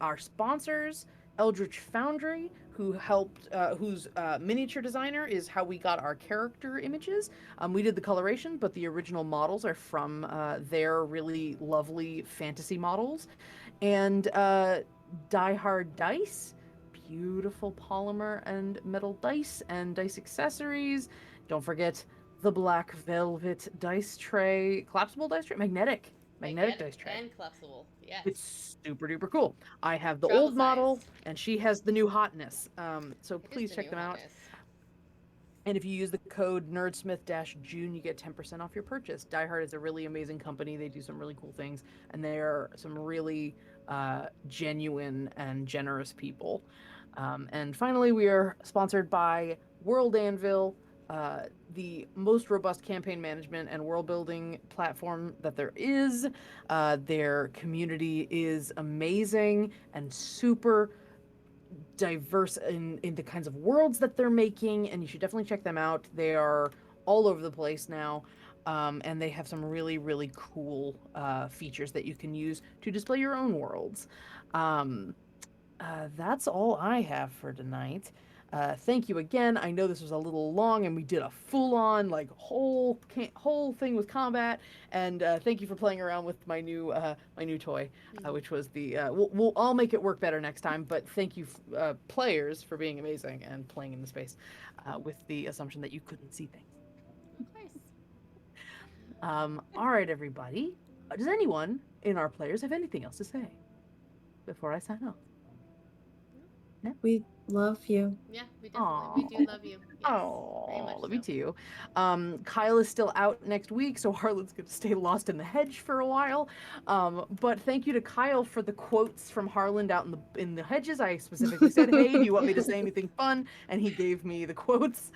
our sponsors, Eldritch Foundry, who helped, whose miniature designer is how we got our character images. We did the coloration, but the original models are from their really lovely fantasy models. And Die Hard Dice, beautiful polymer and metal dice and dice accessories. Don't forget the black velvet dice tray, collapsible dice tray, magnetic dice tray. And collapsible, yes. It's super duper cool. I have the Travel old model, size. and she has the new hotness. So It is please the check new them out. hotness. And if you use the code Nerdsmith-June, you get 10% off your purchase. Die Hard is a really amazing company. They do some really cool things, and they are some really genuine and generous people. And finally, we are sponsored by World Anvil, the most robust campaign management and world building platform that there is. Their community is amazing and super diverse in the kinds of worlds that they're making, and you should definitely check them out. They are all over the place now, and they have some really, really cool features that you can use to display your own worlds. That's all I have for tonight. Thank you again. I know this was a little long, and we did a full-on whole thing with combat. And thank you for playing around with my new toy, which was the. I'll make it work better next time. But thank you, players, for being amazing and playing in the space, with the assumption that you couldn't see things. Of course. All right, everybody. Does anyone in our players have anything else to say before I sign off? We love you. Yeah, we do love you. Yes, very much love you so. too. Kyle is still out next week, so Harlan's going to stay lost in the hedge for a while. But thank you to Kyle for the quotes from Harlan out in the hedges. I specifically said, "Hey, do you want me to say anything fun?" And he gave me the quotes.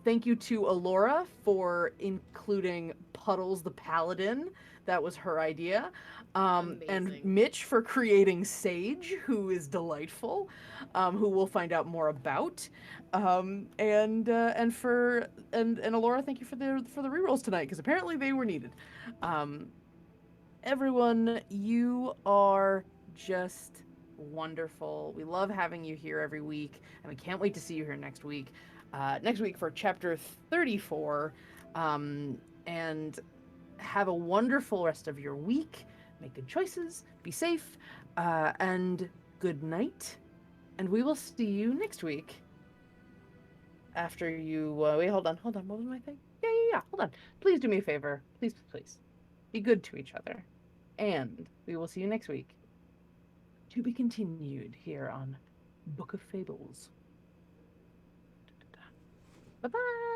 Thank you to Alora for including Puddles the Paladin. That was her idea. And Amazing. Mitch for creating Sage, who is delightful, who we'll find out more about. And Alora, thank you for the rerolls tonight, because apparently they were needed. Everyone, you are just wonderful. We love having you here every week, and we can't wait to see you here next week. Next week for chapter 34. And have a wonderful rest of your week. Make good choices. Be safe. And good night. And we will see you next week. After you... wait, hold on. What was my thing? Yeah. Hold on. Please do me a favor. Please. Be good to each other. And we will see you next week. To be continued here on Book of Fables. Bye-bye.